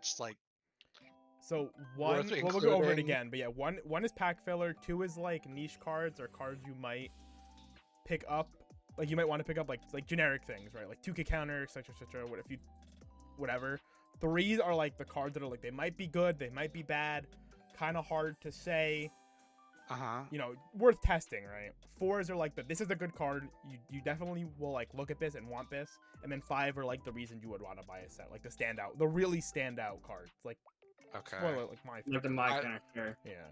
that's like So worth we'll go over it including? again, but yeah, one is pack filler, two is like niche cards or cards you might pick up, like you might want to pick up like generic things, right? Like 2K counter, etc., etc. What if you, whatever. Threes are like the cards that are like they might be good, they might be bad, kind of hard to say. You know, worth testing, right? Fours are like this is a good card. You definitely will like look at this and want this. And then five are like the reason you would want to buy a set, like the standout, the really standout cards, like spoiler, like my Like the my kind of sure. yeah.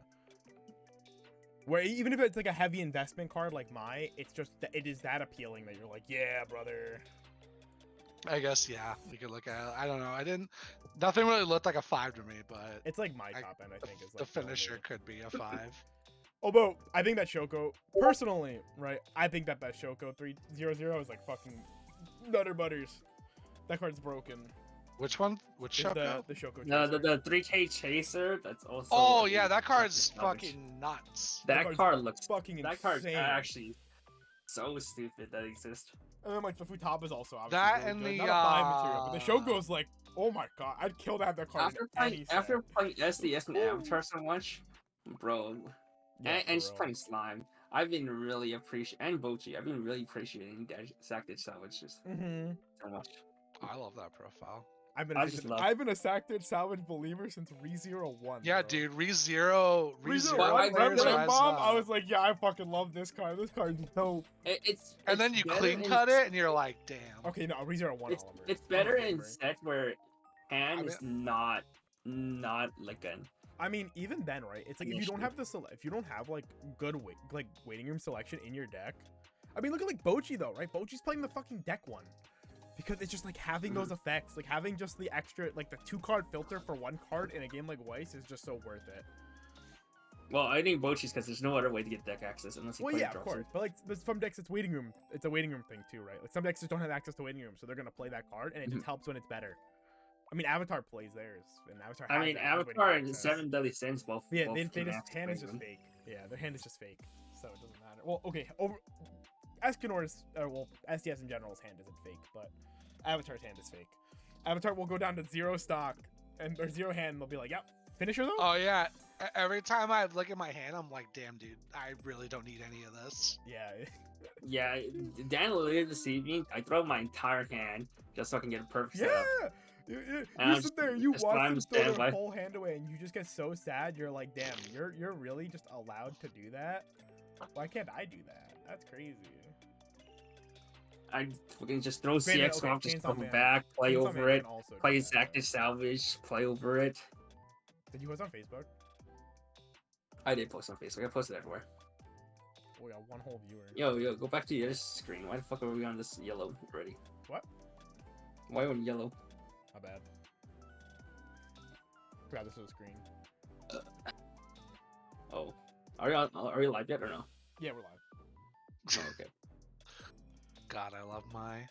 Where even if it's like a heavy investment card like it is that appealing that you're like, yeah, brother. I guess yeah, you could look at it. I don't know. Nothing really looked like a 5 to me, but It's like my top end, I think, is like the finisher could be a 5. Although I think that Shoko, personally, right? I think that Shoko 300 is like fucking nutter butters. That card's broken. Which one? Which Shoko? The Shoko. No, the 3K Chaser. That's also. Oh yeah, that card's fucking nuts. That card looks fucking insane. That card's actually so stupid that exists. And then like the Futaba is also obviously that really and good. the Not a 5 material, but the Shogo's like, oh my god, I'd kill to have that card. After playing SDS and Avatar so much, bro, yeah, and just playing Slime, I've been really appreciating Bochi. I've been really appreciating that Sacked Salvage just so much. I love that profile. I've been a Sacked Salvage believer since Re-01. Yeah, bro. dude, Re-Zero. Bomb. I was like, yeah, I fucking love this card. This card's dope. And then you clean cut it, and you're like, damn. Okay, no, Re-01. It's better in sets where hand is not like an. I mean, even then, right? It's like if you don't have if you don't have like good waiting room selection in your deck. I mean, look at like Bochi though, right? Bochi's playing the fucking deck one. Because it's just like having those effects, like having just the extra, like the 2-card filter for 1 card in a game like Weiss is just so worth it. Well, I think Bochi's because there's no other way to get deck access unless you play of course. But like some decks, it's waiting room. It's a waiting room thing too, right? Like some decks just don't have access to waiting room, so they're gonna play that card, and it just helps when it's better. I mean, Avatar plays theirs, and Avatar. Avatar and Seven Deadly Sins both. Yeah, they just hand is just fake. Yeah, their hand is just fake, so it doesn't matter. Well, okay, Escanor's, SDS in general's hand isn't fake, but Avatar's hand is fake. Avatar will go down to 0 stock or 0 hand, and they'll be like, "Yep, finisher though." Oh yeah. Every time I look at my hand, I'm like, "Damn, dude, I really don't need any of this." Yeah. Yeah, Dan literally deceived me. I throw my entire hand just so I can get a perfect setup. You sit there, you watch them throw their whole hand away, and you just get so sad. You're like, "Damn, you're really just allowed to do that? Why can't I do that? That's crazy." I fucking just throw CX off, just come back, play over it, play Sacked Salvage, play over it. Did you post on Facebook? I did post on Facebook. I posted everywhere. We got 1 whole viewer. Yo, go back to your screen. Why the fuck are we on this yellow already? What? Why on yellow? My bad. Forgot this was a screen. Oh, are we live yet or no? Yeah, we're live. Oh, okay. God, I love my.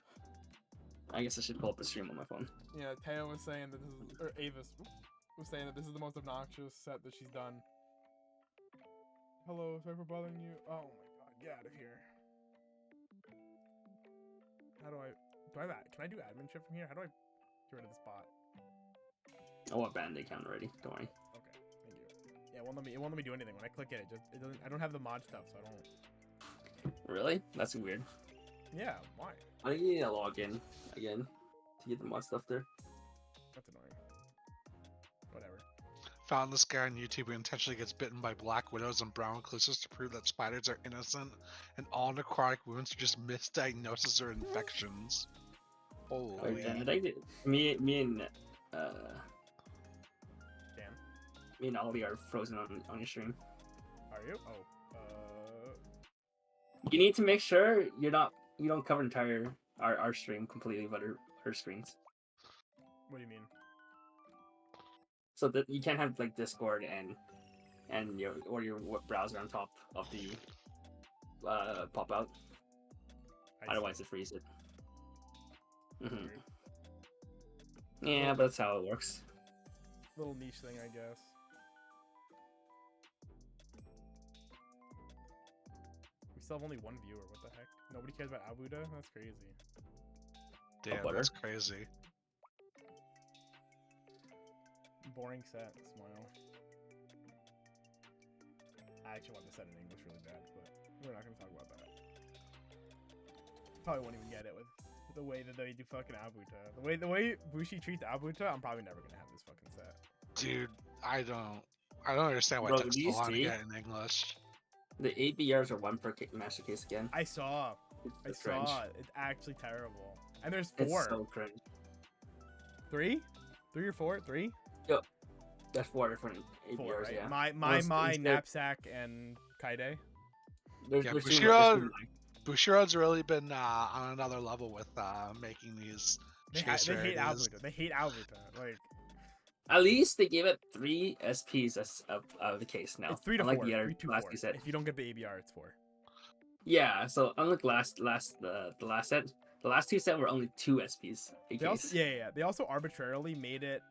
I guess I should pull up the stream on my phone. Yeah, Teo was saying that this is, or Avis was saying that this is the most obnoxious set that she's done. Hello, sorry for bothering you. Oh my god, get out of here. How do I have can I do admin shit from here? How do I get rid of this bot? Oh, I banned the account already. Don't worry. Okay, thank you. Yeah, it won't let me do anything. When I click it doesn't. I don't have the mod stuff, so I don't. Really? That's weird. Yeah, why? I think you need to log in again to get the mod stuff there. That's annoying. Whatever. Found this guy on YouTube who intentionally gets bitten by black widows and brown recluses to prove that spiders are innocent, and all necrotic wounds are just misdiagnoses or infections. Holy. Me and Damn. Me and Ollie are frozen on your stream. Are you? Oh. You need to make sure you don't cover our stream completely with her screens. What do you mean? So that you can't have like Discord and your browser on top of the pop out. Otherwise it freezes it. Yeah, but that's how it works. Little niche thing, I guess. We still have only 1 viewer. What the heck? Nobody cares about Aobuta? That's crazy. Damn, that's crazy. boring set. Smile. I actually want to set in English really bad, but we're not gonna talk about that. Probably won't even get it with the way that they do fucking Aobuta. The way Bushi treats Aobuta, I'm probably never gonna have this fucking set. Dude, I don't understand why Bro, it took do so you long to see? get in English. The ABRs are 1 per master case again. I saw. It's so cringe. It's actually terrible. And there's It's 4. so cringe. 3? 3 or 4? 3? Yep. That's 4 different ABRs, 4, right? yeah. My Instead- knapsack and Kaide. There's, Yeah, there's two Bushiro- more. Bushiroad's really been on another level with making these They chase hate rarities. Aobuta. They hate Aobuta. Like, At least they gave it 3 SPs of the case now. it's 3 to unlike 4. the other 3 to last 4. two set. If you don't get the ABR, it's 4. Yeah, so unlike the last set, the last 2 set were only 2 SPs a They also, case. yeah. They also arbitrarily made it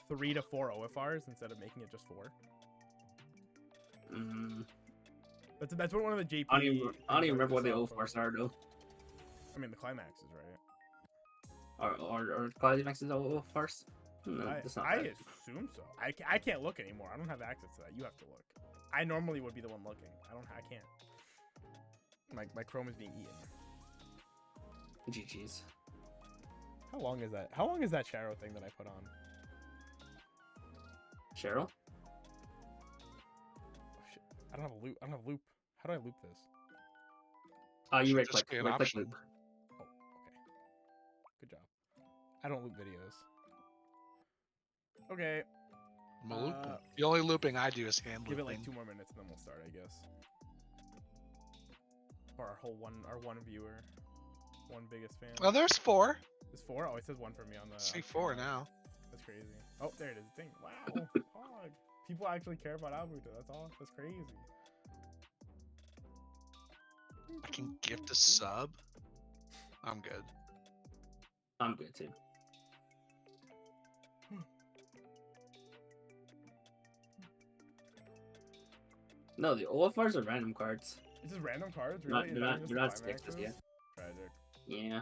3 to 4 OFRs instead of making it just 4. Mm, That's what one of the JP. I don't even remember what the things O4s are though. I mean, the climaxes, right? Or Climax is O4s? No, that's not I bad. assume so. I can't look anymore. I don't have access to that. You have to look. I normally would be the one looking. I can't. My Chrome is being eaten. GG's. How long is that? How long is that Sharo thing that I put on? Cheryl? Oh, shit. I don't have a loop. I don't have a loop. How do I loop this? You Should right just click. be an Right click option. loop. Oh, okay. Good job. I don't loop videos. Okay. The only looping I do is hand Give it looping. like 2 more minutes and then we'll start, I guess. For our one viewer, one biggest fan. Oh, there's 4. There's 4? Oh, it says 1 for me on the. See 4 now. That's crazy. Oh, there it is. Dang. Wow. Fog. People actually care about Aobuta. That's all. That's crazy. I can gift a sub. I'm good. I'm good too. No, the OFRs are random cards. It's just random cards, Not- really? they're not- Just they're the not sixes, climaxes? yeah. Tragic. Yeah.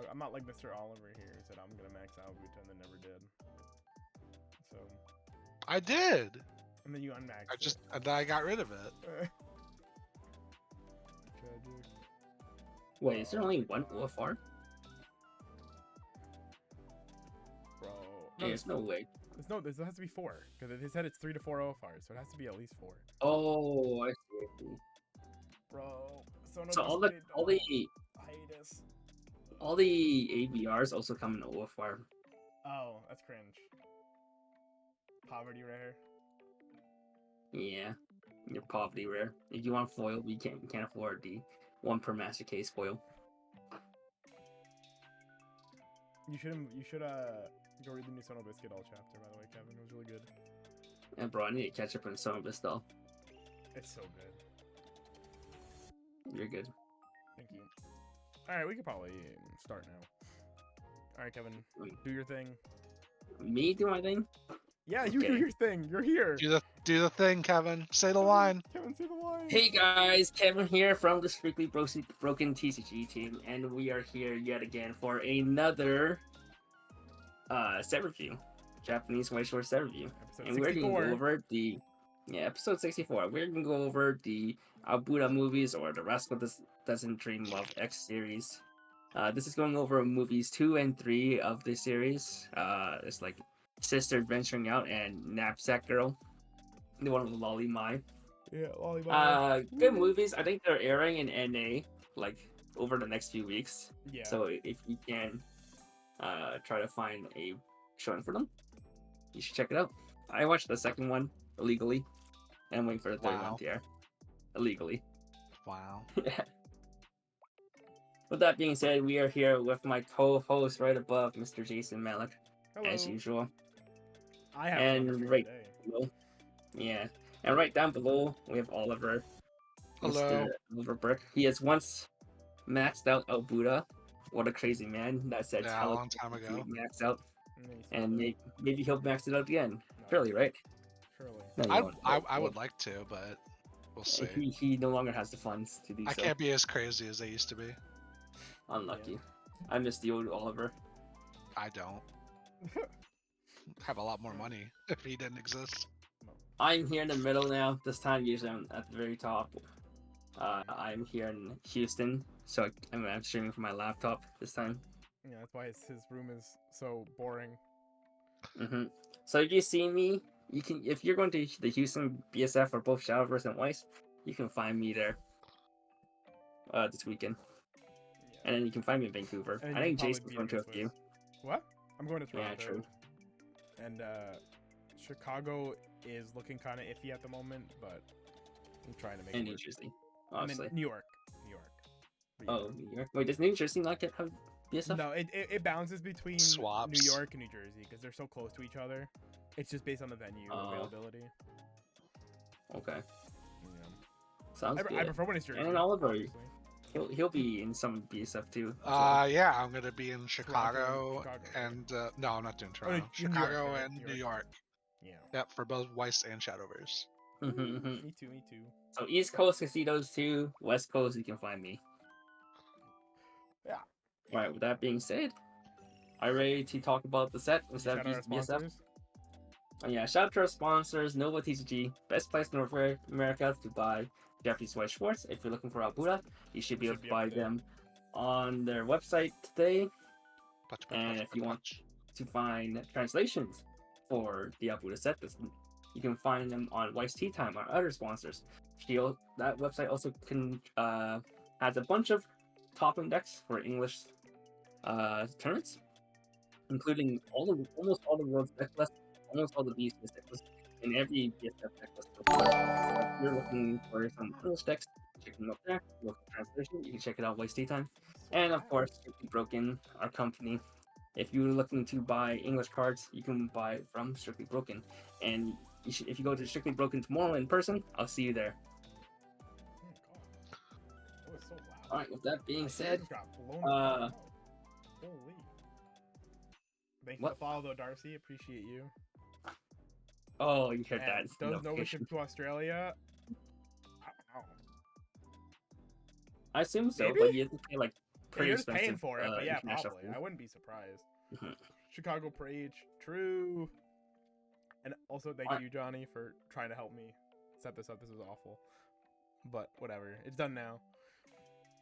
I'm not like Mr. Oliver here who said I'm gonna max Aobuta and then never did. So, I did. and then you unmaxed And then I got rid of it. it. Tragic. Wait, is there only one OFR? Bro. No, there's no way. There has to be 4 because they said it's 3 to 4 OFRs, so it has to be at least 4. Oh, I see. Bro, So all the ABRs also come in OFR. Oh, that's cringe. Poverty rare. Yeah, you're poverty rare. If you want foil, you can't afford the 1 per master case foil. You should go read the new Sono Biscuit all chapter, by the way, Kevin. It was really good. And bro, I need to catch up on some of this though. It's so good. You're good. Thank you. Alright, we could probably start now. Alright, Kevin, do your thing. Me do my thing? Yeah, you do Okay. your thing. You're here. Do the thing, Kevin. Say the line. Kevin, say the line. Hey guys, Kevin here from the Strictly Broken TCG team, and we are here yet again for another set review, Japanese Weiss Schwarz set review, Episode and we're 64. gonna go over episode 64. We're gonna go over the Aobuta movies, or the Rascal Doesn't Dream of X series. This is going over movies 2 and 3 of this series. It's like Sister Adventuring Out and Knapsack Girl, the one with Lolly Mai. Yeah, lollipop. Good movies. I think they're airing in NA like over the next few weeks. Yeah. So if you can try to find a showing for them, you should check it out. I watched the second one illegally, and I'm waiting for the third Wow. one to air illegally. Wow. With that being said, we are here with my co-host right above, Mr. Jason Malik, Hello. as usual. I have and one for right- today. Below. Yeah, and right down below we have Oliver. Hello. Mr. Oliver Burke. He has once maxed out Aobuta. What a crazy man! That said, Yeah, a long time ago. maxed out, And then he and maybe he'll max it out again. No, Surely, right? Surely. No, he I won't. would like to, but we'll see. He no longer has the funds to do I so. can't be as crazy as I used to be. Unlucky. I miss the old Oliver. I don't. Have a lot more money if he didn't exist. I'm here in the middle now. This time, usually I'm at the very top. I'm here in Houston, so I'm streaming from my laptop this time. Yeah, that's why his room is so boring. So if you see me, you can if you're going to the Houston BSF or both Shadowverse and Weiss, you can find me there this weekend. Yeah. And then you can find me in Vancouver. And I you think can probably Jason's beat going to a Miss few. Wiz. What? I'm going to Yeah, Toronto. true. And Chicago is looking kind of iffy at the moment, but I'm trying to make And it New work. Jersey, I obviously. mean, New York. But yeah. Oh, New York. Wait, does New Jersey not have BSF? No, it bounces between Swaps. New York and New Jersey because they're so close to each other. It's just based on the venue availability. Okay. Yeah. Sounds good. I prefer when it's Jersey. And Oliver, obviously. he'll be in some BSF too. Yeah, I'm gonna be in Chicago, Chicago, and no, I'm not doing Oh, no, Toronto. in New York, Chicago right? and New York. Yeah. Yep, for both Weiss and Shadowverse. Me too. So East Coast can see those two. West Coast, you can find me. Yeah. All right. With that being said, are you ready to talk about the set instead Shout of out our BSF? sponsors. Yeah, shout out to our sponsors, Nova TCG, best place in North America to buy Japanese Weiss Schwarz. If you're looking for Aobuta, you should be able to buy them on their website today. And if you want to find translations for the Aobuta set, you can find them on Weiss Tea Time, our other sponsors. That website also has a bunch of top-end decks for English tournaments, including almost all the world's deck lists, almost all the BSF deck lists, and every BSF deck list. If you're looking for some English decks, check them out there. Local translation, you can check it out Weiss Tea Time. And of course, Strictly Broken, our company. If you're looking to buy English cards, you can buy it from Strictly Broken. And if you go to Strictly Broken tomorrow in person, I'll see you there. That was so loud. Alright, with that being said, just got blown apart. Holy. Thank you for What? the follow though, Darcy. Appreciate you. oh, you heard that. And does Nova ship to Australia? Ow. I assume so, Maybe? but you have to pay like Yeah, pretty you're just expensive. paying for it, but yeah, international probably. fee. I wouldn't be surprised. Mhm. Chicago Parade, true. And also thank Alright. you, Johnny, for trying to help me set this up. This is awful. But whatever. It's done now.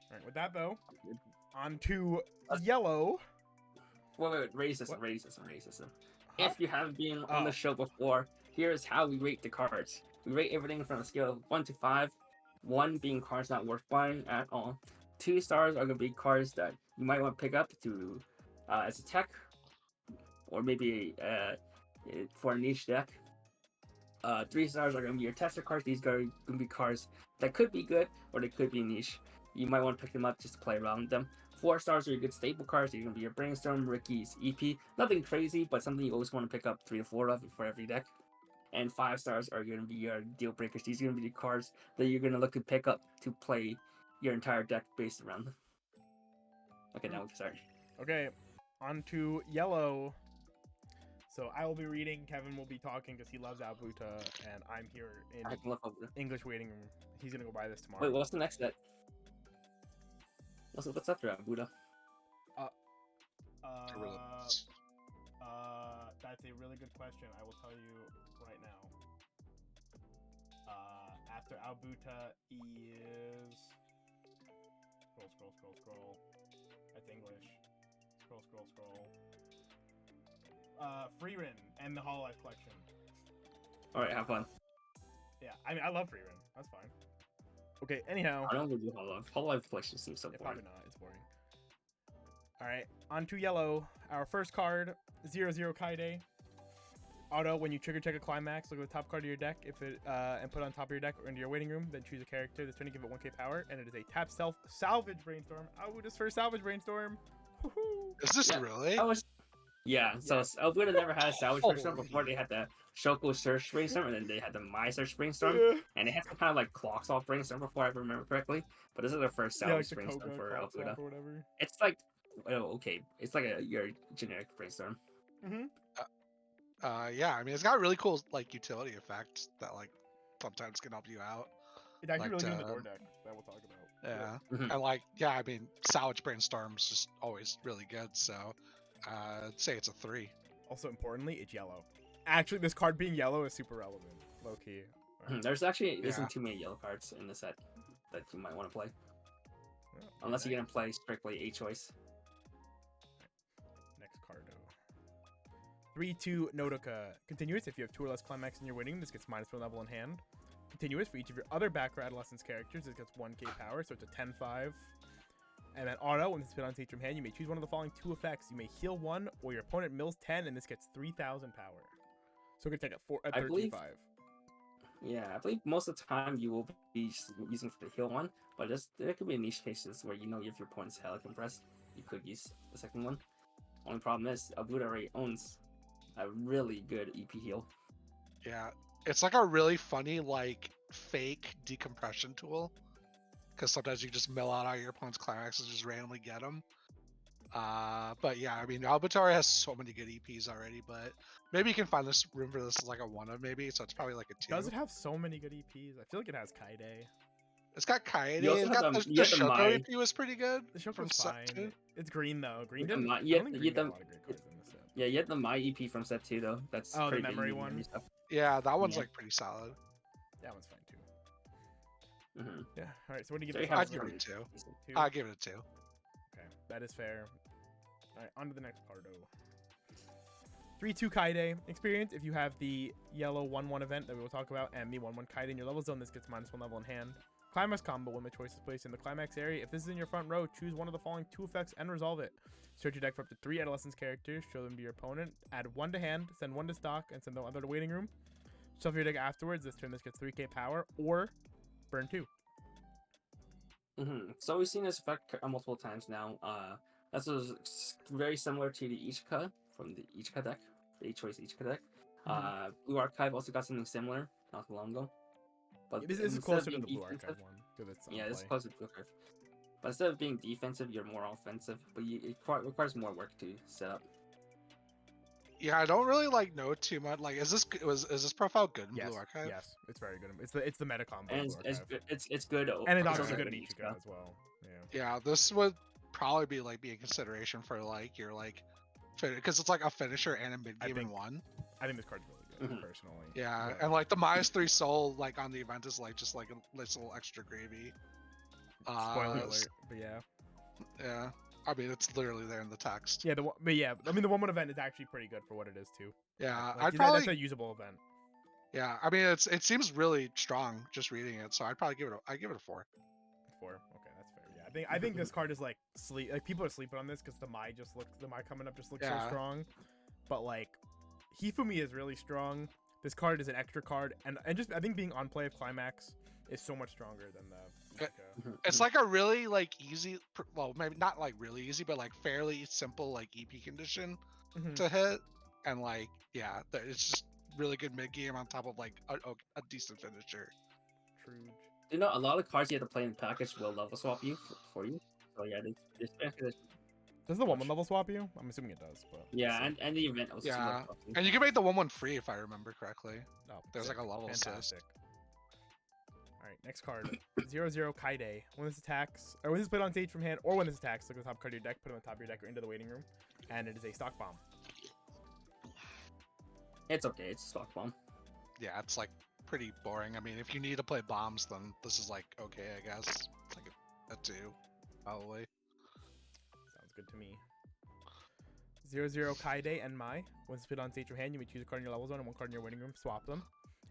Alright, with that though, on to yellow. Wait, raise this. What? Huh? Huh? If you have been on the Oh. show before, here's how we rate the cards. We rate everything from a scale of 1 to 5. 1 being cards not worth buying at all. 2 stars are going to be cards that you might want to pick up to as a tech, or maybe for a niche deck. 3 stars are going to be your tester cards. These are going to be cards that could be good or they could be niche. You might want to pick them up just to play around with them. 4 stars are your good staple cards. They're going to be your Brainstorm, Ricky's, EP. Nothing crazy, but something you always want to pick up 3 to 4 of for every deck. And 5 stars are going to be your deal breakers. These are going to be the cards that you're going to look to pick up to play your entire deck based around them. Okay, now we can start. Okay, on to yellow. So I will be reading, Kevin will be talking because he loves Aobuta, and I'm here in I can look over. English waiting room. He's gonna go buy this tomorrow. Wait, what's the next set? What's after Aobuta? That's a really good question. I will tell you right now. After Aobuta is scroll. That's English. Scroll. Freerin and the Hololive collection. All right, have fun. Yeah, I mean I love Freerin. That's fine. Okay, anyhow. I don't really do Hololive. Hololive collection seems so boring. Probably not. It's boring. All right, on to yellow. Our first card, 0/0 Kaide. Auto, when you trigger check a climax, look at the top card of your deck. If it and put it on top of your deck or into your waiting room, then choose a character that's trying to give it 1k power, and it is a tap salvage brainstorm. Aobuta first salvage brainstorm. Woo-hoo. Is this really? Yeah, so Aobuta never had a salvage brainstorm Holy. before. They had the Shoko search brainstorm, and then they had the My search brainstorm, and they had some kind of like clocks off brainstorm before I remember correctly. But this is their first salvage like the brainstorm Koga for clock Aobuta. or whatever. It's like, it's like your generic brainstorm. Yeah, I mean it's got really cool like utility effects that like sometimes can help you out. It's actually Like, really good in the door deck that we'll talk about. Yeah, Mhm. and like I mean salvage brainstorm's just always really good. So I'd say it's a 3. Also, importantly, it's yellow. Actually, this card being yellow is super relevant. Low key. There's actually Yeah. isn't too many yellow cards in the set that you might want to play. Oh, Unless okay. you're gonna play strictly a choice. Next cardo. 3-2 Nodoka. Continuous. If you have 2 or less climax in your winning, this gets -1 level in hand. Continuous. For each of your other backer adolescence characters, this gets 1k power, so it's a 10-5. And then auto, when this is put on stage from hand, you may choose one of the following 2 effects. You may heal 1, or your opponent mills 10, and this gets 3,000 power. So it could take a 13-5. Yeah, I believe most of the time you will be using for the heal one, but there could be niche cases where if your opponent's hella compressed, you could use the second one. Only problem is Aobuta already owns a really good EP heal. Yeah, it's like a really funny like fake decompression tool, because sometimes you just mill out all your opponent's climaxes and just randomly get them. But yeah, I mean, Aobuta has so many good EPs already, but maybe you can find this room for this as like a 1 of maybe, so it's probably like a 2. Does it have so many good EPs? I feel like it has Kaide. It's got Kaede. You also It's have got the- the you have the Shoko Mai. EP was pretty good. The from Shoko's set fine. 2. It's green though. Green The didn't. Mai- I you don't have- think you green got have a lot of great cards in this set. Yeah, you had the My EP from set 2 though. That's Oh, the pretty good. memory You can one? use stuff. Yeah, that one's Yeah. like pretty solid. That one's fine too. Mhm. Yeah. All right. So what do you So give you it? have I'd give it a three. 2. Two? I'd give it a 2. Okay, that is fair. All right, on to the next cardo. 3-2 Kaide. Experience. If you have the yellow 1-1 event that we will talk about and the 1-1 Kaide in your level zone, this gets -1 level in hand. Climax combo. When the choice is placed in the climax area, if this is in your front row, choose one of the following 2 effects and resolve it. Search your deck for up to 3 adolescence characters, show them to your opponent, add 1 to hand, send 1 to stock, and send the other to waiting room. Shuffle your deck afterwards. This turn, this gets 3k power, or burn 2. So we've seen this effect multiple times now. This was very similar to the Ichika from the Ichika deck, the A-Choice Ichika deck. Blue Archive also got something similar not too long ago. But This is instead of closer to being the Blue defensive- Archive one. Because it's Yeah, this is play. closer to Blue Archive. But instead of being defensive, you're more offensive. But it requires more work to set up. Yeah, I don't really like know too much. Like, is this profile good in Yes, Blue Archive? yes, it's very good. It's the meta combo. And of Blue it's Archive. it's good. And it's Okay. also good in in Ichika as well. Yeah. Yeah, this would probably be like be a consideration for like your like, because it's like a finisher and a mid game in think- one. I think this card's really good, Mhm. personally. Yeah, But- and like the -3 soul like on the event is like just like a little extra gravy. spoiler alert. But yeah. Yeah, I mean it's literally there in the text. Yeah, but yeah, I mean the 1-1 event is actually pretty good for what it is too. Yeah, Like, I'd that- probably. that's a usable event. Yeah, I mean it seems really strong just reading it, so I'd probably give it a 4. 4. Okay, that's fair. Yeah, I think this card is like people are sleeping on this because the Mai coming up just looks so Yeah. strong. But like Hifumi is really strong. This card is an extra card, and just I think being on play of Climax is so much stronger than the Ichika. It's like a really like easy, well maybe not like really easy, but like fairly simple like EP condition Mhm. to hit, and like yeah, it's just really good mid game on top of like a decent finisher. True. You know, a lot of cards you have to play in the package will level swap you for you. So yeah, Does the 1-1 level swap you? I'm assuming it does, but yeah, we'll see. and the event also. Yeah, level swap you. And you can make the 1/1 free if I remember correctly. Oh, There's sick. like a level assist. Fantastic. All right, next card. 0-0 Kaide. When this attacks, or when this is played on stage from hand, or when this attacks, look at the top card of your deck, put it on the top of your deck or into the waiting room, and it is a stock bomb. It's okay. It's a stock bomb. Yeah, it's like pretty boring. I mean, if you need to play bombs, then this is like okay, I guess. It's like a 2, probably. Sounds good to me. 0-0 Kaide and Mai. When it's put on stage from hand, you may choose a card in your level zone and 1 card in your waiting room. Swap them.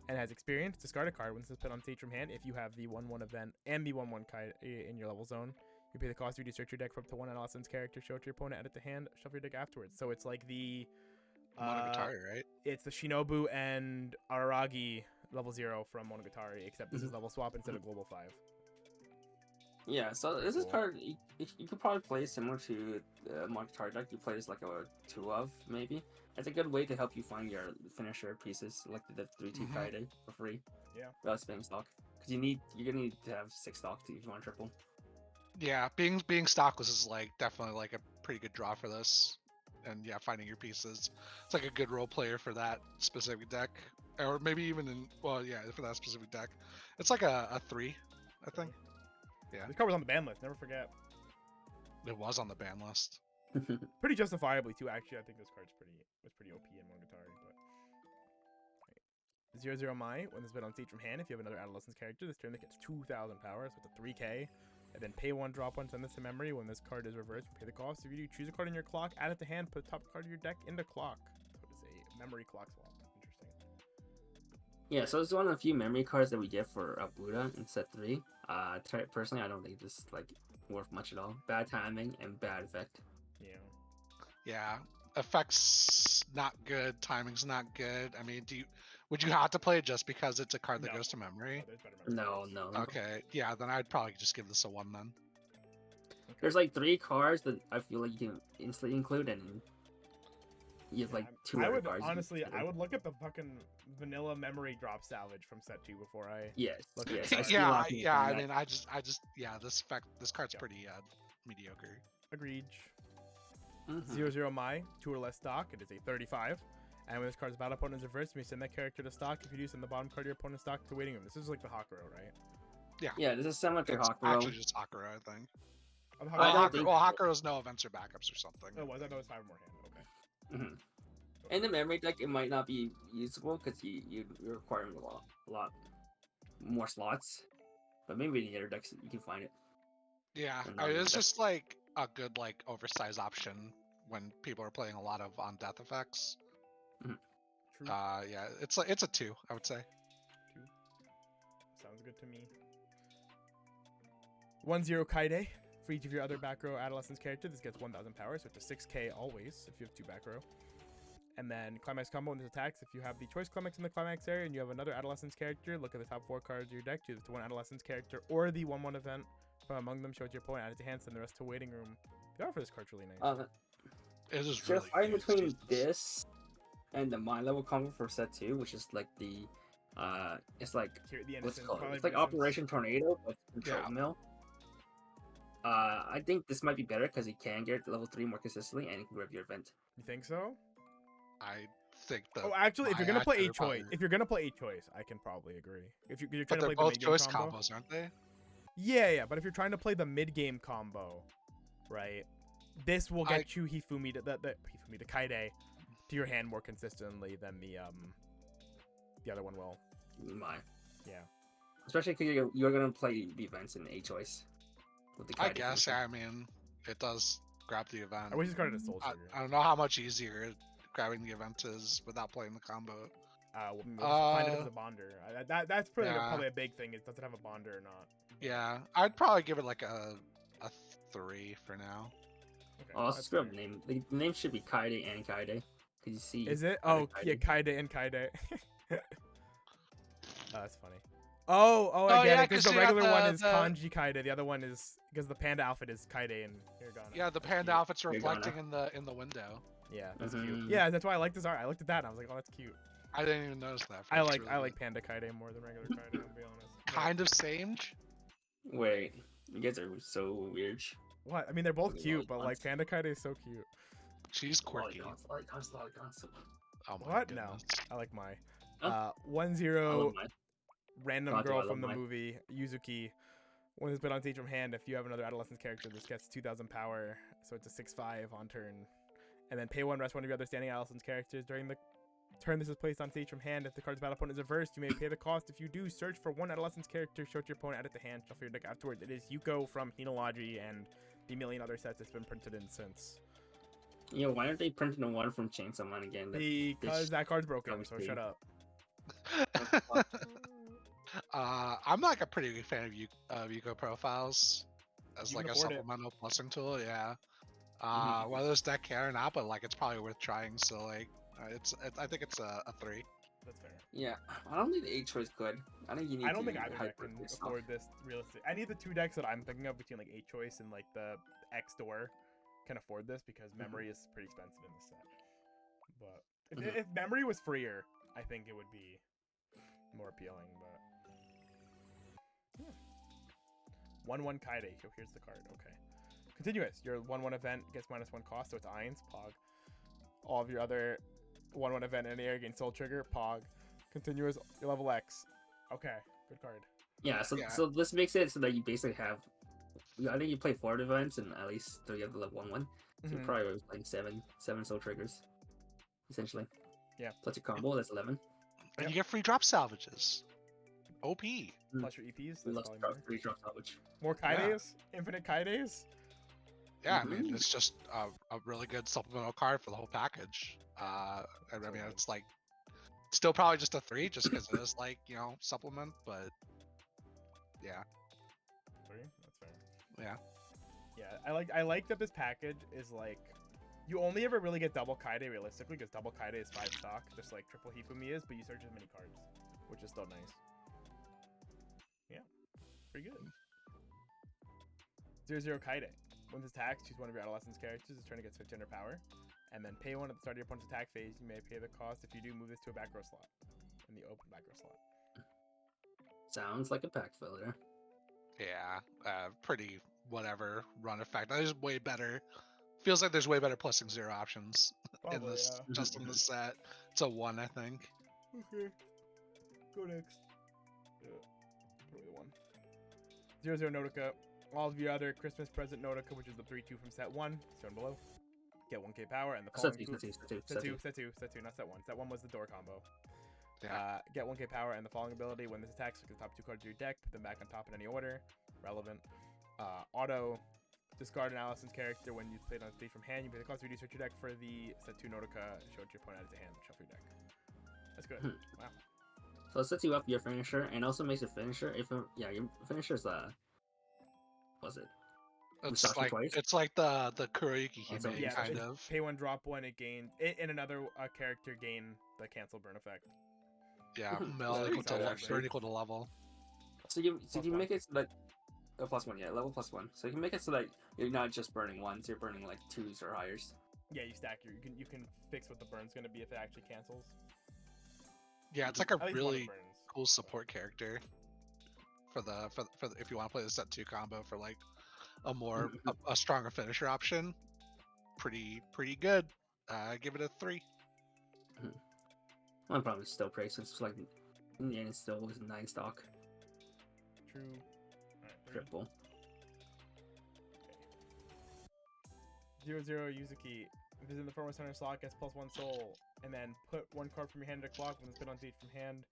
And it has experience. Discard a card when it's put on stage from hand. If you have the 1-1 event and the 1-1 Kaide in your level zone, you pay the cost to research your deck for up to 1 adolescence character. Show it to your opponent. Add it to hand. Shuffle your deck afterwards. So it's like the Monogatari, right? it's the Shinobu and Araragi level 0 from Monogatari, except this is level swap instead of global 5. Yeah, so this is Cool. card you could probably play similar to Monogatari deck. You play as like a 2 of maybe. It's a good way to help you find your finisher pieces, like the 3-2 Mhm. Kaide for free. Yeah. Without spending stock, because you're gonna need to have 6 stock if you want triple. Yeah, being stockless is like definitely like a pretty good draw for this. And yeah, finding your pieces. It's like a good role player for that specific deck. Or maybe even in for that specific deck. It's like a 3, I think. Yeah. This card was on the ban list. Never forget. It was on the ban list. Pretty justifiably too. Actually, I think this card's was pretty OP in Monogatari. But 0-0 Mai, when this been on stage from hand, if you have another adolescence character, this turn that gets 2,000 power, so it's a 3k. And then pay 1, drop 1, send this to memory. When this card is reversed, pay the cost. If you do, choose a card in your clock, add it to hand, put the top card of your deck into clock. So it's a memory clock swap. Interesting. Yeah, so it's one of the few memory cards that we get for Aobuta in set 3. Personally, I don't think this is like worth much at all. Bad timing and bad effect. Yeah. Yeah, effects not good, timing's not good. I mean, would you have to play it just because it's a card that No. goes to memory? There's better memory No, cards. no. Okay, yeah, then I'd probably just give this a 1 then. There's like 3 cards that I feel like you can instantly include, and you have like 2 I other would cards. honestly, I would look at the fucking vanilla memory drop salvage from set 2 before I. Yes, Look, yes. I see a Yeah, lot of people yeah. I doing mean, I just, yeah. This card's Yeah. pretty mediocre. Agreed. that. 0-0 Mai, 2 or less stock. It is a 35. And when this card's battle opponent is reversed, you may send that character to stock. If you do, send the bottom card of your opponent's stock to waiting room. This is like the Hakuro, right? Yeah, this is similar to It's Hakuro. actually just Hakuro, I think. Oh, the I don't Hakuro- think- Hakuro's no events or backups or something. Oh, was I know it's 5 or more hand. Okay. Mhm. In the memory deck, it might not be usable because you're requiring a lot more slots. But maybe in the other decks you can find it. Yeah, And I mean, it's that's- just like a good like oversized option when people are playing a lot of on death effects. True. Yeah, it's a 2, I would say. 2. Sounds good to me. 1-0 Kaide. For each of your other back row adolescence character, this gets 1,000 power, so it's a 6k always if you have 2 back row. And then climax combo when this attacks. If you have the choice climax in the climax area and you have another adolescence character, look at the top 4 cards of your deck, choose to one adolescence character or the 1/1 event from among them, show it to your opponent, add it to hand, send the rest to waiting room. The art for this card's really nice. It is So really fighting nice, between Jesus. this and the mind level combo for set 2, which is like the it's like Here, the what's it innocent, called? probably It's like innocence. Operation Tornado, but control Yeah. mill. I think this might be better because you can get level 3 more consistently and you can grab your event. You think so? I think that. Oh, actually, if you're gonna my play a actor choice, probably- if you're gonna play a choice, I can probably agree. If you're but trying to they're play the both mid-game choice combo, combos, aren't they? yeah. But if you're trying to play the mid-game combo, right, this will get you Hifumi to the Kaide to your hand more consistently than the other one will. My, Yeah. especially because you're gonna play the events in a choice. With the I Kaide guess. function. Yeah, I mean, it does grab the event. I wish this card had a soul I trigger. don't know how much easier grabbing the event is without playing the combo. We'll just find it if Uh, it's a bonder. That's probably yeah. probably a big thing. Is does it have a bonder or not? Yeah, I'd probably give it like a 3 for now. Okay, Oh, I'll that's screw up fair. the name. The name should be Kaide and Kaide. Cause you see. Is it? Kaide, Oh, yeah, Kaide. Kaide and Kaide. That's funny. Oh, I Oh, get yeah, it. Because 'cause the you got regular one the- is the- Kanji Kaide. The other one is because the panda outfit is Kaide and Hiragana. Yeah, the That's panda cute. outfit's You're reflecting gonna- in the window. Yeah, that's cute. Mhm. Yeah, that's why I like this art. I looked at that and I was like, oh, that's cute. I didn't even notice that. I first, like really. panda Kaide more than regular Kaide. I'll be honest. But- Kind of same. Wait, you guys are so weird. What? I mean, they're both Really cute, but like lollicons. panda Kaide is so cute. She's quirky. Lollicons. Oh my What? No. goodness. I like my. Oh. 1-0 mine. random God, do I girl love from the mine. movie Yuzuki. When it's been on stage from hand, if you have another adolescent character, this gets 2,000 power, so it's a 6/5 on turn. And then pay 1, rest one of your other standing adolescent characters during the turn this is placed on stage from hand. If the card's battle opponent is reversed, you may pay the cost. If you do, search for one adolescent's character, show it to your opponent, add it to hand, shuffle your deck afterwards. It is Yuko from Hinology and the million other sets it's been printed in since. Yeah, why aren't they printing the one from Chainsaw Man again? Because that card's broken, was so big. shut up. I'm like a pretty big fan of Yuko profiles as You like can a afford it. supplemental plussing tool. Yeah. Mhm. Whether it's deck care or not, but like it's probably worth trying. So like, I think it's a 3. That's fair. Yeah, I don't think the H choice good. I think you need. I don't to think either deck hyper can this stuff. afford this realistic. Any of the 2 decks that I'm thinking of between like 8 choice and like the X door can afford this because memory is pretty expensive in this set. But if memory was freer, I think it would be more appealing. But yeah. 1/1 Kaide. So here's the card. Okay. Continuous. Your 1/1 event gets -1 cost, so it's Ions, Pog. All of your other 1/1 event in the air gain Soul Trigger, Pog. Continuous, your level X. Okay, good card. Yeah, so Yeah. so this makes it so that you basically have. I think you play 4 events and at least 3 of the level 1/1. So Mhm. probably was playing seven soul triggers, essentially. Yeah. Plus your combo, that's 11. And you get free drop salvages. OP. Plus your EPs. We That's love probably more. free drop salvage. More Kaides? Infinite Kaides? Yeah, I mean, Mhm. it's just a really good supplemental card for the whole package. I mean, good. it's like still probably just a 3, just because it is like supplement, but yeah, 3? That's fair. yeah. Yeah, I like that this package is like you only ever really get double Kaide realistically because double Kaide is 5 stock, just like triple Hifumi is, but you search as many cards, which is still nice. Yeah, pretty good. 0-0 Kaide. When this attacks, choose one of your adolescence characters. This turn it gets 1500 power. And then pay 1 at the start of your opponent's attack phase. You may pay the cost. If you do, move this to a back row slot. In the open back row slot. Sounds like a pack filler. Yeah, pretty whatever run effect. There's way better. Feels like there's way better +0 options in Probably, this, yeah. just in the set. It's a 1, I think. Okay. Go next. Probably the 1. 0-0 Nodoka. All of your other Christmas present Nodoka, which is the 3-2 from set 1, shown below. Get 1k power, and the Set following... two, Set 2, not set 1. Set 1 was the door combo. Yeah. Get 1k power, and the following ability, when this attacks, look at the top 2 cards of your deck, put them back on top in any order. Relevant. Auto. Discard an Allison's character when you play it on stage from hand. You pay the cost to reduce your deck for the set 2 Nodoka. Show it to your opponent as a hand. Shuffle your deck. That's good. Wow. So it sets you up your finisher, and also makes a finisher. Your finisher's was it? It's like the Kuroyuki Hime Yeah, kind of. Pay 1, drop 1. It gains and another character gain the cancel burn effect. Yeah, burn equal to level. So you +1. make it so that +1, yeah, level +1. So you can make it so that you're not just burning 1s, you're burning like 2s or highers. Yeah, you stack your. You can fix what the burn's gonna be if it actually cancels. Yeah, it's like a At least one of really the burns. cool support character for the if you want to play the set 2 combo for like a more a stronger finisher option. Pretty good. Give it a 3. I'm probably still praise since it's like in the end it's still was 9 stock. True. Alright, 3. Triple. 0-0 Yuzuki. If it's in the form of center slot, gets +1 soul, and then put 1 card from your hand to clock. When it's been on stage from hand,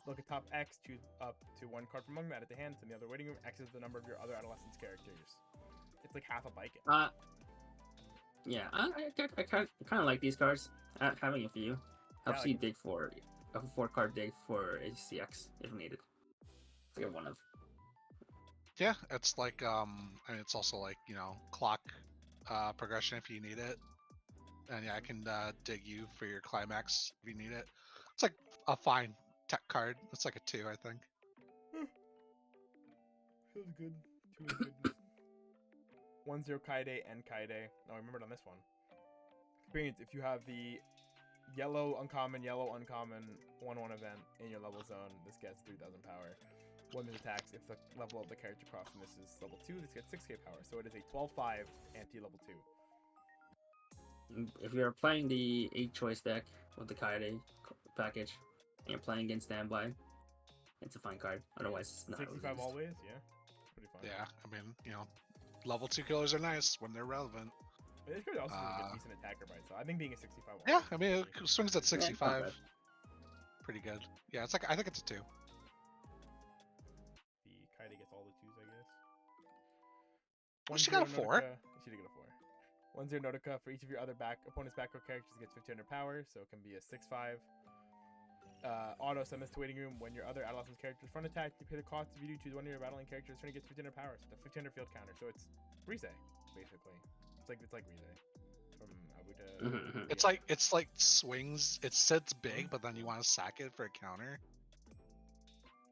look at top X, choose up to 1 card from among that at the hand. It's in the other waiting room. X is the number of your other adolescence characters. It's like half a bike. Yeah, I kind of like these cards. Having a few helps you dig for a 4-card dig for ACX if needed. To get one of. Yeah, it's like I mean, it's also like clock progression if you need it, and yeah, I can dig you for your climax if you need it. It's like a fine tech card. It's like a 2, I think. Feels good. 2 is good. 1-0 Kaide and Kaide. Oh, I remembered on this one. Experience. If you have the yellow uncommon 1/1 event in your level zone, this gets 3000 power. When this attacks, if the level of the character crossing this is level 2, this gets 6k power. So it is a 12/5 anti-level 2. If you're playing the 8-choice deck with the Kaide package, and you're playing against Standby, it's a fine card. Otherwise, it's not. 65 always, yeah. It's pretty fun. Yeah, I mean, level 2 killers are nice when they're relevant. This could also be a decent attacker by itself. I think being a 65. Yeah, I mean, it swings at Yeah, 65. Pretty good. Yeah, it's like I think it's a 2. The Kaide gets all the 2s, I guess. Well, she got a 4. She did get a 4. 1-0 Nodoka. For each of your other opponent's back row characters gets 1500 power, so it can be a 6/5. Auto send this to waiting room. When your other adolescent character's front attack, you pay the cost. If you do, choose one of your battling characters, turn it gets 1500 power. So it's a 1500 field counter. So it's Rise, basically. It's like Rise from Aobuta. It's like swings. It sits big, but then you want to sack it for a counter.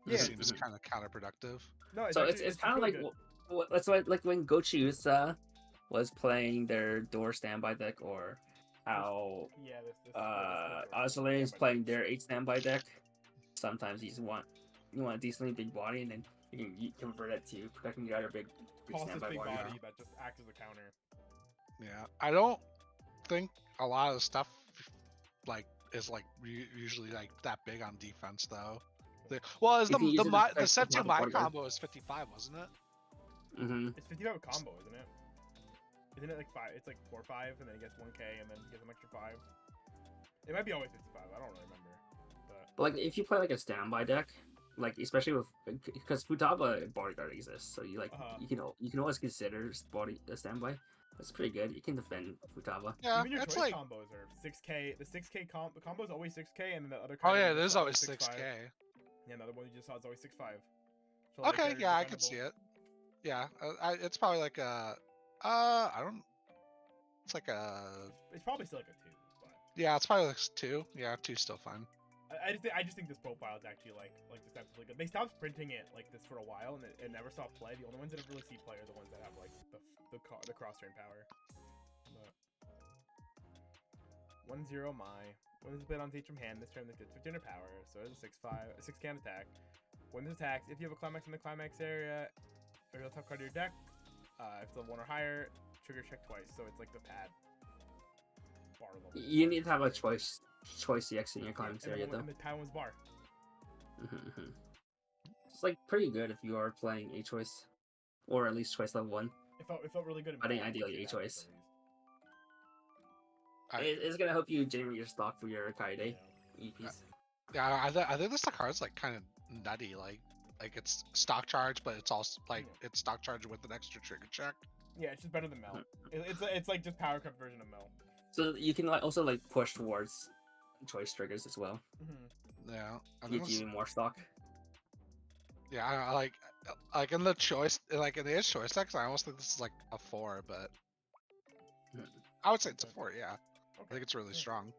Yeah, It seems kind of counterproductive. No, it's kind of like that's why like when Gochiusa was playing their door standby deck, or how Oscillator's playing their 8 standby deck. Sometimes you want a decently big body, and then you convert it to protecting the other big standby body. That just acts as a counter. Yeah, I don't think a lot of the stuff is usually like that big on defense though. Well, the set 2 my combo is 55, wasn't it? Mm-hmm. It's 55 combo, isn't it? Isn't it like 5? It's like 4/5, and then he gets 1k, and then he gets an extra 5. It might be always 55. I don't really remember. But like, if you play like a standby deck, like especially with because Futaba bodyguard exists, so you can always consider a standby. That's pretty good. You can defend Futaba. Yeah, Even your it's choice like combos are 6k. The 6k combo is always 6k, and then the other. oh card yeah, you just there's saw always is 6.5. 6k. Yeah, another one you just saw is always 6.5. So like, Okay, they're yeah, I can defendable. see it. Yeah, it's probably like a I don't. It's like a It's probably still like a 2, but yeah, it's probably like 2. Yeah, 2's still fine. I just think this profile is actually like this type really good. They stopped printing it like this for a while, and it never stopped play. The only ones that ever really see play are the ones that have like the cross train power. But 1-0 my. When this is played on stage from hand, this turn this gets 1500 power, so it's a 6/5, a 6 can attack. When this attacks, if you have a climax in the climax area, or the top card of your deck, if it's level 1 or higher, trigger check twice. So it's like the pad bar level. You need to have a choice CX in your climax area though. And the pad one's bar. It's like pretty good if you are playing a choice, or at least choice level 1. It felt really good. I think ideally a choice. I- It's gonna help you generate your stock for your Kaide EPs. Yeah, I think this card's like kind of nutty. Like it's stock charge, but it's also like it's stock charge with an extra trigger check. Yeah, it's just better than Melt. It's like just power cut version of Melt. So you can also like push towards choice triggers as well. Yeah, I Gives think you even more stock. yeah, I like in the choice, like in the edge choice decks, I almost think this is like a 4, but I would say it's a 4. Yeah, I think it's really strong.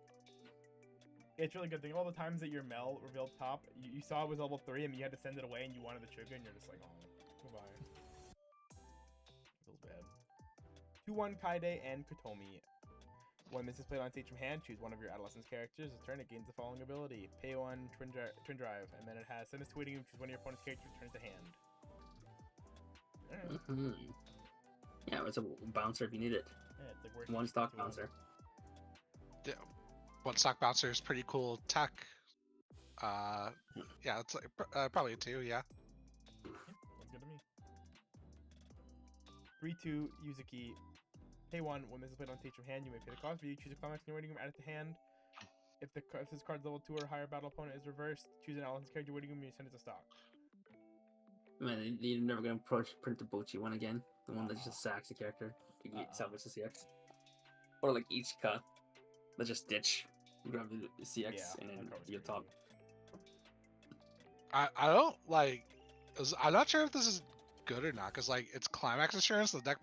It's really good. Think of all the times that your Mel revealed top, you saw it was level 3, and you had to send it away, and you wanted the trigger, and you're just like, oh, goodbye. Feels bad. 2/1 Kaide and Kotomi. When this is played on stage from hand, choose one of your adolescence characters. This turn it gains the following ability: pay 1 twin drive, and then it has send this to waiting room. Choose one of your opponent's characters. Turn it to hand. Yeah, it's a bouncer if you need it. Yeah, it's like One stock bouncer. Yeah, one stock bouncer is pretty cool tech. Yeah, it's like probably a 2. Yeah. That's good to me. 3/2 Yuzuki. Pay 1. When this is played on stage from hand, you may pay the cost. If you choose a climax in your waiting room, add it to hand. If this card's level 2 or higher, battle opponent is reversed. Choose an adolescence character waiting room and you send it to stock. Man, you're never gonna print the Bochi one again. The one that just sacks the character. You can salvage the CX. Or like each cut. Let's just ditch. You grab the CX and then you top. I don't like. I'm not sure if this is good or not, because like it's climax assurance. The deck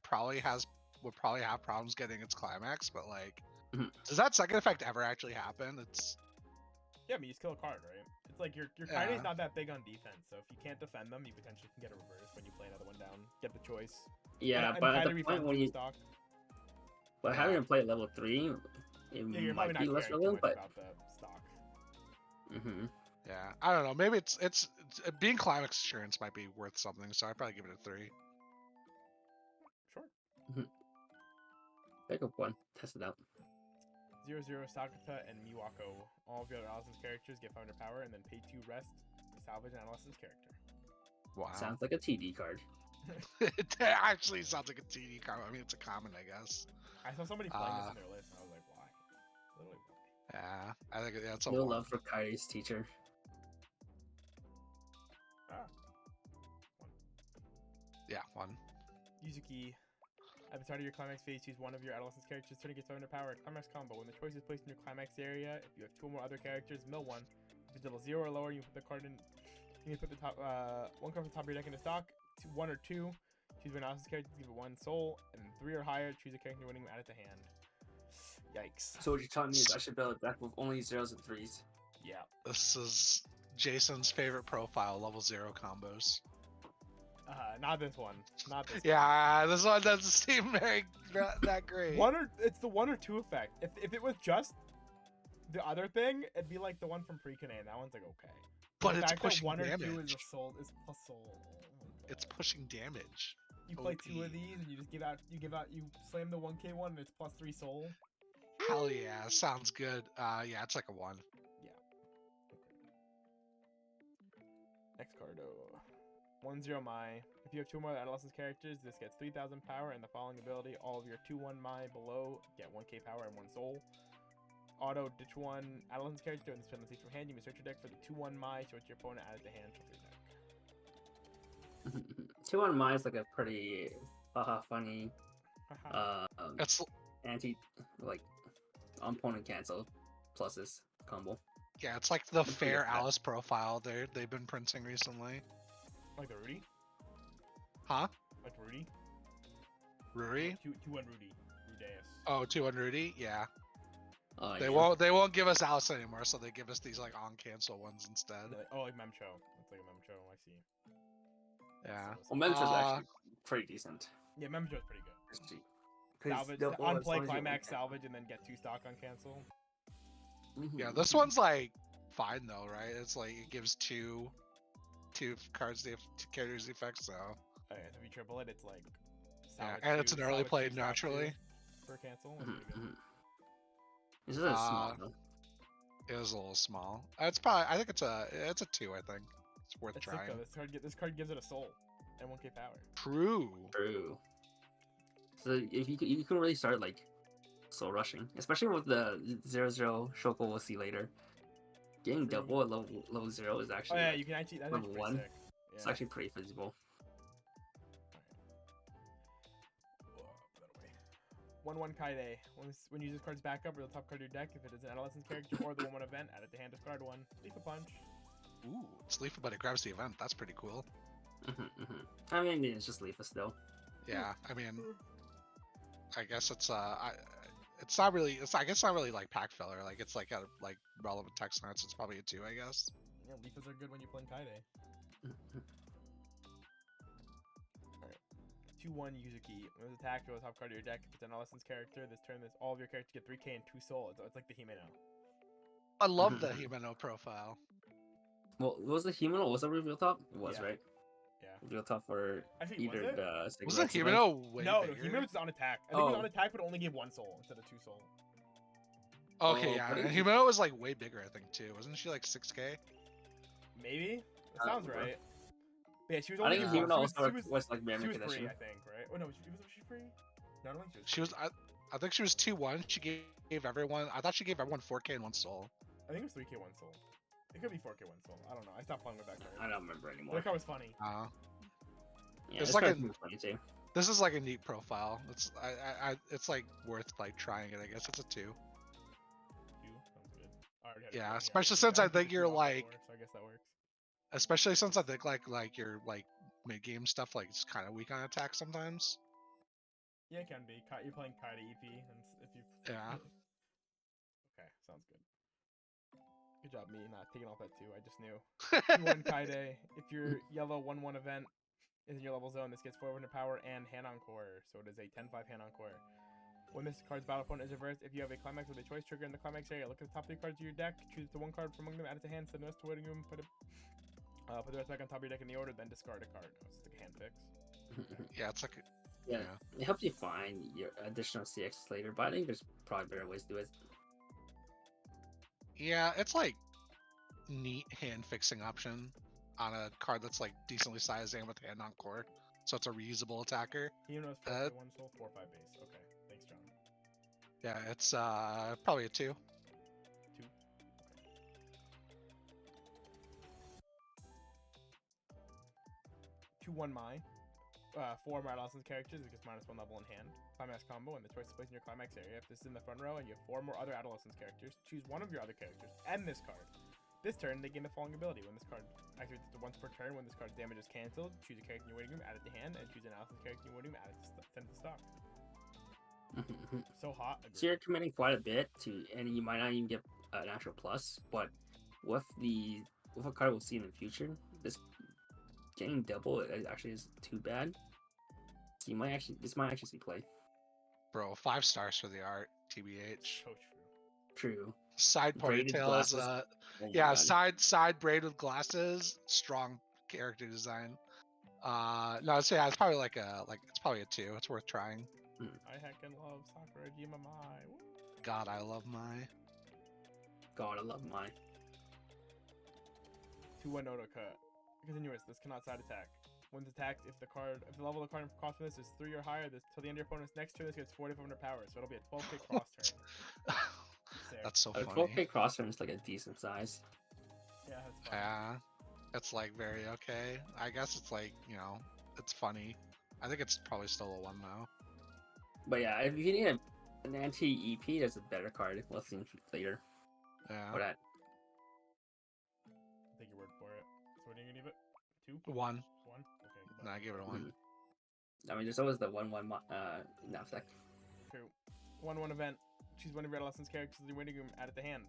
would probably have problems getting its climax, but like, does that second effect ever actually happen? It's yeah, I mean, you just kill a card, right? It's like your Kaide's not that big on defense, so if you can't defend them, you potentially can get a reverse when you play another one down. Get the choice. Yeah, but at the point when you but having to play at level 3, it might be less relevant. But about the stock. yeah, I don't know. Maybe it's being climax assurance might be worth something, so I'd probably give it a 3. Sure. Pick up one, test it out. 0/0 Sakata and Miwako. All of your adolescence characters get 500 power, and then pay 2 rest to salvage an adolescence character. Wow. Sounds like a TD card. It actually sounds like a TD card. I mean, it's a common, I guess. I saw somebody playing this in their list, and I was like, why? Literally why? Yeah, I think it's a No 1. love for Kai's teacher. Yeah, 1. Yuzuki. At the start of your climax phase, choose one of your adolescence characters. Turn to get 700 power. Climax combo. When the choice is placed in your climax area, if you have 2 or more other characters, mill 1. If it's level 0 or lower, you put the card in. You can put the top 1 card from the top of your deck into stock. 1 or 2. Choose an adolescence character. Give it 1 soul, and then 3 or higher. Choose a character winning. Add it to hand. Yikes. So what you're telling me is I should build a deck with only 0s and 3s. Yeah. This is Jason's favorite profile, level 0 combos. Not this one. Not this. Yeah, this one doesn't seem that great. It's the 1 or 2 effect. If it was just the other thing, it'd be like the one from Pre-Kane, and that one's like okay. But the it's fact pushing that 1 or damage. 2 is plus soul. Oh it's pushing damage. You play OP. 2 of these, and you just you slam the 1k one, and it's plus 3 soul. Hell yeah, sounds good. Yeah, it's like a 1. Yeah. Okay. Next card. 1-0 Mai. If you have 2 more adolescent characters, this gets 3,000 power, and the following ability, all of your 2-1 Mai below get 1k power and 1 soul. Auto ditch 1 adolescent character, and this penalty from hand. You may search your deck for the 2-1 Mai, show it to your opponent, add it to hand, shuffle your deck. 2-1 Mai is like a pretty funny It's anti like opponent cancel pluses combo. yeah, it's like the I'm pretty fair upset. Alice profile they've been printing recently. Like the Rudy? Huh? Like Rudy? Ruri? 2-1 Rudy. Rudeus. Oh, 2 Rudy? Yeah. Oh, They yeah. won't give us Alice anymore, so they give us these like on cancel ones instead. Like Memcho. It's like a Memcho, I see. Yeah. Well, Memphis actually pretty decent. Yeah, Memcho's pretty good. It's cheap. 'Cause Salvage, the- well, on as play long as you climax win. salvage and then get 2 stock on cancel. Yeah, this one's like fine though, right? It's like it gives two cards the two characters the effect, so Okay, so if you triple it, it's like yeah, salvage and it's 2, an early salvage play 2, stock 2 naturally. for cancel. That's pretty good. This is a small though. It is a little small. It's probably I think it's a 2. I think it's worth It's sick trying. though. This card gives it a soul and 1k power. True. True. So if you can really start like soul rushing, especially with the 0-0 Shoko, we'll see later. Getting True. double at level 0 is actually Oh yeah, like, you can actually. That's level actually 1. pretty sick. Yeah. It's actually pretty feasible. Alright. 1-1 Kaide. When you use this card's backup or the top card of your deck, if it is an adolescent character or the 1-1 event, add it to hand, discard 1. Leaf a punch. Ooh, it's Leaf, but it grabs the event. That's pretty cool. I mean, it's just Leafa still. Yeah, I mean, I guess it's not really. I guess not really like pack filler. Like it's like a like relevant text cards. It's probably a 2, I guess. Yeah, Leafas are good when you're playing Kaide. 2-1 Yuzuki. When it's attacked, go to the top card of your deck. If it's an adolescent's character, this turn, all of your characters get 3k and 2 soul. It's like the Himeno. I love the Himeno profile. Well, was the Himeno was a reveal top? It was, Yeah. right? Yeah. Reveal top for Actually, was either it? the Was the cigarettes event. Himeno way No, bigger? Himeno's on attack. I think it was Oh. on attack, but only gave 1 soul instead of 2 soul. Okay, Oh, yeah, but and it- Himeno was like way bigger, I think too. Wasn't she like 6k? Maybe? That I don't sounds remember. right. But yeah, she was I only. think Yeah. Himeno also she was like she Ramen was free, condition. I think, right? Oh no, was she free? No, I don't think She was. I think she was 2-1. She gave everyone. I thought she gave everyone 4k and 1 soul. I think it was 3k 1 soul. It could be 4k 1 soul. I don't know. I stopped playing with that card. I don't remember But anymore. that card was funny. Yeah, It's this like card's a- pretty funny too. This is like a neat profile. It's it's like worth like trying it. I guess it's a 2. 2 sounds good. I already had it Yeah, going, especially I since I did the think 2 you're off like- before, so I guess that works. Especially since I think like your like mid game stuff like it's kind of weak on attack sometimes. Yeah, it can be. You're playing Kaide EP, and if you. Yeah. Okay, sounds good. Good job, me not taking off that 2. I just knew. 2-1 Kaide. If your yellow 1-1 event is in your level zone, this gets 400 power and hand on core, so it is a 10-5 hand on core. When this card's battle opponent is reversed, if you have a climax with a choice trigger in the climax area, look at the top 3 cards of your deck, choose the 1 card from among them, add it to hand, send the rest to waiting room, put the rest back on top of your deck in the order, then discard a card. Oh, it's like a hand fix. Yeah, it's like Yeah, Yeah. it helps you find your additional CXs later, but I think there's probably better ways to do it. yeah, it's like neat hand fixing option on a card that's like decently sized and with hand on core, so it's a reusable attacker. He knows 4 1 soul, 4-5 base. Okay, thanks, John. Yeah, it's probably a 2. 2. 2-1 Mai. 4 Mario Lawson's characters, it gets -1 level in hand. Climax combo, and the choice is placed in your climax area. If this is in the front row and you have 4 more other adolescence characters, choose one of your other characters and this card. This turn, they gain the following ability. When this card activates once per turn, when this card's damage is cancelled, choose a character in your waiting room, add it to hand, and choose an adolescence character in your waiting room, add it to send it to stock. So hot. So you're committing quite a bit to, and you might not even get an actual plus, but with a card we'll see in the future, this getting double actually is too bad. So this might actually see play. Bro, 5 stars for the art, TBH. So true. True. Side Braided ponytail is glasses. Oh my yeah, God. side braid with glasses, strong character design. No, it's yeah, it's probably it's probably a 2. It's worth trying. I heckin' love Sakura Jimamai. Woo. God, I love my. God, I love mine. 2-1 Otoka. Continuous, this cannot side attack. When it's attacked, if the level of the card cost from this is 3 or higher, this till the end of your opponent's next turn, this gets 4,500 power. So it'll be a 12k cross turn. Sick. That's so A funny. 12k cross turn is like a decent size. Yeah, that's fun. Yeah, it's like very okay. I guess it's like, it's funny. I think it's probably still a 1 now. But yeah, if you need an anti-EP, there's a better card. We'll see later. Yeah. What that? Take your word for it. So what are you gonna give it? 2? 1. 1? Okay. Good No, luck. I give it a 1. I mean, there's always the 1/1 knapsack. True. 1/1 event. Choose one of your adolescence characters in your waiting room, add it to hand.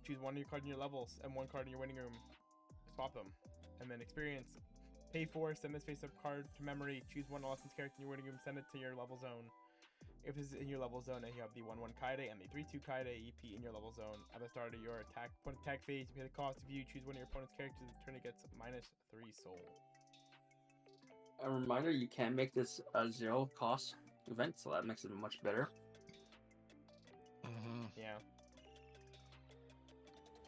Choose one of your cards in your levels and one card in your waiting room. Swap them. And then experience. Pay 4, send this face-up card to memory. Choose one adolescence character in your waiting room, send it to your level zone. If this is in your level zone and you have the 1/1 Kaide and the 3/2 Kaide EP in your level zone, at the start of your attack phase, you pay the cost. If you choose one of your opponent's characters, the turn it gets -3 soul. A reminder, you can make this a 0 cost event, so that makes it much better. Mm-hmm. Yeah.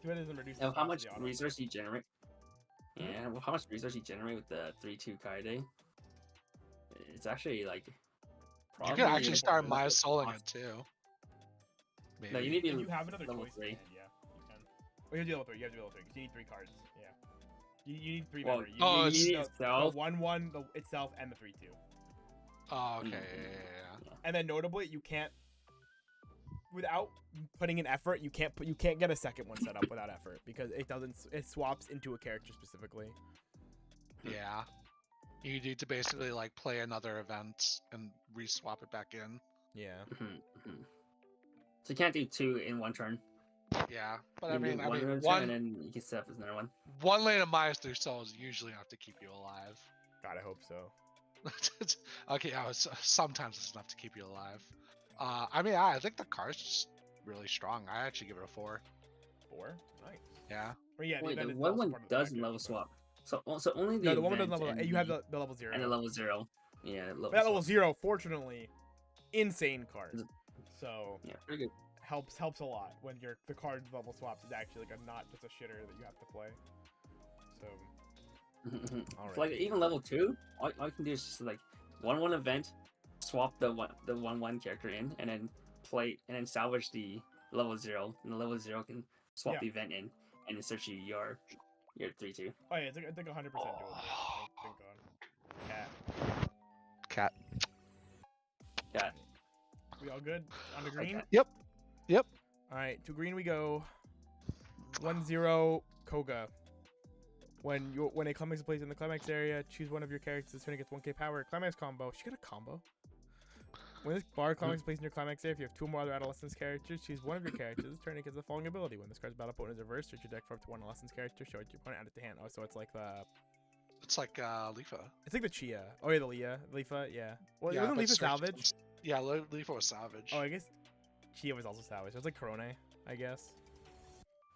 Too bad it doesn't reduce the Now, how cost much of the auto. resource you generate? Yeah, well, how much resource you generate with the 3/2 Kaide? It's actually like. You can Probably actually a start little my bit souling cost. it too. Maybe. No, you need to If be you have another level choice 3. in hand, yeah, you can. Oh, you have to be level 3. You have to be level 3 because you need 3 cards. Yeah. You need 3 Well, memory. You oh, need you the, need itself. 1/1 itself and the 3/2. Oh, okay. Yeah. And then notably, you can't, without putting in effort, you can't get a second one set up without effort because it swaps into a character specifically. Yeah. You need to basically like play another event and re-swap it back in. Yeah. So you can't do 2 in 1 turn. Yeah, but You I can mean, do 1 in a turn, and one then you can set up another one. lane of minus 3 soul is usually enough to keep you alive. God, I hope so. Okay, yeah, sometimes it's enough to keep you alive. I mean, I think the card's just really strong. I actually give it a 4. 4? Nice. Yeah. But yeah, Wait, the the event is also 1/1 part of the doesn't package, level but- swap. So only the No, the one with the event level. and You have the level 0. and the level 0. Yeah, level That level swap. 0, fortunately, insane card. So Yeah, pretty good. helps a lot when the card level swaps is actually like not just a shitter that you have to play. So So, like even level 2, all you can do is just like 1/1 event, swap the 1/1 character in, and then salvage the level 0, and the level 0 can swap Yeah. the event in, and insert you your 3/2. oh yeah, I think 100% doable. Thank God. Cat. Yeah. We all good on the green? Okay. Yep. All right, to green we go. 1/0 Koga. When a climax is placed in the climax area, choose one of your characters. This turn it gets 1k power. Climax combo. She got a combo. When this bar climax is placed in your climax area, if you have 2 or more other adolescence characters, choose one of your characters. This turn it gets the following ability. When this card's battle opponent is reversed, search your deck for up to 1 adolescence character. Show it to your opponent. Add it to hand. Oh, so it's like the. It's like Leafa. It's like the Chia. Oh yeah, the Leah. Leafa. Yeah. Well, Yeah, wasn't but Leafa search- salvage? Yeah, Leafa was salvage. Oh, I guess Chia was also salvage. It was like Corone, I guess.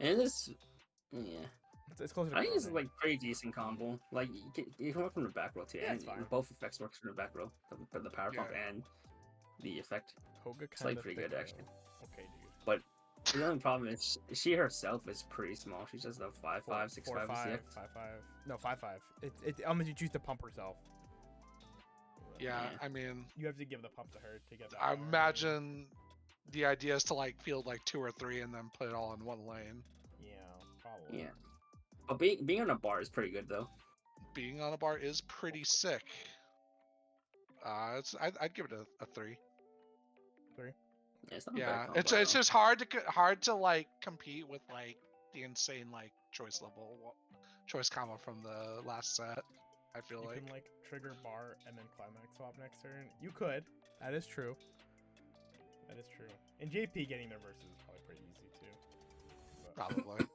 And this, yeah, It's closer to I think it's Corone. like pretty decent combo. Like you can work from the back row too, Yeah, and it's fine. both effects works from the back row, the power pump Yeah. and the effect. Koga It's like kinda pretty thick, good though. actually. Okay, dude. The only problem is she herself is pretty small. She's just a 5'5", 6'5", 5'5", 5'5". No, 5'5". It's unless you choose to pump herself. Yeah, Yeah. I mean, You have to give the pump to her to get that. I power. imagine the idea is to like field like 2 or 3 and then put it all in one lane. Yeah, probably. Yeah, but being on a bar is pretty good though. Being on a bar is pretty sick. I'd give it a 3. Yeah, it's not a Yeah, bad combo it's at all. just hard to like compete with like the insane like choice combo from the last set. I feel You like. can like trigger bar and then climax swap next turn. You could. That is true. That is true. And JP getting their verses is probably pretty easy too. But- Probably.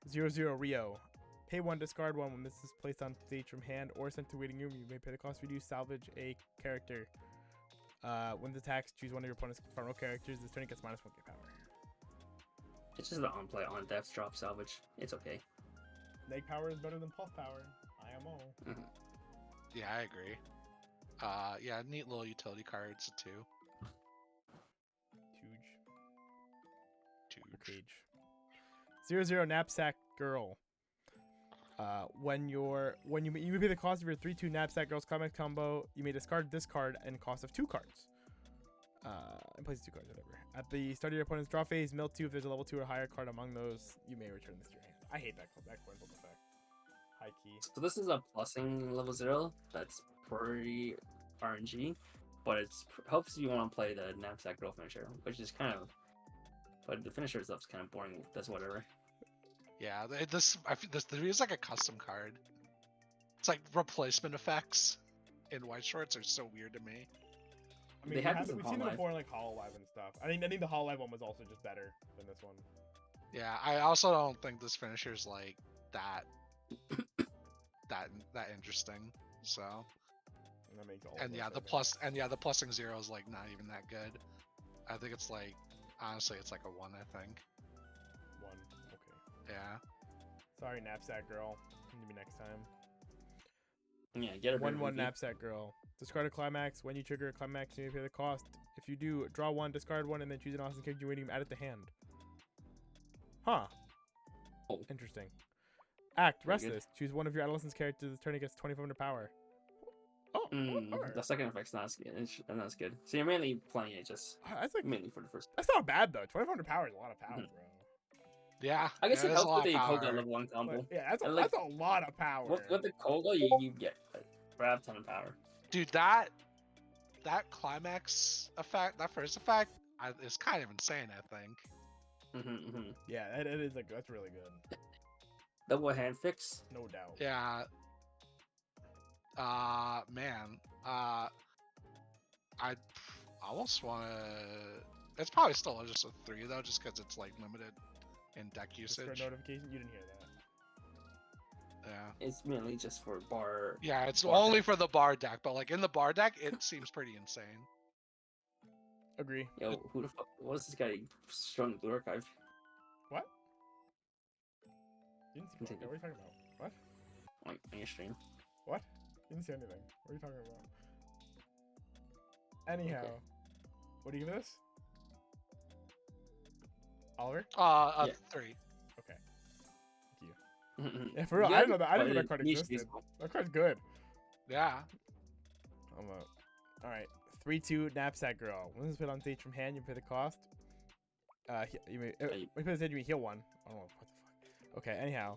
0/0 Rio. Pay 1, discard 1 when this is placed on stage from hand or sent to waiting room. You may pay the cost if you do salvage a character. When the attacks, choose one of your opponent's front row characters. This turn it gets -1k power. It's just the on play on death drop salvage. It's okay. Neg power is better than plus power. IMO. Yeah, I agree. Yeah, neat little utility cards too. Huge. Page. 0/0 Knapsack Girl. When you pay the cost of your 3/2 knapsack girls climax combo, you may discard this card and cost of 2 cards. And place 2 cards, whatever. At the start of your opponent's draw phase, mill 2 if there's a level 2 or higher card among those. You may return this to your hand. I hate that coin book effect. High key. So this is a plussing level 0 that's pretty RNG, but it helps you want to play the knapsack girl finisher, which is kind of, but the finisher stuff's kind of boring. That's whatever. Yeah, this is like a custom card. It's like replacement effects in Weiss Schwarz are so weird to me. I mean, we've seen them before in like Hololive and stuff. I think the Hololive one was also just better than this one. Yeah, I also don't think this finisher's like that that interesting. So. And that makes all. And yeah, the plussing 0 is like not even that good. I think it's like honestly it's like a 1. I think. 1. Okay. Yeah. Sorry, knapsack girl. Maybe next time. Yeah, get a 1/1 knapsack girl. Discard a climax. When you trigger a climax, you may pay the cost. If you do, draw 1, discard 1, and then choose an awesome character you're waiting, add it to hand. Huh. Oh. Interesting. Act. Restless. Choose one of your adolescent's characters. This turn it gets 2500 power. Oh, alright. The second effect's not as good. Not as good. So you're mainly playing it just That's like mainly for the first. that's not bad though. 2500 power is a lot of power, bro. Yeah. I guess yeah, it there's a helps lot with the of Koga power. level 1 combo. But, yeah, that's And, like, a lot of power. With the Koga, you get a crap ton of power. Dude, that climax effect, that first effect, is kind of insane. I think. Yeah, it is like that's really good. Double hand fix. No doubt. Yeah. Man. I almost want to. It's probably still just a 3 though, just because it's like limited in deck Discord usage. notification. You didn't hear that. Yeah. It's mainly just for bar. Yeah, it's bar only deck. for the bar deck, but like in the bar deck, it seems pretty insane. Agree. Yo, who the fuck? What is this guy showing the Blue Archive? What? You didn't see Continue. what are you talking about? What? On your stream. What? You didn't see anything. What are you talking about? Anyhow, Okay. what do you give this? Oliver? Yeah. 3. Okay. Thank you. Yeah, for real. I didn't know that. I didn't know that card Niche existed. baseball. That card's good. Yeah. All right. 3/2 knapsack girl. When this is put on stage from hand, you pay the cost. You may when you put this in, you may heal 1. I don't know what the fuck. Okay. Anyhow,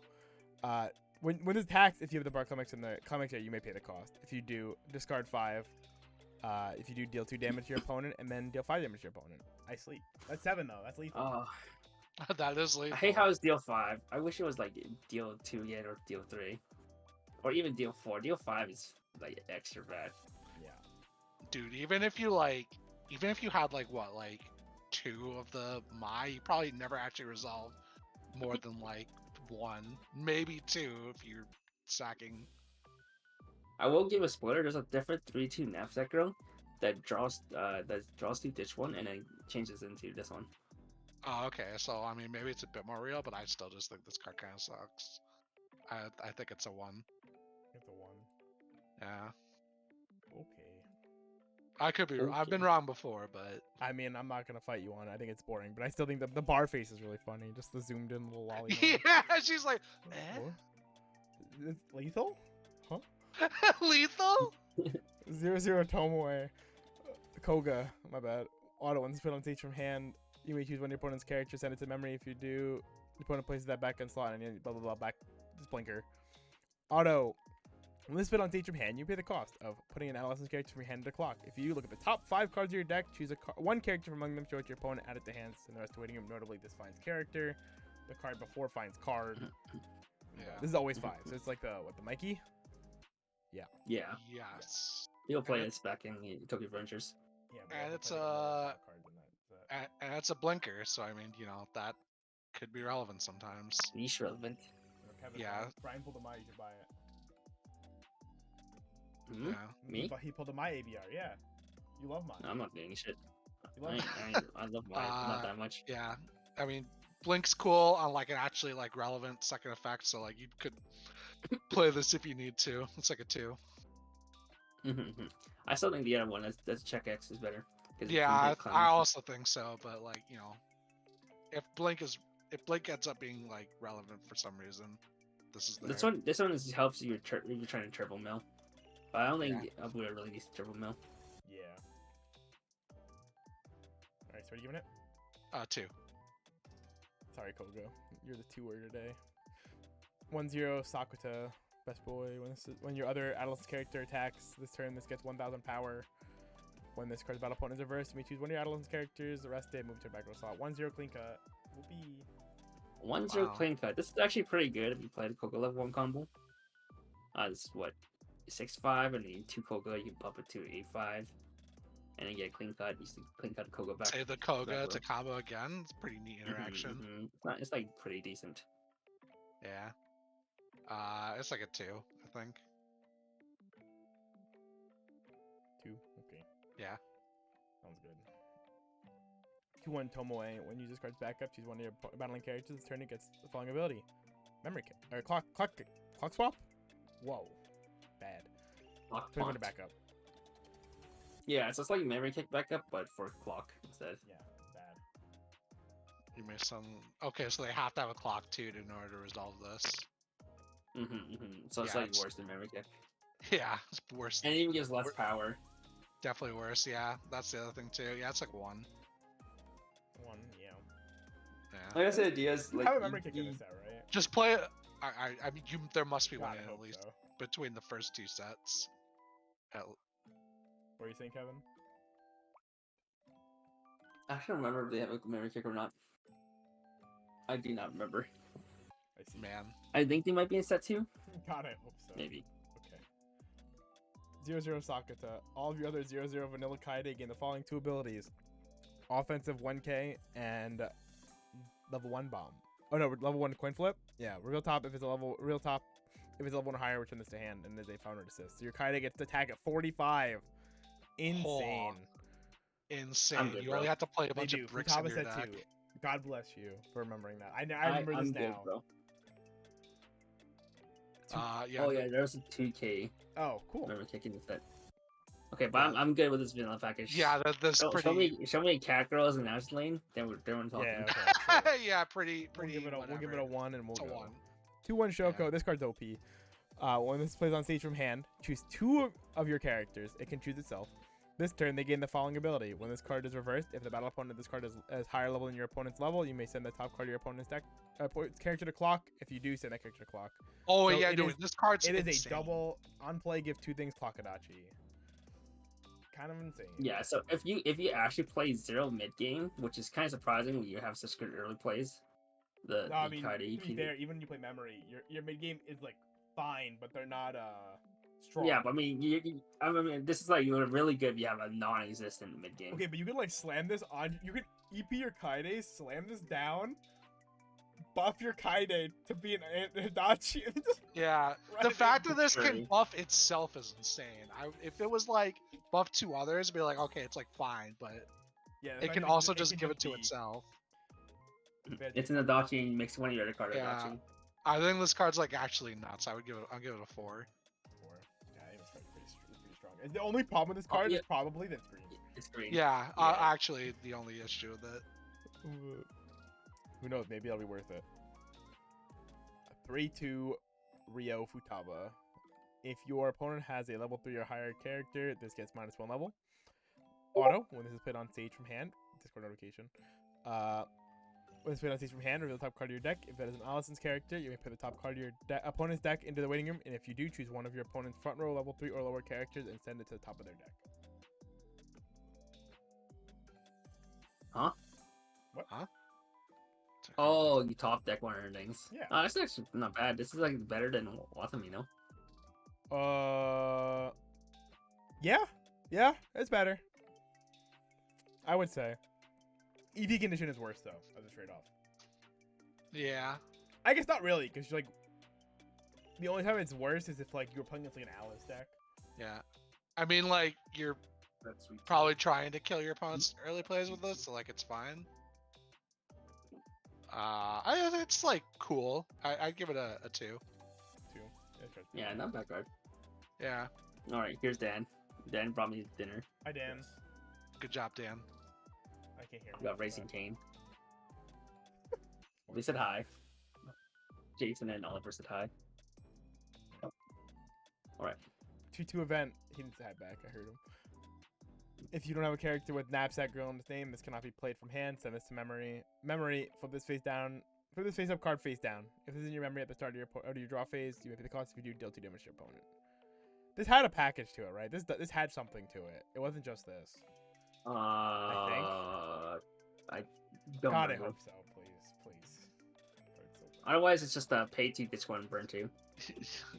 when this attacks, if you have the bar comics in the comics area, you may pay the cost. If you do, discard 5. If you do, deal 2 damage to your opponent, and then deal 5 damage to your opponent. I sleep. That's 7 though. That's lethal. That is lethal. I hate how it's deal 5. I wish it was like deal 2 again or deal 3. Or even deal 4. Deal 5 is like extra bad. Yeah. Dude, even if you had like 2 of the you probably never actually resolve more than like 1, maybe 2 if you're sacking. I will give a spoiler. There's a different 3/2 knapsack girl that draws to ditch 1 and then changes into this one. Oh, okay. So I mean, maybe it's a bit more real, but I still just think this card kind of sucks. I think it's a 1. It's a 1. Yeah. Okay. I could be. Okay. I've been wrong before, but I mean, I'm not gonna fight you on it. I think it's boring, but I still think the bar face is really funny. Just the zoomed in little lolly. yeah, she's like, eh? What? It's lethal? Lethal? 0/0 Tomoe. Koga. My bad. Auto when spit on stage from hand. You may choose one of your opponent's characters, send it to memory. If you do, the opponent places that back in slot and you blah blah blah back. Just blinker. Auto. When this spit on stage from hand, you pay the cost of putting an adolescent character from your hand to the clock. If you look at the top 5 cards of your deck, choose one character from among them, show it to your opponent, add it to hands, and the rest to waiting room. Notably, this finds character. The card before finds card. Yeah. This is always 5, so it's like the Mikey? Yeah. Yes. You'll play this back in the Tokyo Adventures. Yeah, And it's cards in that. and it's a blinker, so I mean, that could be relevant sometimes. Niche relevant. Kevin, Yeah. Brian pulled a my, you should buy it. Hmm? Yeah. Me? But he pulled a my ABR, yeah. You love mine. No, I'm not doing shit. You love I love mine, not that much. Yeah. I mean, blink's cool on like an actually like relevant second effect, so like you could play this if you need to. It's like a 2. I still think the other one, that's Check X, is better. 'Cause you Yeah, can I hit climb. also think so, but like, if blink ends up being like relevant for some reason. this is there. This one helps you. You're trying to triple mill. But I don't think Yeah. Aobuta really needs to triple mill. Yeah. All right, so what are you giving it? 2. Sorry, Kogo. You're the 2-word today. 1-0 Sakuta, best boy. When your other adolescent character attacks this turn, this gets 1,000 power. When this card's battle opponent is reversed, you may choose one of your adolescent characters. The rest did move to a back row slot. 1-0 clean cut. Whoopee. 1-0 Wow. clean cut. This is actually pretty good if you play the Koga level 1 combo. This is what 6-5, and then 2 Koga, you can pump it to 8-5, and then get clean cut. You can clean cut the Koga back. Say the Koga back to row. combo again. It's a pretty neat interaction. It's like pretty decent. Yeah. It's like a 2, I think. 2. Okay. Yeah. Sounds good. 2-1 Tomoe. When you use this card's backup, choose one of your battling characters. This turn it gets the following ability: memory or clock swap. Whoa, bad. Clock Turn it font. backup. Yeah, so it's like memory kick backup, but for clock instead. Yeah, bad. You may some. Okay, so they have to have a clock too in order to resolve this. So it's Yeah, like it's- worse than memory kick, Yeah, it's worse. and it even gives less Wor- power. Definitely worse. Yeah, that's the other thing too. Yeah, it's like 1. 1, yeah. Yeah. Like I said, ideas like Have a memory kick in this set, right? Just play it. I mean, there must be one God, I in hope at least so. between the first 2 sets. What are you saying, Kevin? I don't remember if they have a memory kick or not. I do not remember. I see. Man. I think they might be in set 2. God, I hope so. Maybe. Okay. 0-0 Sakuta. All of your other 0-0 Vanilla Kaide gain the following 2 abilities: offensive 1K and level 1 bomb. Oh no, level 1 coin flip. Yeah, real top if it's a level 1 or higher, return this to hand, and there's a founder assist. So your Kaide gets to attack at 45. Insane. Insane. good, You bro. only have to play a They bunch do. of bricks in Futaba your said deck. 2. God bless you for remembering that. I remember I'm this good, now. bro. Yeah. Oh yeah, there's a 2K Oh, cool. memory kick in the set. Okay, but Yeah. I'm good with this vanilla package. Yeah, that's Show pretty. me cat girls in Ash Lane. Then we're talking. Yeah, okay. So Yeah, pretty. we'll give it whatever. a 1 and we'll It's a go. 1. 2-1 Shoko. Yeah. This card's OP. When this plays on stage from hand, choose 2 of your characters. It can choose itself. This turn, they gain the following ability. When this card is reversed, if the battle opponent of this card is higher level than your opponent's level, you may send the top card of your opponent's deck character to clock. If you do, send that character to clock. Oh So yeah, it dude, is- this card's It is insane. a double on play. Give 2 things Clockadachi. Kind of insane. Yeah, so if you actually play 0 mid game, which is kind of surprising when you have such good early plays, No, I mean, card to be EP. fair, even when you play memory, your mid game is like fine, but they're not strong. Yeah, but I mean, I mean, this is like you're really good if you have a non-existent mid game. Okay, but you can like slam this on. You can EP your Kaide, slam this down, buff your Kaide to be an Adachi. and just Yeah, run the it fact in. that this can True. buff itself is insane. If it was like buff 2 others, it'd be like, okay, it's like fine, but Yeah, the it fact can that also it just can give it to be- itself. It's an Adachi and mix one of your other card Yeah. Adachi. I think this card's like actually nuts. I'll give it a 4. Yeah, I think this card's pretty strong. And the only problem with this Oh, card yeah. is probably that it's green. It's green. Yeah, Yeah. actually, the only issue with it. Who knows? Maybe that'll be worth it. 3-2 Ryo Futaba. If your opponent has a level 3 or higher character, this gets -1 level. Auto, when this is played on stage from hand, Discord notification. When it's played on stage from hand, reveal the top card of your deck. If that is an Allison's character, you may put the top card of your opponent's deck into the waiting room, and if you do, choose one of your opponent's front row level 3 or lower characters and send it to the top of their deck. Oh, you top deck one of your things. Yeah. That's actually not bad. This is like better than Watamino. Yeah, it's better. I would say. EV condition is worse though, as a trade-off. Yeah. I guess not really, because like the only time it's worse is if like you're playing against like an Alice deck. Yeah. I mean, like, you're That's sweet. probably trying to kill your opponent's early plays with this, so like it's fine. It's like cool. I'd give it a 2. 2. Yeah, not bad card. Yeah. All right, here's Dan. Dan brought me dinner. Hi Dan. Good job, Dan. I can't hear. We got Racing Cane. We said hi. Jason and Oliver said hi. Alright. 2-2 event. He needs to head back. I heard him. If you don't have a character with knapsack girl in his name, this cannot be played from hand. Send this to memory. Memory. Flip this face down. Flip this face-up card face down. If this is in your memory at the start of your draw phase, you may pay the cost if you do deal 2 damage to your opponent. This had a package to it, right? This had something to it. It wasn't just this. I don't God, remember. I hope so. Please. Otherwise, it's just a pay 2 this one burn 2.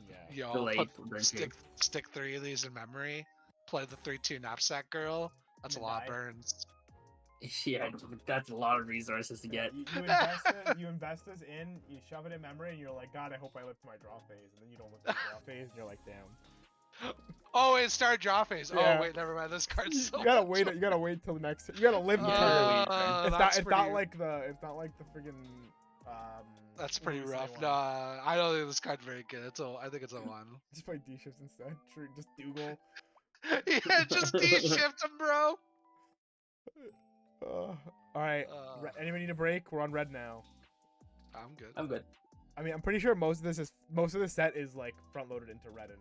Yeah. Yo, Delayed put, burn 2. stick 3 of these in memory. Play the 3/2 knapsack girl. That's a And lot of die. burns. Yeah, that's a lot of resources to get. You invest this in, you shove it in memory, and you're like, God, I hope I live to my draw phase. And then you don't live to your draw phase, and you're like, damn. Oh, it started draw phase. Yeah. Oh wait, never mind. This card's so You gotta wait. You gotta wait till the next. You gotta live the turn. It's not like the friggin'. That's pretty what do you say rough. one? Nah, I don't think this card's very good. I think it's a 1. Just play D shifts instead. Just Dougal. Yeah, just D-shift him, bro. All right. Anybody need a break? We're on red now. I'm good. I'm good. I mean, I'm pretty sure most of this set is like front loaded into red and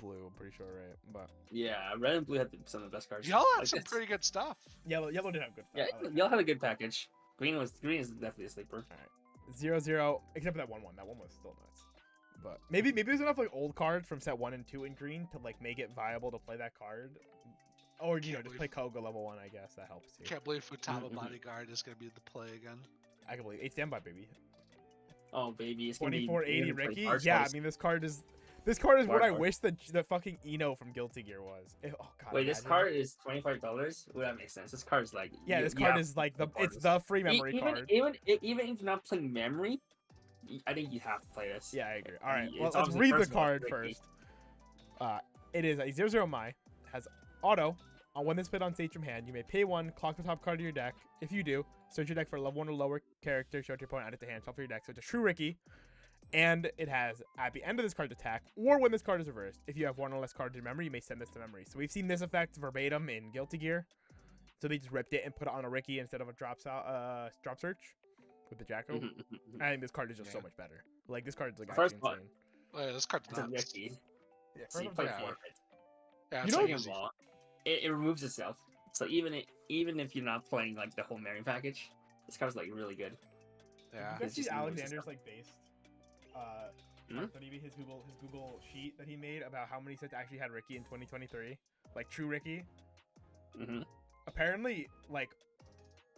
blue. I'm pretty sure, right? But Yeah, red and blue had some of the best cards. Y'all had Like some this. pretty good stuff. yellow did have good stuff. Yeah, I like y'all had a good package. Green is definitely a sleeper. 0-0, except for that 1-1. That one was still nuts. But maybe there's enough like old cards from set 1 and 2 in green to like make it viable to play that card. Or just play Koga level 1, I guess. That helps too. Can't believe Futaba Mhm. Bodyguard is gonna be the play again. I can believe 8 standby, baby. Oh baby, it's gonna be 2480 play Ricky. cards Yeah, I first. mean this card is what I Card. wish the fucking Eno from Guilty Gear was. Oh god. Wait, this imagine. card is $25. Well, that makes sense. This card is like This card is like it's the free memory card. Even if you're not playing memory, I think you have to play this. Yeah, I agree. All right, It's well, let's obviously read the personal, card it's Ricky. first. It is a 0-0 Mai. Has auto. On when this played on stage from hand, you may pay 1, clock the top card of your deck. If you do, search your deck for a level 1 or lower character, show it to your opponent, add it to hand, shuffle your deck. So it's a true Ricky. And it has, at the end of this card's attack, or when this card is reversed, if you have 1 or less cards in memory, you may send this to memory. So we've seen this effect verbatim in Guilty Gear. So they just ripped it and put it on a Ricky instead of a drop search with the Jacko. I think this card is just so much better. Like, this card is like First actually one. insane. Wait, this card's It's a nuts. Ricky. Yeah, So you first play one's yeah. forfeit. Yeah, You it's know like what- easy. It removes itself. So even if you're not playing like the whole Mary package, this card's like really good. Yeah. You guys It's see just removes Alexander's itself. like based Hmm? that he made his Google sheet that he made about how many sets actually had Ricky in 2023, like true Ricky. Mm-hmm. Apparently, like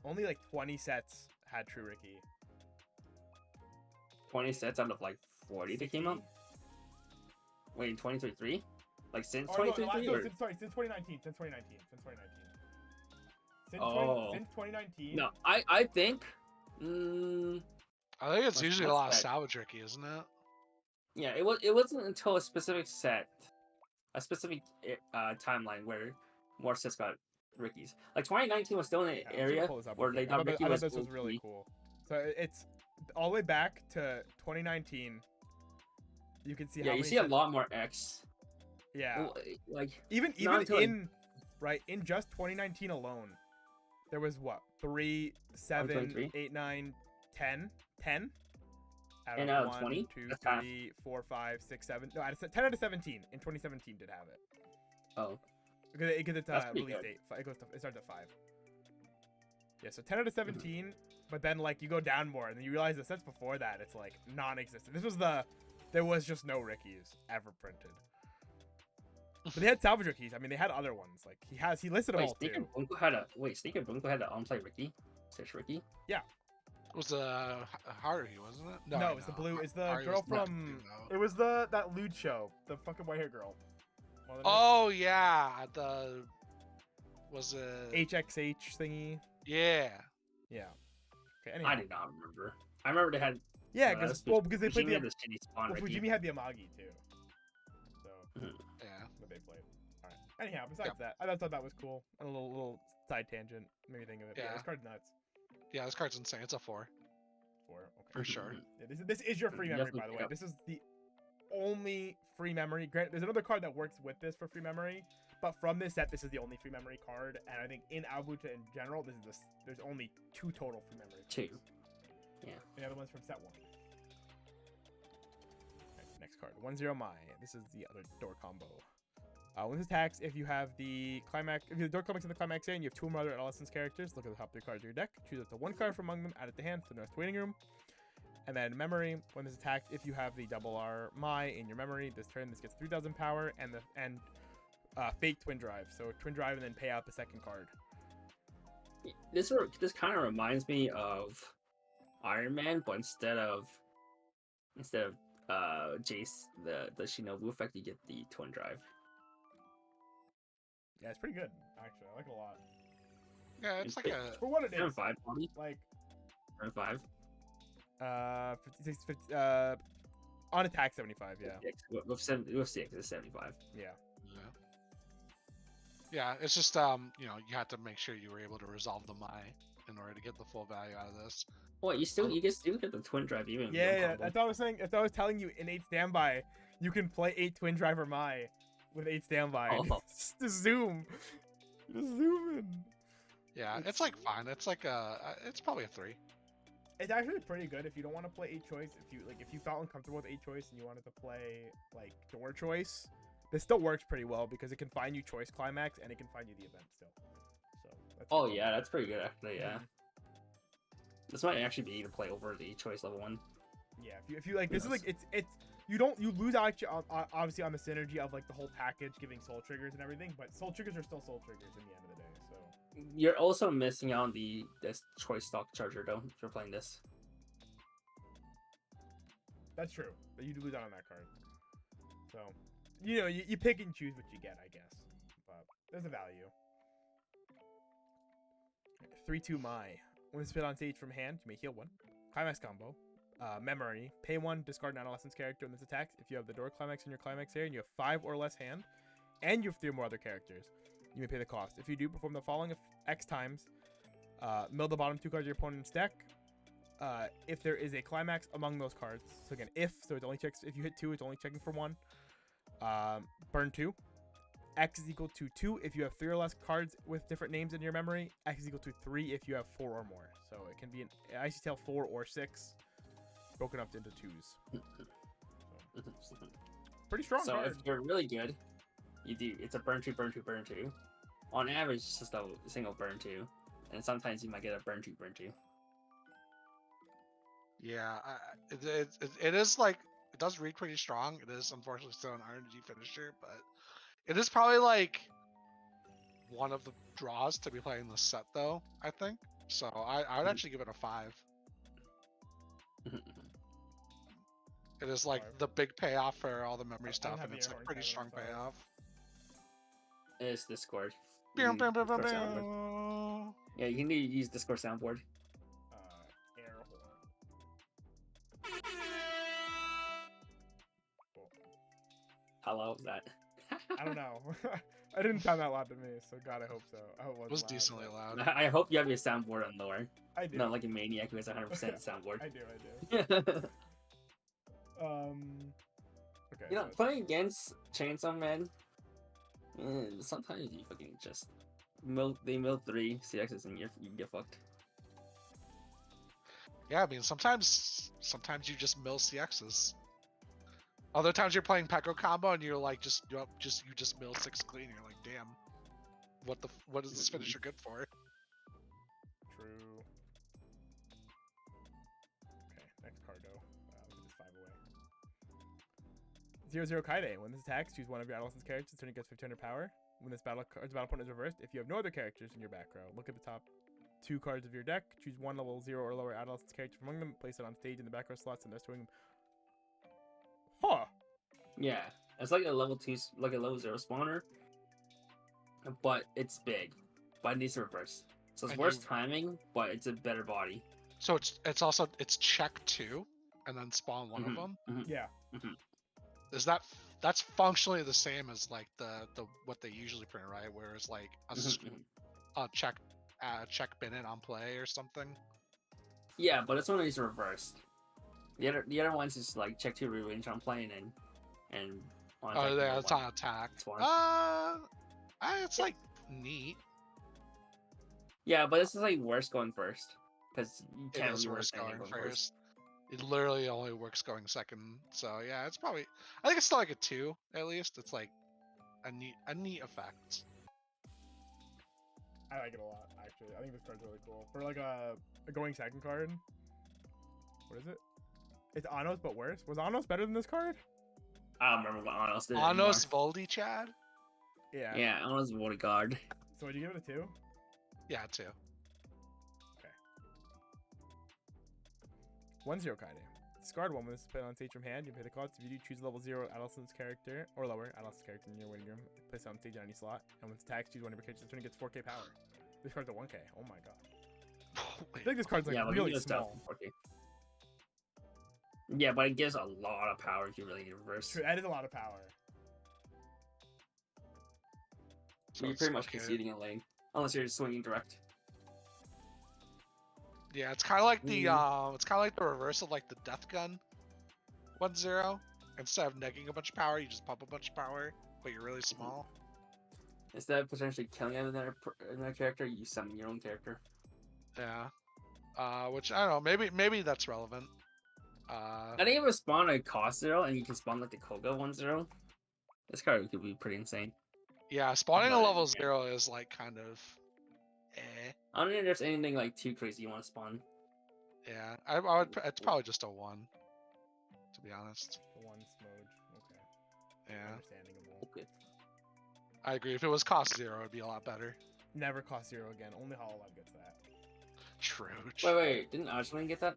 only like 20 sets had true Ricky. 20 sets out of like 40 that came out. Wait, in 2023? Like since 2023? Or... Since 2019. Since 2019. Oh. Since 2019. No, I think. I think it's What's- usually a what's lot of that? salvage Ricky, isn't it? Yeah, it wasn't until a specific timeline where more sets got Rickies. Like 2019 was still in Yeah, an I'm area gonna pull this up where real they quick. thought Ricky I thought was this was really OP. cool. So it's all the way back to 2019. You can see Yeah, how you many see a sets- lot more X. Yeah. Well, like Even Not until, like- in just 2019 alone, there was what 3, 7, 2023? 8, 9, 10, 10 out And of out of 1, 20? 2, That's half. 3, 4, 5, 6, 7. No, 10 out of 17 in 2017 did have it oh, because it's That's pretty release good. date. It starts at 5. Yeah, so 10 out of 17. But then like you go down more and then you realize the sets before that it's like non-existent. There was just no Rickies ever printed. But they had salvage Rickies. I mean, they had other ones. Like he listed them wait, all Sneaker too. Bunko had a on-play Ricky. Search Ricky. It was Haruhi, wasn't it? No, it's the blue. It's the Haruhi girl was not from. blue, though. It was that lewd show. The fucking white hair girl. One of the Oh yeah, was it? HXH thingy. Yeah. Yeah. Okay. Anyhow. I did not remember. I remember they had. Yeah, that's because they played Fujimi had the. this shitty spawn Well, Ricky. Fujimi had the Amagi too. So, Yeah. but they played. All right. Anyhow, besides that, I thought that was cool. And a little side tangent. Made me think of it. Yeah. Yeah. This card's nuts. Yeah, this card's insane. It's a 4 Okay. for sure. Yeah, this is your free memory, Definitely by the way. pick up. This is the only free memory. Grant, there's another card that works with this for free memory, but from this set, this is the only free memory card. And I think in Aobuta in general, there's only 2 total free memory. 2. And the other one's from set 1. next card. 1-0 Mai. This is the other door combo. When this attacks, if you have the climax, if the door climax in the climax area and you have 2 or more other adolescence characters, look at the top 3 cards of your deck. Choose up to 1 card from among them, add it to hand to the next waiting room. And then memory, when this attacks, if you have the double R Mai in your memory, this turn this gets 3,000 power and fake twin drive. So twin drive and then pay out the second card. This kind of reminds me of Iron Man, but instead of Jace the Shinobu effect, you get the twin drive. Yeah, it's pretty good actually. I like it a lot. Yeah, it's like a For what it is. 5 40. Like 5. 56, 50, on attack 75. Yeah. With 6 is 75. Yeah. Yeah, it's just you had to make sure you were able to resolve the Mai in order to get the full value out of this. Well, you can still get the twin drive even. Yeah. That's what I was saying. If I was telling you in 8 standby, you can play 8 twin driver Mai with 8 standby. Oh. Just zoom. Just zoom in. Yeah, it's like fine. It's like it's probably a 3. It's actually pretty good if you don't want to play 8 choice. If you felt uncomfortable with 8 choice and you wanted to play like door choice, this still works pretty well because it can find you choice climax and it can find you the event still. So that's Oh yeah, that's pretty good actually. Yeah, this might actually be to play over the choice level 1. Yeah, if you like, this is like it's you lose actually obviously on the synergy of like the whole package giving soul triggers and everything, but soul triggers are still soul triggers in the end of the day. So you're also missing out on this choice stock charger though if you're playing this. that's true, but you do lose out on that card. So you pick and choose what you get, I guess, but there's a value. 3-2 Mai. When spit on stage from hand, you may heal 1. Climax combo. Memory. Pay 1, discard an adolescence character in this attacks. If you have the door climax in your climax area and you have 5 or less hand, and you have 3 or more other characters, you may pay the cost. If you do, perform the following X times. Mill the bottom 2 cards of your opponent's deck. If there is a climax among those cards. So again, it only checks, if you hit 2, it's only checking for 1. Burn 2. X is equal to 2 if you have 3 or less cards with different names in your memory. X is equal to 3 if you have 4 or more. So it can be an Icy Tail 4 or 6, broken up into 2s. So, pretty strong So card. if you're really good, it's a burn 2, burn 2, burn 2. On average, it's just a single burn 2, and sometimes you might get a burn 2, burn 2. Yeah, it is like it does read pretty strong. It is unfortunately still an RNG finisher, but it is probably like one of the draws to be playing this set, though. I think so. I would actually give it a 5. It is like the big payoff for all the memory stuff, and it's like pretty strong payoff. It's Discord. Bow, bow, bow, bow, Discord soundboard. bow. Yeah, you can use Discord soundboard. Air horn. Cool. How loud was that? I don't know. I didn't sound that loud to me, so God, I hope so. I hope It was decently loud. I hope you have your soundboard on lower. I do. Not like a maniac who has 100% soundboard. I do. Okay. You know, so playing against Chainsaw Man, sometimes you fucking just mill 3 CXs and you get fucked. Yeah, I mean sometimes you just mill CXs. Other times you're playing Pekko combo and you're like you just mill 6 clean. You're like, damn, what is this finisher good for? True. Okay, next card go. Look at this 5 away. 0-0 Kaide. When this attacks, choose one of your adolescence characters. Turn it gets 1500 power. When this battle opponent is reversed, if you have no other characters in your back row, look at the top 2 cards of your deck. Choose one level 0 or lower adolescence character from among them. Place it on stage in the back row slots and swing them. Huh. Yeah, it's like a level 2, like a level 0 spawner, but it's big, but it needs to reverse. So it's And worse timing, but it's a better body. So it's also check 2 and then spawn one of them. Yeah. Is that's functionally the same as like the what they usually print, right? Whereas like a check bin it on play or something. Yeah, but it's one needs reversed. The other ones is like check 2 rearrange on playing and on Oh attack yeah, it's on attack. Spawn. It's like neat. Yeah, but this is like worse going first because you It can't is really worse work anything going first. It literally only works going second. So yeah, it's probably. I think it's still like a 2 at least. It's like a neat effect. I like it a lot, actually. I think this card's really cool. For like a going second card. What is it? It's Anos, but worse. Was Anos better than this card? I don't remember what Anos did anymore. Anos Voldi Chad? Yeah. Yeah, Anos Bodyguard. So would you give it a 2? Yeah, 2. 1-0 Kaide. Discard 1 when this is played on stage from hand. You play the cards. If you do, choose level 0 Adolescent's character or lower Adolescent's character in your waiting room. Place it on stage on any slot. And when it's attacked, choose one of your characters. This turn, it gets 4k power. This card's a 1k. Oh my god. I think this card's like really small. Okay. Yeah, but it gives a lot of power if you really need reverse. True, that is a lot of power. So you're pretty much conceding a lane, unless you're swinging direct. Yeah, it's kind of like the reverse of like the Death Gun 1-0. Instead of negging a bunch of power, you just pump a bunch of power, but you're really small. Instead of potentially killing another character, you summon your own character. Yeah. Which I don't know. Maybe that's relevant. I think if it spawn a cost 0 and you can spawn like the Koga 1-0, this card could be pretty insane. Yeah, spawning a level 0 is like kind of. I don't think there's anything like too crazy you want to spawn. Yeah, I would. It's probably just a 1, to be honest. The 1 smudge. Okay. Yeah. Understandable. Okay. I agree. If it was cost 0, it'd be a lot better. Never cost 0 again. Only Hololive gets that. True. Wait. Didn't Archland get that?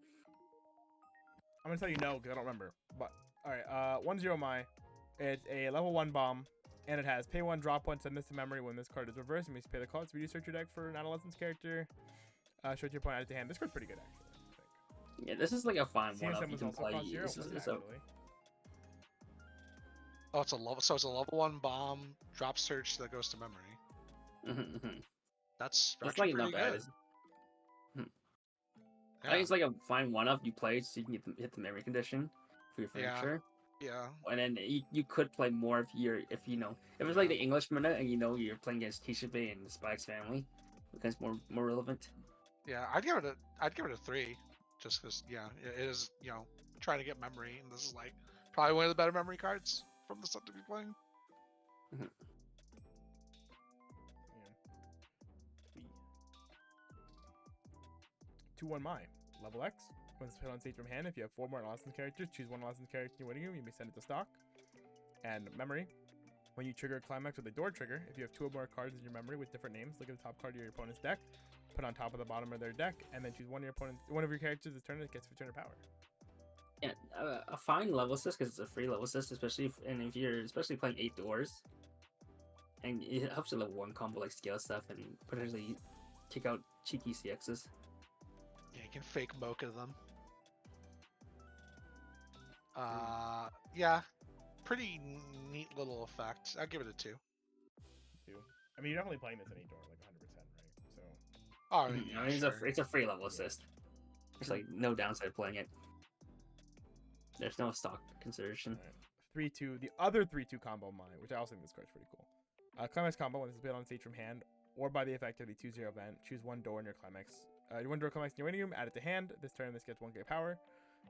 I'm gonna tell you no because I don't remember. But all right. 1-0 Mai. It's a level 1 bomb. And it has pay 1, drop 1, send this to memory. When this card is reversed, you may pay the cost. If you search your deck for an adolescent's character, show your opponent, add it to hand. This card's pretty good, actually. I think. Yeah, this is like a fine one CSM up you was can also play. cost 0. It's Oh, it's a level. So it's a level 1 bomb drop search that goes to memory. That's actually like pretty not bad. good. I think it's like a fine one up you play so you can hit the memory condition for your furniture. Yeah. And then you could play more if it's like the English minute and you're playing against Kishibe and the Spike's family, it becomes more relevant. Yeah, I'd give it a 3, just because it is trying to get memory, and this is like probably one of the better memory cards from the set to be playing. Yeah. 2-1 Mai. Level X. When it's put on stage from hand, if you have 4 more licensed characters, choose one licensed character in your waiting room. You may send it to stock. And memory. When you trigger a climax with a door trigger, if you have 2 or more cards in your memory with different names, look at the top card of your opponent's deck, put on top of the bottom of their deck, and then choose one of your characters this turn that gets return of power. Yeah, a fine level assist because it's a free level assist, especially if you're playing 8 doors, and it helps you level 1 combo like scale stuff and potentially kick out cheeky CXs. Yeah, you can fake mocha them. Yeah, pretty neat little effect. I'll give it a 2. 2. I mean, you're definitely playing this in 8 door, like 100%, right? So. Oh, I mean, sure. It's a free level assist. There's like no downside of playing it. There's no stock consideration. Right. 3-2. The other 3-2 combo Mai, which I also think this card's pretty cool. Climax combo, when this is built on stage from hand, or by the effect of the 2-0 event, choose one door in your climax. One door climax in your waiting room, add it to hand. This turn, this gets 1k power.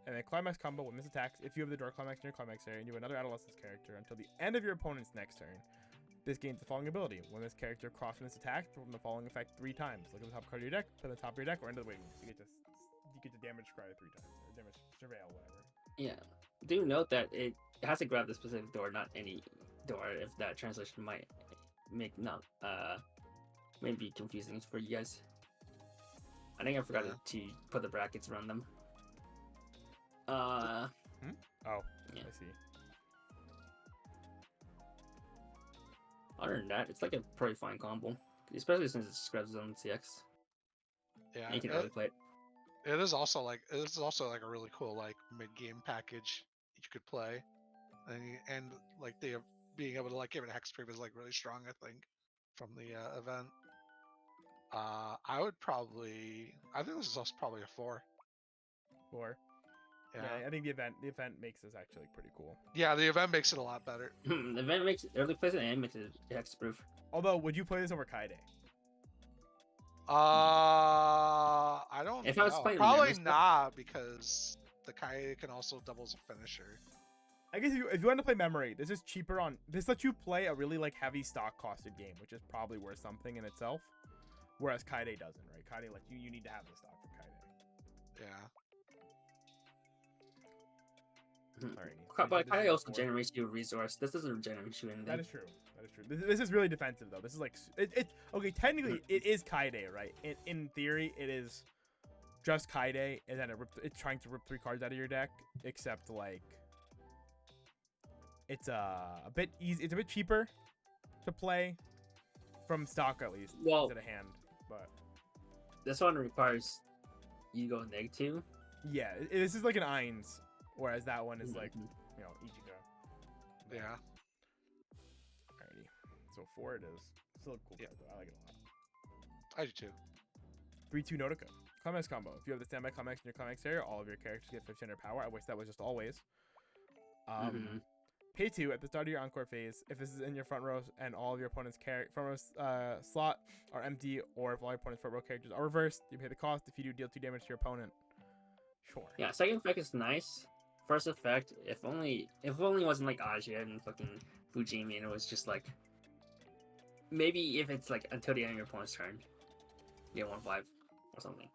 And then climax combo, when this attacks, if you have the door climax in your climax area and you have another adolescent's character until the end of your opponent's next turn, this gains the following ability. When this character crosses this attack, perform the following effect 3 times. Look at the top card of your deck, put it on the top of your deck, or into the waiting room. So you get to damage scry 3 times, or damage surveil, whatever. Yeah. Do note that it has to grab the specific door, not any door, if that translation might make maybe confusing for you guys. I think I forgot to put the brackets around them. Oh, yeah. I see. Other than that, it's like a pretty fine combo, especially since it scrubs on CX. Yeah, and you can really play it. It is also like a really cool like mid-game package you could play, and like being able to like give it a hexproof is like really strong. I think from the event. I think this is also probably a 4. 4. Yeah. I think the event makes this actually pretty cool. Yeah, the event makes it a lot better. The event makes early plays it and makes it hexproof. Although, would you play this over Kaide? I don't know. If I was playing probably not, because the Kai can also double as a finisher. I guess if you want to play memory, this is cheaper on. This lets you play a really like heavy stock costed game, which is probably worth something in itself. Whereas Kaide doesn't, right? Kaide, like you need to have the stock for Kaide. Yeah. Alrighty. But This is Kaide also four. generates you a resource. This doesn't generate you anything. That is true. That is true. This is really defensive though. This is like okay. Technically, it is Kaide, right? In theory, it is just Kaide, and then it's trying to rip 3 cards out of your deck. Except like it's a bit easy. It's a bit cheaper to play from stock at least instead of hand. But this one requires you go -2. yeah, this is like an Eins, whereas that one is like Ichigo. Yeah. Alrighty. So 4 it is. Still a cool card though. I like it a lot. I do too. 3/2 Nodoka. Climax combo. If you have the standby climax in your climax area, all of your characters get 1500 power. I wish that was just always. Pay 2 at the start of your encore phase. If this is in your front row and all of your opponent's front row slot are empty, or if all your opponent's front row characters are reversed, you pay the cost. If you do, deal 2 damage to your opponent. Sure. Yeah, second effect is nice. First effect, if only it wasn't like Aja and fucking Fujimi, and it was just like maybe if it's like until the end of your opponent's turn, you get 1/5 or something.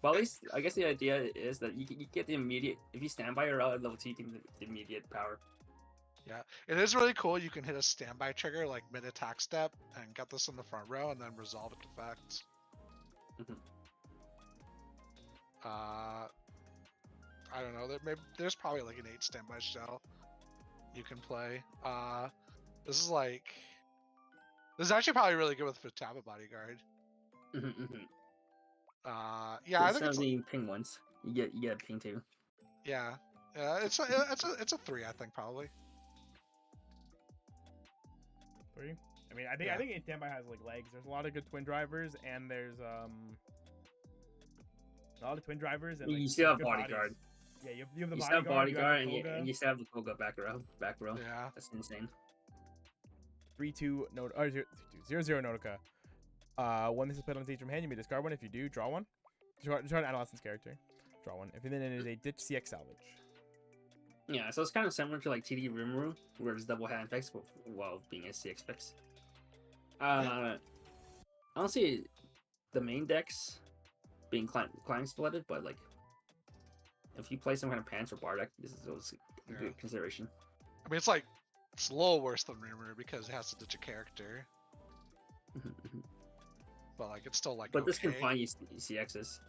Well, at least I guess the idea is that you get the immediate if you stand by your level 2, you get the immediate power. Yeah, it is really cool. You can hit a standby trigger like mid attack step and get this in the front row and then resolve its effects. I don't know. There's probably like an 8 standby shell you can play. This is actually probably really good with Futaba Bodyguard. Yeah, I think it's the ping ones. You get ping 2. Yeah, it's a 3, I think probably. 3. I mean, I think standby has like legs. There's a lot of good twin drivers, and there's a lot of twin drivers. And you like, still have good bodyguard. bodies. Yeah, you have the you still have bodyguard, Koga. and you still have the Koga back row. Yeah, That's insane. 3/2 0/0 Nodoka. When this is put on stage from hand, you may discard one. If you do, draw one. Draw an adolescent's character. Draw one. If then it is a ditch CX salvage. Yeah, so it's kind of similar to like TD Rimuru, where it's double hand effects while being a CX fix. I don't see the main decks being climb splitted, but like if you play some kind of pants or bar deck, this is always a good consideration. I mean, it's a little worse than Rimuru because it has to ditch a character. But like it's still like. But this can find you CXs.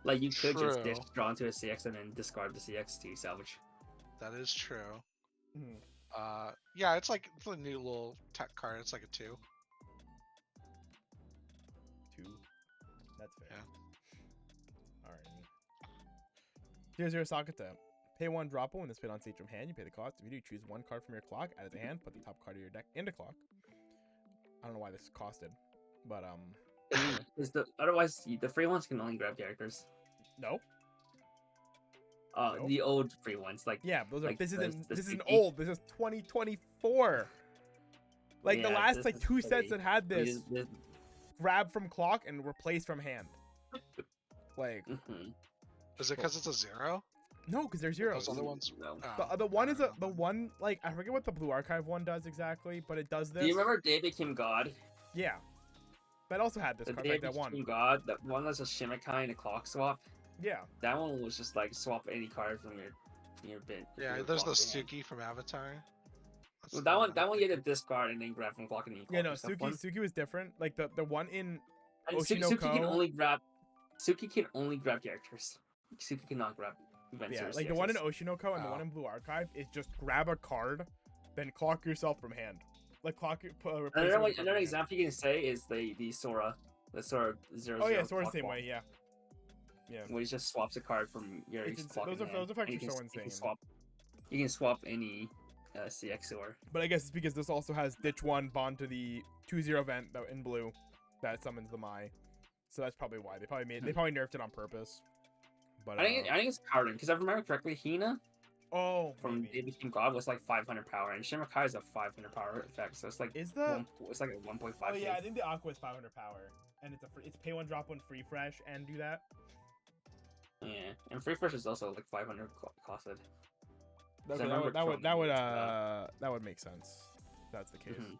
Like you could just draw into a CX and then discard the CX to salvage. That is true. Yeah, it's a new little tech card. It's like a 2. 2. That's fair. Yeah. Alright. 0/0 Sakata. Pay 1, drop 1 when this put on stage from hand. You pay the cost. If you do, choose 1 card from your clock, add it to hand, put the top card of your deck into clock. I don't know why this costed, but otherwise the free ones can only grab characters. No. The old free ones, like yeah, those are. like this isn't sticky. old. This is 2024. Like the last this 2 sets that had this This- grab from clock and replace from hand. Like Is it because it's a 0? no, because they're zeros. Those other ones. No. The one is the one like I forget what the Blue Archive one does exactly, but it does this. Do you remember Day Became God? Yeah, that also had this The card. Day Like that one. Became God. That one was a Shimikai and a clock swap. Yeah. That one was just like swap any card from your bin. Yeah, there's the Suki from Avatar. Well, that one you had to discard and then grab from clock and then you Yeah, no, stuff one. Suki was different. Like the one in And Oshinoko. Suki can only grab characters. Suki cannot grab events. Yeah, or like the one in CXs. Oshinoko and the one in Blue Archive is just grab a card, then clock yourself from hand. Like clock it. Another example you can say is the Sora, the Sora 0/0. Oh yeah, Sora's the clock same one, way. Yeah. Yeah. where he just swaps a card from your clock. Those effects are so insane. You can swap any CX or. But I guess it's because this also has ditch 1 bond to the 2/0 event that in blue that summons the Mai. So that's probably why they probably nerfed it on purpose. But I think it's powering because if I remember correctly, Hina from maybe. Day Became God was like 500 power, and Shimikai is a 500 power effect, so it's like Is the it's like a 1.5. Oh yeah, I think the Aqua is 500 power, and it's pay 1 drop 1 free fresh and do that. Yeah, and free first is also like 500 costed. Okay, I remember that would make sense. If that's the case. Mhm.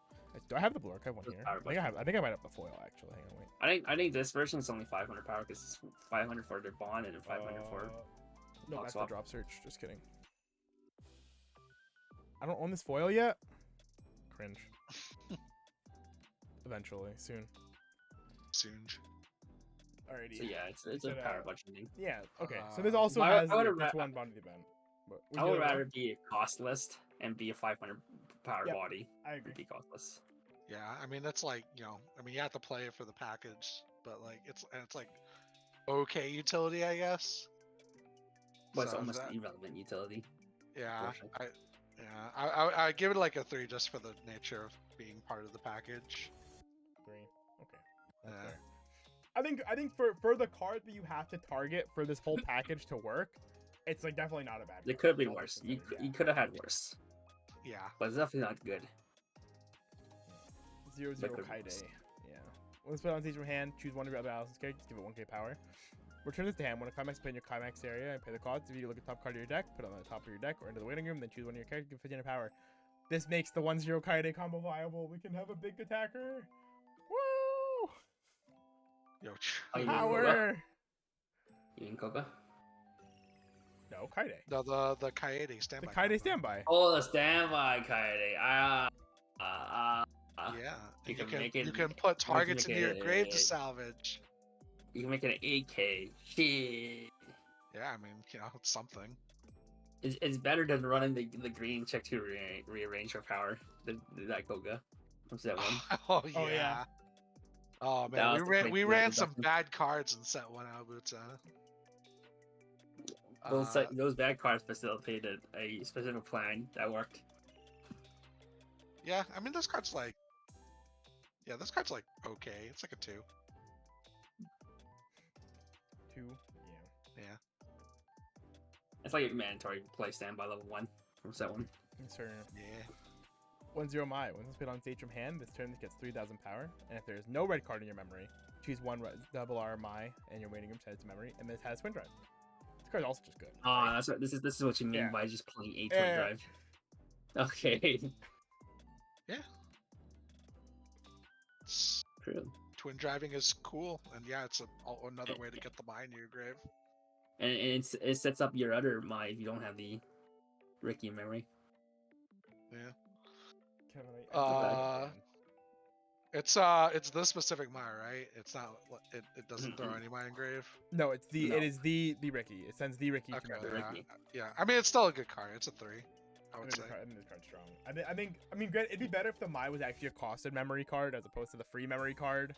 Do I have the blue archive one With here? power I think I might have the foil actually. Hang on, wait. I think this version is only 500 power because it's 500 for their bond and 500 for No, Box that's swap. the drop search. Just kidding. I don't own this foil yet. Cringe. Eventually, soon. Soon. Alrighty. So yeah, it's a power budgeting. Yeah. Okay. So this also I has would've which ra- one bond the event. I would rather be a cost list and be a 500 power Yep, body. I agree. Be costless. Yeah, I mean that's like I mean you have to play it for the package, but like it's like okay utility, I guess. But it's So is almost that- an irrelevant utility. Yeah, version. I give it like a 3 just for the nature of being part of the package. 3. Okay. Yeah. That's fair. I think for the card that you have to target for this whole package to work, it's like definitely not a bad. It card. could have been All worse. things You considered, you could have had worse, Yeah. but it's definitely not good. yeah. 0-0 could've Kaide. worse. Yeah. Let's put it on stage from hand. Choose one of your other Allison's characters. Give it 1k power. Return this to hand. When a climax play in your climax area and pay the cost, if you look at the top card of your deck, put it on the top of your deck or into the waiting room, then choose one of your characters, give 15 power. This makes the 1-0 Kaide combo viable. We can have a big attacker. Woo! Yo, Oh, you mean Power! You mean Koga? No, Kaide. no, the Kaede standby. The Kaide combo. standby. Oh, the standby Kaede. Yeah, You and can make it- you can put targets make into your grave to it- salvage. You can make it an 8k. Shit. Yeah, I mean it's something. It's better than running the green check to rearrange for power. That Koga. What's that one? Oh Oh, yeah. yeah. Oh That man, was the quick we ran reduction. some bad cards in set 1 Aobuta. Those bad cards facilitated a specific plan that worked. Yeah, I mean this card's like okay. It's like a 2. 2. Yeah. Yeah. It's like a mandatory play standby level 1 from set 1. Insert Yeah. 1-0 Mai. When it's played on stage from hand, this turn gets 3,000 power. And if there is no red card in your memory, choose one double R Mai and your waiting room send it to memory, and this has Twin Drive. This card's also just good. Ah, that's what this is what you mean Yeah. by just playing a twin Yeah. drive. Okay. Yeah. It's- True. Twin driving is cool, and yeah, it's another way to get the Mai in your grave. And it sets up your other Mai if you don't have the Ricky memory. Yeah. Kevin, It's this specific Mai, right? It's not. It doesn't throw any Mai in grave. No, it's the No. it is the Ricky. It sends the Ricky to Okay. memory. Yeah. Ricky. Yeah. I mean, it's still a good card. It's a 3. I would say. I think this card's strong. I mean, granted, it'd be better if the Mai was actually a costed memory card as opposed to the free memory card.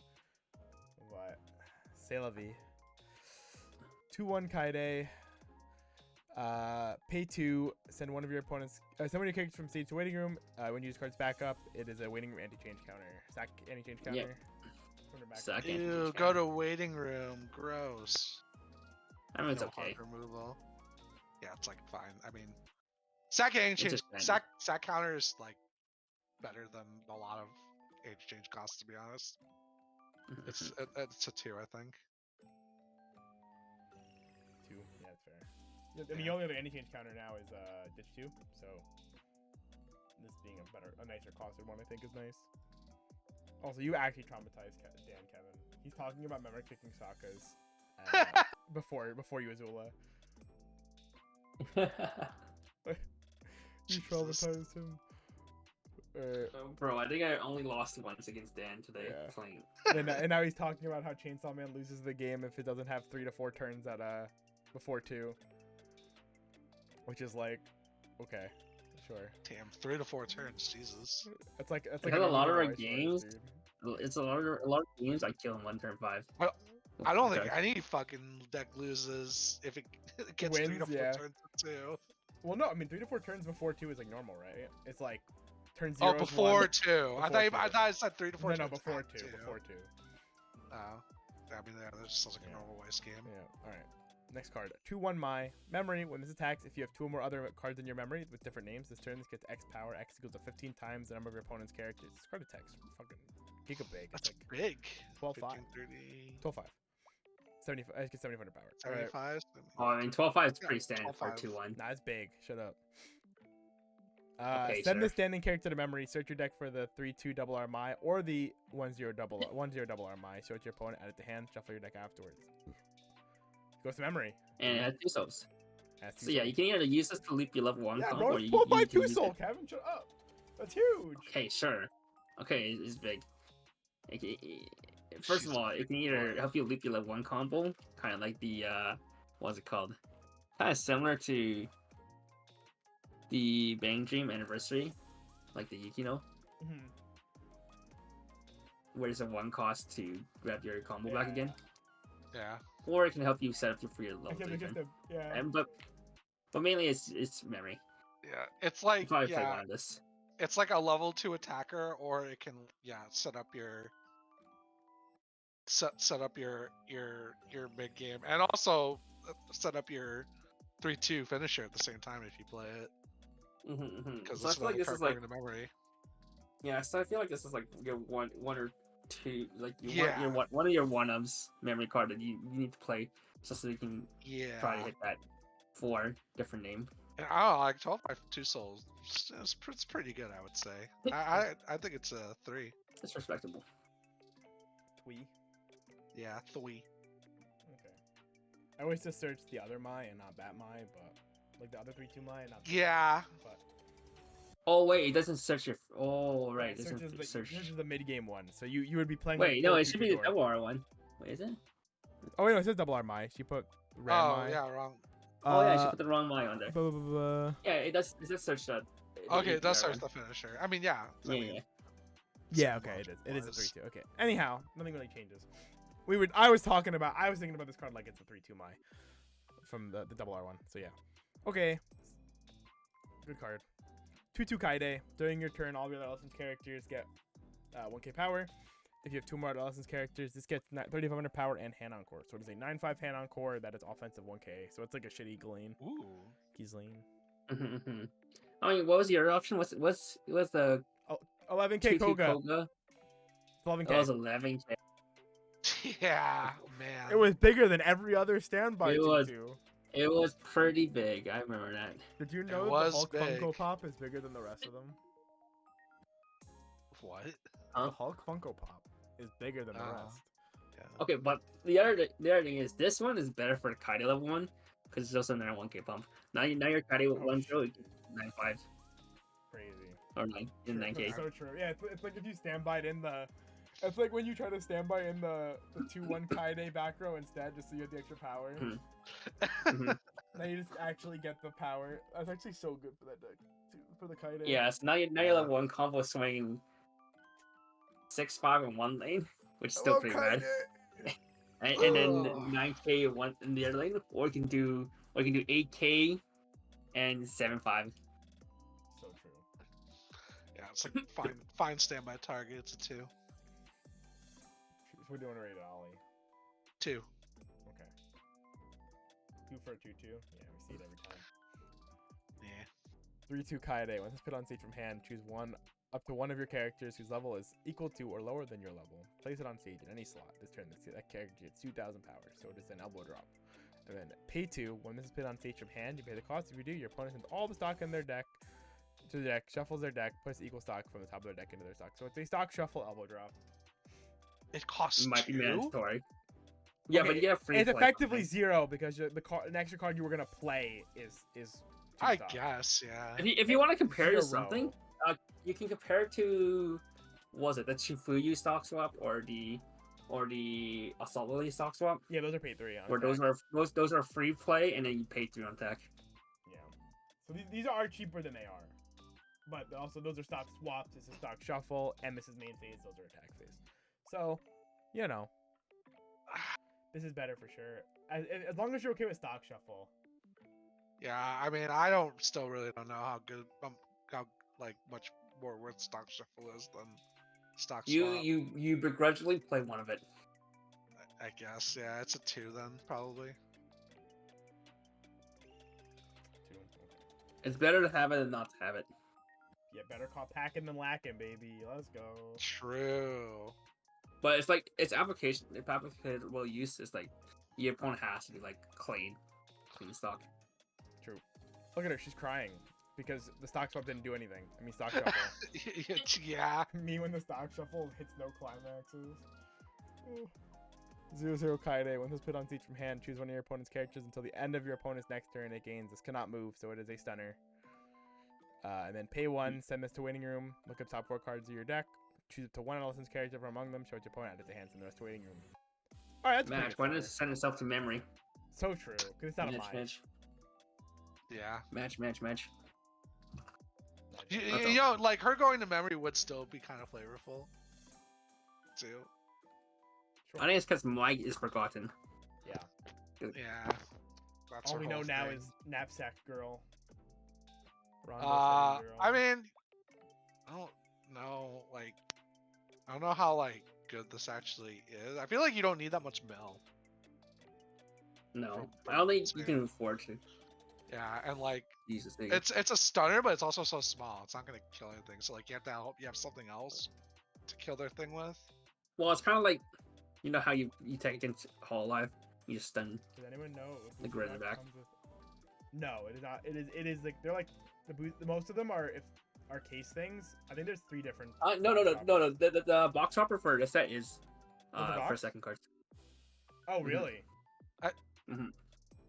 But c'est la vie. 2-1 Kaide. Pay 2. Send one of your opponents. Send one of your characters from stage to waiting room. When you use cards back up, it is a waiting room anti-change counter. Sack anti-change counter. Yeah. Put it back. Sack Ew, anti-change go counter. to waiting room. Gross. I mean, it's No okay. hard removal. Yeah, it's like fine. I mean, sack exchange, just random. sack counter is like better than a lot of exchange costs, to be honest. It's a 2, I think. 2. Yeah, that's fair. I mean, the only other anti-change counter now is Ditch 2, so this being a nicer costed one, I think, is nice. Also, you actually traumatized Dan, Kevin. He's talking about memory kicking Sokka's before you Azula. You traumatized him. Bro, I think I only lost once against Dan today Yeah. playing. And now he's talking about how Chainsaw Man loses the game if it doesn't have 3 to 4 turns at before 2, which is like, okay, sure. Damn, 3 to 4 turns, Jesus. It's like Because a lot of our Weiss Schwarz, games- dude. It's a lot of games I kill in 1 turn 5. I don't think Okay. any fucking deck loses if it gets 3 to Wins, 4 yeah. turns to 2. Well, no, I mean 3 to 4 turns before 2 is like normal, right? It's like turn 0 Oh, before 2. I Before thought 2. I said 3 to 4 No, turns. before at 2, before 2. Oh. I mean, yeah, that just sounds like Yeah. a normal Weiss game. Yeah. All right. Next card. 2-1 Mai. Memory. When this attacks, if you have 2 or more other cards in your memory with different names, this turn this gets X power. X equals to 15 times the number of your opponent's characters. This card attacks fucking giga big. It's That's like big. 12-5. 15, 30. 12-5. 75. I get 7,500 power. 75. Oh, I mean, 12.5 is Yeah, pretty standard for 12.5. 2-1. Nah, it's big. Shut up. Okay, Send sure. the standing character to memory. Search your deck for the 3/2 double RMI or the 1/0 double RMI. Show it to your opponent. Add it to hand. Shuffle your deck afterwards. Goes to memory. And it has 2 souls. Has 2 So yeah, souls. you can either use this to leap your level 1 Yeah, comp, bro. or It's you 12 by can 2 use soul, it. Kevin. Shut up. That's huge. Okay, sure. Okay, it's big. First of all, it can either help you leap your level 1 combo, kind of like the what's it called? Kind of similar to the Bang Dream Anniversary, like the Yukino, Mhm. where it's a 1 cost to grab your combo back again. Yeah. Or it can help you set up for your I level can't 3 get turn. the yeah. But mainly it's memory. Yeah. It's You like probably play one of this. it's like a level 2 attacker, or it can set up your big game, and also set up your 3/2 finisher at the same time if you play it, because So I it's feel like another this card is like going to memory. so I feel like this is like your one or two, like Yeah. one of your one-ups memory card that you need to play just so you can try to Yeah. hit that 4 different name. And I don't know, like 12 by 2 souls. It's pretty good, I would say. I think it's a 3. It's respectable. Twee. Yeah, 3. Okay. I always just search the other Mai and not that Mai, but like the other 3/2 Mai and not. Yeah. But Oh wait, it doesn't search your. Oh right, it it searches doesn't the search. searches the mid game one. So you would be playing. Wait, like no, 4 it should be the 2/2 double R one. Wait, is it? Oh wait, no, it says double RMI. She put red Oh, Mai. yeah, wrong. Oh yeah, she put the wrong Mai on there. Blah, blah, blah, blah. Yeah, it does. It does search that. Okay, it does search the finisher. I mean, yeah. I mean, Yeah, okay, it is. It is a 3/2. Okay. Anyhow, nothing really changes. I was thinking about this card like it's a 3/2 Mai from the double R one. So yeah. Okay. Good card. 2/2 Kaide. During your turn, all of your licensed characters get 1k power. If you have 2 more licensed characters, this gets 3,500 power and hand on core. So it is a 9/5 hand on core that is offensive 1k. So it's like a shitty Glean. Ooh. Glean. I mean, what was your option? What's the 11k 2K Koga. Koga? 11k. That was 11k. Yeah, man. It was bigger than every other standby It was. 2/2. It was pretty big. I remember that. Did you know that the was Hulk big. Funko Pop is bigger than the rest of them? What? Huh? The Hulk Funko Pop is bigger than the Oh. rest. Yeah. Okay, but the other thing is this one is better for the Kaide level 1 because it's also another 1k pump. Now your Kaide Oh, 1 0 9/5 Crazy. or 9k. That's so true. Yeah, it's like if you standby in the. It's like when you try to standby in the 2/1 Kaide back row instead, just so you have the extra power. Now you just actually get the power. That's actually so good for that deck, too, for the Kaide. Yeah, so now your level 1 combo swinging 6/5 in one lane, which is still pretty bad. And then 9k one in the other lane, or you can do 8k and 7/5. So true. Yeah, it's like fine standby target. It's a 2. We're doing a rated Ollie. 2. Okay. 2 for a 2/2. Yeah, we see it every time. Yeah. 3/2 Kaede. Once it's put on stage from hand, choose up to one of your characters whose level is equal to or lower than your level. Place it on stage in any slot. This turn, that character gets 2,000 power, so it is an elbow drop. And then pay 2. When this is put on stage from hand, you pay the cost. If you do, your opponent sends all the stock in their deck to the deck, shuffles their deck, puts equal stock from the top of their deck into their stock. So it's a stock shuffle elbow drop. It costs It might be 2? mandatory. Yeah, Okay, but you get free. It's play effectively something. 0 because an extra card you were gonna play is 2 I stock. guess, yeah. If you want to compare it to 0. something, you can compare it to, what was it, the Chifuyu stock swap or the Assault Lily stock swap? Yeah, those are paid 3 on Where deck. those are free play and then you pay 3 on deck. Yeah. So these are cheaper than they are. But also those are stock swaps, this is stock shuffle, and this is main phase, those are attack phase. So, you know. This is better for sure. As long as you're okay with stock shuffle. Yeah, I mean, I still really don't know how good, how much more worth stock shuffle is than stock swap. You begrudgingly play one of it. I guess, yeah, it's a 2 then, probably. 2. Okay. It's better to have it than not to have it. Yeah, better call packing than lacking, baby. Let's go. True. But it's like its application, if applicable use is like your opponent has to be like clean stock. True. Look at her. She's crying because the stock swap didn't do anything. I mean, stock shuffle. Yeah. Me when the stock shuffle hits no climaxes. Ooh. 0-0 Kaede. When this put on siege from hand, choose one of your opponent's characters until the end of your opponent's next turn. It gains. This cannot move, so it is a stunner. And then pay 1, send this to waiting room. Look up top 4 cards of your deck. Choose up to one adolescent's character from among them. Show it to your opponent. Add it to hand. Send the rest to waiting room. All right, that's Match. Why does it send itself to memory? So true, because it's not a mine. Match. Yeah. Match. You know, like her going to memory would still be kind of flavorful. Too. Sure. I think it's because Mike is forgotten. Yeah. Yeah. That's All her we know whole now thing. is Knapsack Girl. Rondo Girl. I mean, I don't know, like, I don't know how like good this actually is. I feel like you don't need that much mill. No, I don't think you can afford to. Yeah, and like Jesus, it's a stunner, but it's also so small. It's not gonna kill anything. So like you have to hope you have something else to kill their thing with. Well, it's kind of like, you know how you take against Hololive, you just stun. Does anyone know if The grid in the back. No, it is not. It is like they're like the most of them are case things. I think there's 3 different. No. The box hopper for the set is the for box? second cards. Oh really? Mhm.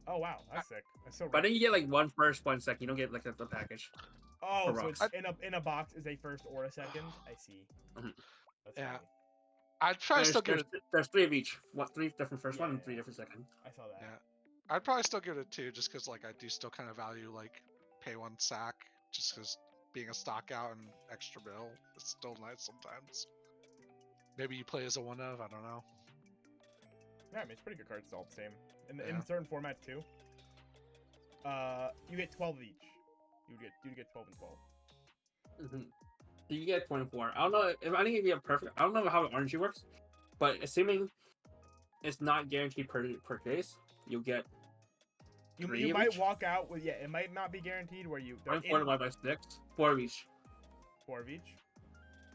Oh wow, that's sick. That's so. But then you get like 1 first, 1 second. You don't get like the package. Oh, for so rocks. it's in a box is a first or a second. I see. Mhm. That's Yeah. funny. I'd probably still give it. There's 3 of each. 3 different first one and Yeah. 3 different second. I saw that. Yeah. I'd probably still give it a 2, just because like I do still kind of value like pay 1 sack, just because being a stock out and extra bill is still nice sometimes. Maybe you play as a 1 of, I don't know. Yeah, I mean, it's pretty good cards all the same. In Yeah. certain formats too. You get 12 of each. You get 12 and 12. Mm-hmm. So you get 24. I don't know if I think if you have perfect. I don't know how orange works, but assuming it's not guaranteed per case, you'll get. You might walk out with it might not be guaranteed where you. 24 divided by 6, 4 of each. 4 of each.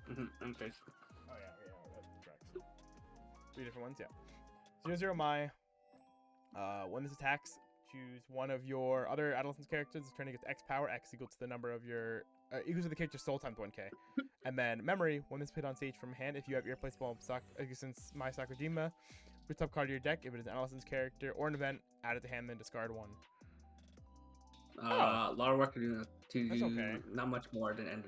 Mm-hmm. Okay. Oh yeah, that tracks. 3 different ones, yeah. 0-0 Mai. When this attacks, choose one of your other adolescent characters. This turn gets X power. X equal to the number of your equals to the character's soul times 1k. And then memory. When this put on stage from hand, if you have irreplaceable since my Sakujima, put top card of your deck. If it is an adolescent's character or an event, add it to hand, then discard 1. A lot of work to do That's okay. Not much more than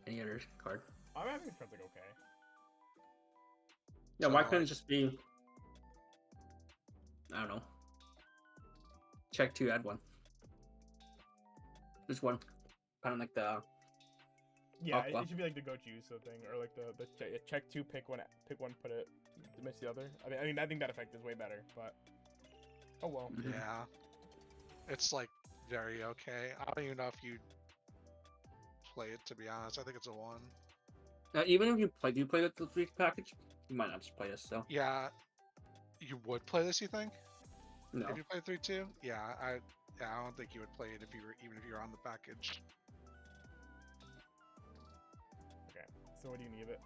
any other card. I'm having this card's like okay. Yeah, So, why couldn't it just be? I don't know. Check 2, add 1. Just 1. Kind of like the. Yeah, Aqua. it should be like the Gochu thing, or like the check 2, pick one, put it, miss the other. I mean, I think that effect is way better, but oh well. Mhm. Yeah. It's like very okay. I don't even know if you play it, to be honest. I think it's a 1. Even if do you play with the 3 package? You might not just play this still. Yeah. You would play this, you think? No. If you play 3-2? Yeah, I don't think you would play it if you were even if you were on the package. Okay, so what do you give it?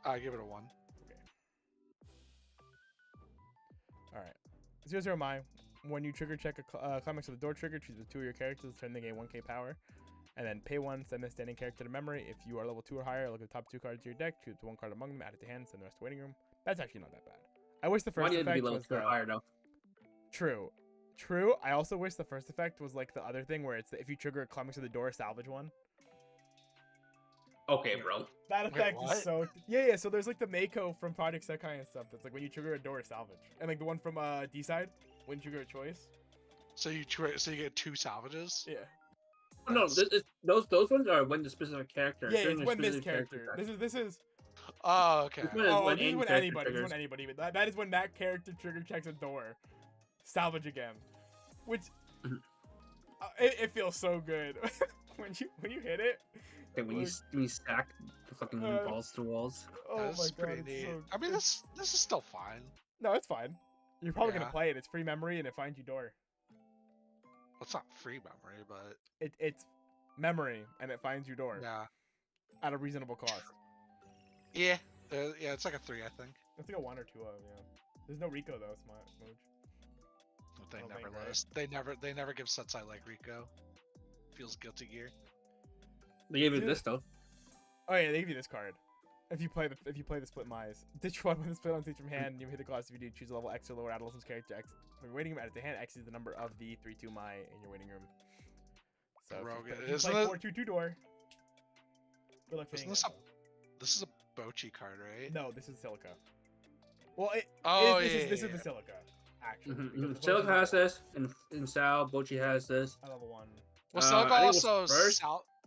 I give it a 1. Okay. All right. 0-0 Mai. When you trigger check a climax of the door trigger, choose the 2 of your characters, turn the game 1k power, and then pay 1, send this standing character to memory. If you are level 2 or higher, look at the top 2 cards of your deck, choose 1 card among them, add it to hand, send the rest to waiting room. That's actually not that bad. I wish the Why first do you have to be effect level was 2 or higher though? True. I also wish the first effect was like the other thing where it's if you trigger a climax of the door, salvage 1. Okay, bro. That effect what? is so yeah. So there's like the Mako from Project Sekai and stuff. That's like when you trigger a door, salvage, and like the one from D-side when you trigger a choice. So you get 2 salvages? Yeah. No, those ones are when the specific character. Yeah, during it's a when this specific character. This is. Oh, okay. This one Oh, when this is any when character anybody. This is triggers. when anybody. That is when that character trigger checks a door, salvage again, which Mhm. it feels so good when you hit it. Okay, when you stack the fucking balls to walls. Oh That's my god, pretty it's neat. so I mean, good. this is still fine. No, it's fine. You're probably Yeah. gonna play it. It's free memory and it finds you door. Well, it's not free memory, but It's memory and it finds you door yeah, at a reasonable cost. yeah, yeah. It's like a 3, I think. It's like a 1 or 2 of yeah. There's no Rico though, Smudge. They I don't never think, let right? us. They never give Setsai like Rico. Feels guilty gear. They gave you Yeah. this though. Oh yeah, they give you this card. If you play the split mice, ditch one with the split on stage from hand. You hit the class if you do choose a level X or lower adolescent's character X. From your waiting room, add to hand. X is the number of the 3/2 mai in your waiting room. So if you play 4/2 door, good luck Isn't fitting this it. this is a Bochi card, right? No, this is silica. Well, this is the silica actually. because the Silica Bochi's has level this, and Sal Bochi has this. one. Level 1. Well, Silica I think it was also first.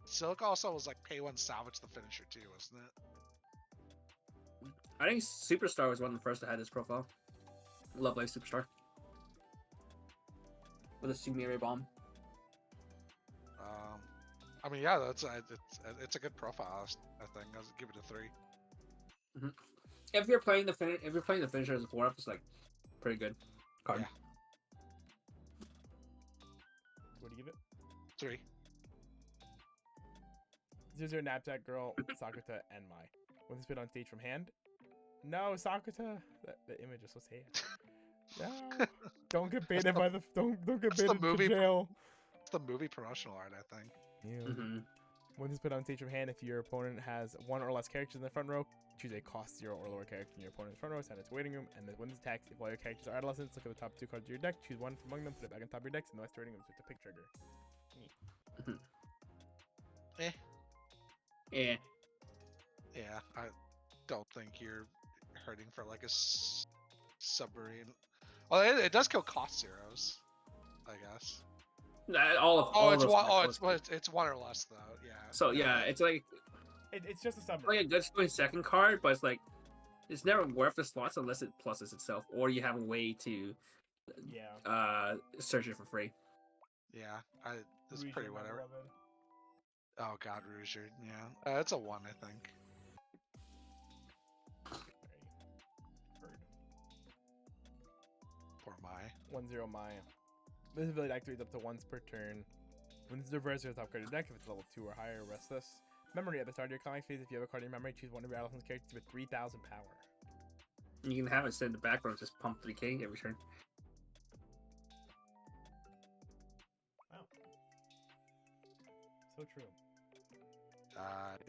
Silica also was like pay one salvage the finisher too, wasn't it? I think Superstar was one of the first that had this profile. Love Life Superstar. With a Sumire bomb. I mean, yeah, it's a good profile. I think I'll give it a 3. If you're playing the finisher as a 4-up, it's like pretty good card. Yeah. What do you give it? 3. This is your knapsack girl, Sakuta and Mai. When this bit on stage from hand. No, Sakuta. The image is so sad. No. Don't get baited by the don't get baited to jail. It's the movie promotional art, I think. Yeah. When this bit on stage from hand, if your opponent has one or less characters in the front row, choose a cost 0 or lower character in your opponent's front row, send it to waiting room, and then when this attacks, if all your characters are adolescents, look at the top 2 cards of your deck, choose one from among them, put it back on top of your decks, and the rest waiting room with a pick trigger. Yeah. Yeah, I don't think you're hurting for like a submarine. Well, it does kill cost 0s, I guess. It's 1 or less though. Yeah. So yeah, it's like It's just a like submarine. a good going second card, but it's like it's never worth the slots unless it pluses itself, or you have a way to search it for free. Yeah, it's Rouge pretty and whatever. Beloved. Oh god, Rouger. Yeah, it's a 1, I think. Heard. Poor Mai. 1/0 Mai. This ability activates up to once per turn. When this is reversed to the top card of your deck, if it's level 2 or higher, restless. Memory at the start of your climax phase, if you have a card in your memory, choose one of your adolescent's characters with 3,000 power. You can have it sit in the background, just pump 3k every turn. Wow. So true.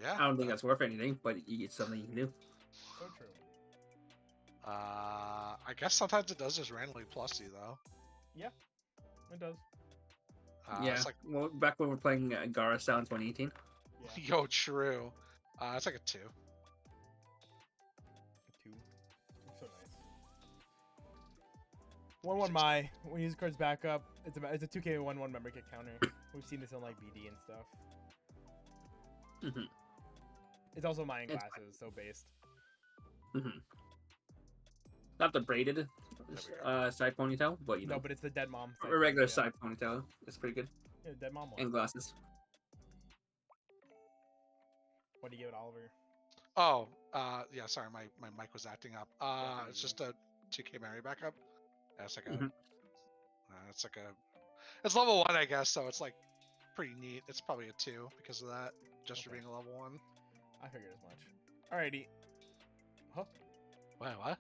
Yeah. I don't think that's worth anything, but it's something you can do. So true. I guess sometimes it does just randomly plus you though. Yeah, it does. Yeah, It's like, well, back when we were playing Gara Style in 2018. Yeah. yo, true. It's like a 2. A 2. It's so nice. 1/1 Mai. When you use cards back up, it's a 2k 1/1 member kit counter. We've seen this in like BD and stuff. It's also Mai in glasses, so based. Not the braided side ponytail, but you know. No, but it's the dead mom. A regular side ponytail. It's pretty good. Yeah, dead mom one. And glasses. What do you give it, Oliver? Oh, yeah. Sorry, my mic was acting up. It's just a 2k Mary backup. Yeah, it's like a. It's level 1, I guess. So it's like pretty neat. It's probably a 2 because of that, just for being a level 1. I figured as much. Alrighty. Huh? Wait, what?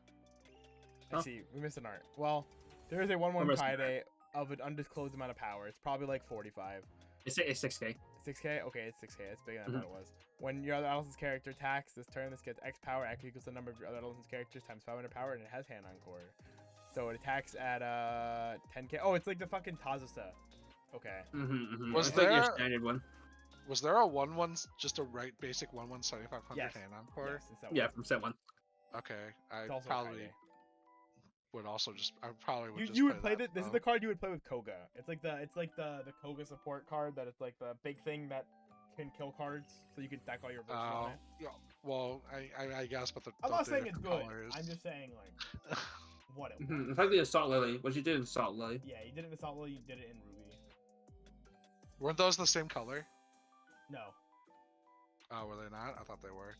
I see. We missed an art. well, there is a 1/1 Kaide of an undisclosed amount of power. It's probably like 45. It's 6k. 6k? Okay, it's 6k. It's bigger than I thought it was. When your other adolescent's character attacks this turn, this gets X power. X equals the number of your other adolescent's characters times 500 power, and it has hand on-core. So it attacks at 10k. Oh, it's like the fucking Tazusa. Okay. Was it's there like your standard one? Was there a 1/1, just a basic 1/1 7500 Yes. hand on-core? Yes, it's that Yeah, one. from set 1. Okay, I It's also probably Kaide. would also just. I probably would. You would play this is the card you would play with Koga. It's like the Koga support card that it's like the big thing that can kill cards, so you can stack all your verses on it. Yeah. Well, I guess, but I'm not saying it's good. colors. I'm just saying like what it was. It's like the Assault Lily. What you did in Assault Lily. Yeah, you did it in Assault Lily, you did it in Ruby. Weren't those the same color? No. Oh, were they not? I thought they were.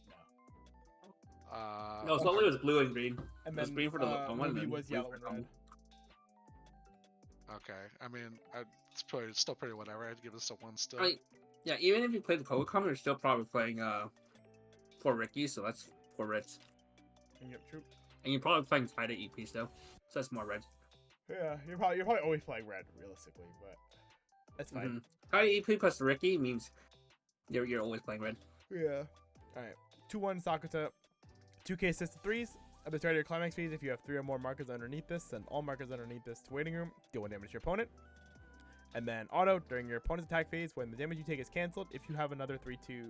No, Assault Lily was blue and green. And It was then green for the one, Ruby and then was blue yellow for and the red. Okay, I mean, it's still pretty whatever. I'd give this a 1 still. Yeah, even if you play the Koga comic, you're still probably playing 4 Ricky, so that's 4 reds. And you're true. And you're probably playing Kaide EP still, so that's more red. Yeah, you're probably always playing red, realistically, but that's fine. Mm-hmm. How EP plus Ricky means you're always playing red. Yeah. All right. 2-1 Sakuta. 2K assisted threes. At the start of your climax phase, if you have 3 or more markers underneath this, send all markers underneath this to waiting room. Deal 1 damage to your opponent. And then auto during your opponent's attack phase, when the damage you take is canceled, if you have another 3/2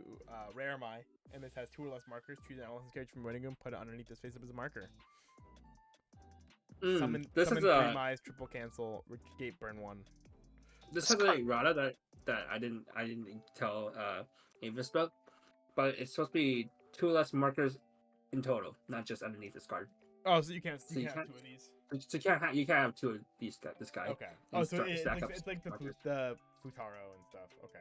rare Mai, and this has 2 or less markers, choose an unlicensed character from your waiting room, put it underneath this face up as a marker. Summon This 3 is Mai's, triple cancel, gate burn 1. this has a errata that I didn't tell Avis about, but it's supposed to be 2 or less markers in total, not just underneath this card. Oh, so you can't have 2 of these. So you can't have 2 of these this guy. Okay. Oh, so it's like the markers. Futaro and stuff. Okay.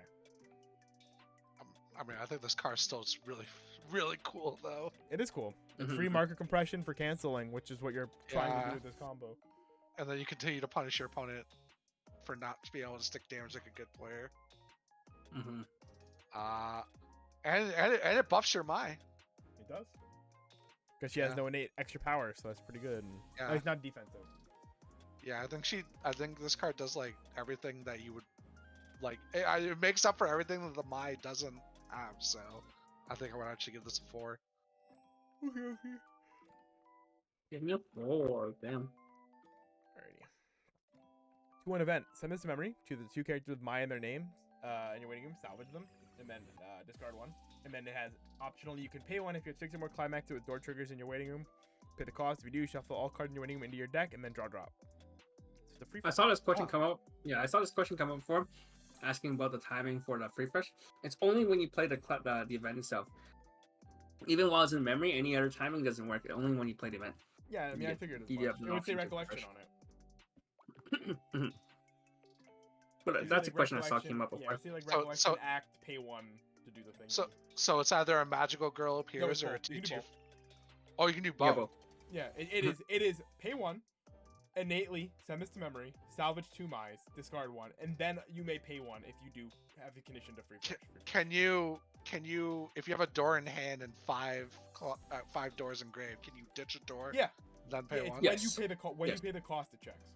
I mean, I think this card still is really, really cool though. It is cool. Mhm. Free marker compression for canceling, which is what you're trying to do with this combo. And then you continue to punish your opponent for not being able to stick damage like a good player. Mm-hmm. And it buffs your Mai. It does. Because she has Yeah. no innate extra power, so that's pretty good. And Yeah. it's not defensive. Yeah, I think this card does like everything that you would like. It makes up for everything that the Mai doesn't have. So I think I would actually give this a 4. Okay. Give me a 4, damn. Alrighty. 2-1 event. Send this to memory. Choose the 2 characters with Mai in their names in your waiting room. Salvage them, and then discard 1. And then it has optional. You can pay 1 if you have 6 or more climax with door triggers in your waiting room. Pay the cost. If you do, shuffle all cards in your waiting room into your deck, and then draw drop. So it's a free. I saw this question come up. Yeah, I saw this question come up before, asking about the timing for the free fresh. It's only when you play the event itself. Even while it's in memory, any other timing doesn't work. Only when you play the event. Yeah, I mean, I Yeah, figured as you much. have an It would say option to recollection refresh. on it. But It'd say, that's a like, question I saw recollection- came up Yeah, before. I see like So- recollection act, pay 1 to do the thing. So it's either a magical girl appears or a both. You can do 2/2. both. Oh, you can do Yeah, both. Yeah, it is pay 1, innately send this to memory, salvage 2 Mais, discard 1, and then you may pay 1 if you do have the condition to free fresh. Can you if you have a door in hand and 5 doors engraved, can you ditch a door? Yeah. Then Yeah, pay it's 1. when Yes. you pay the Yes. you pay the cost it checks.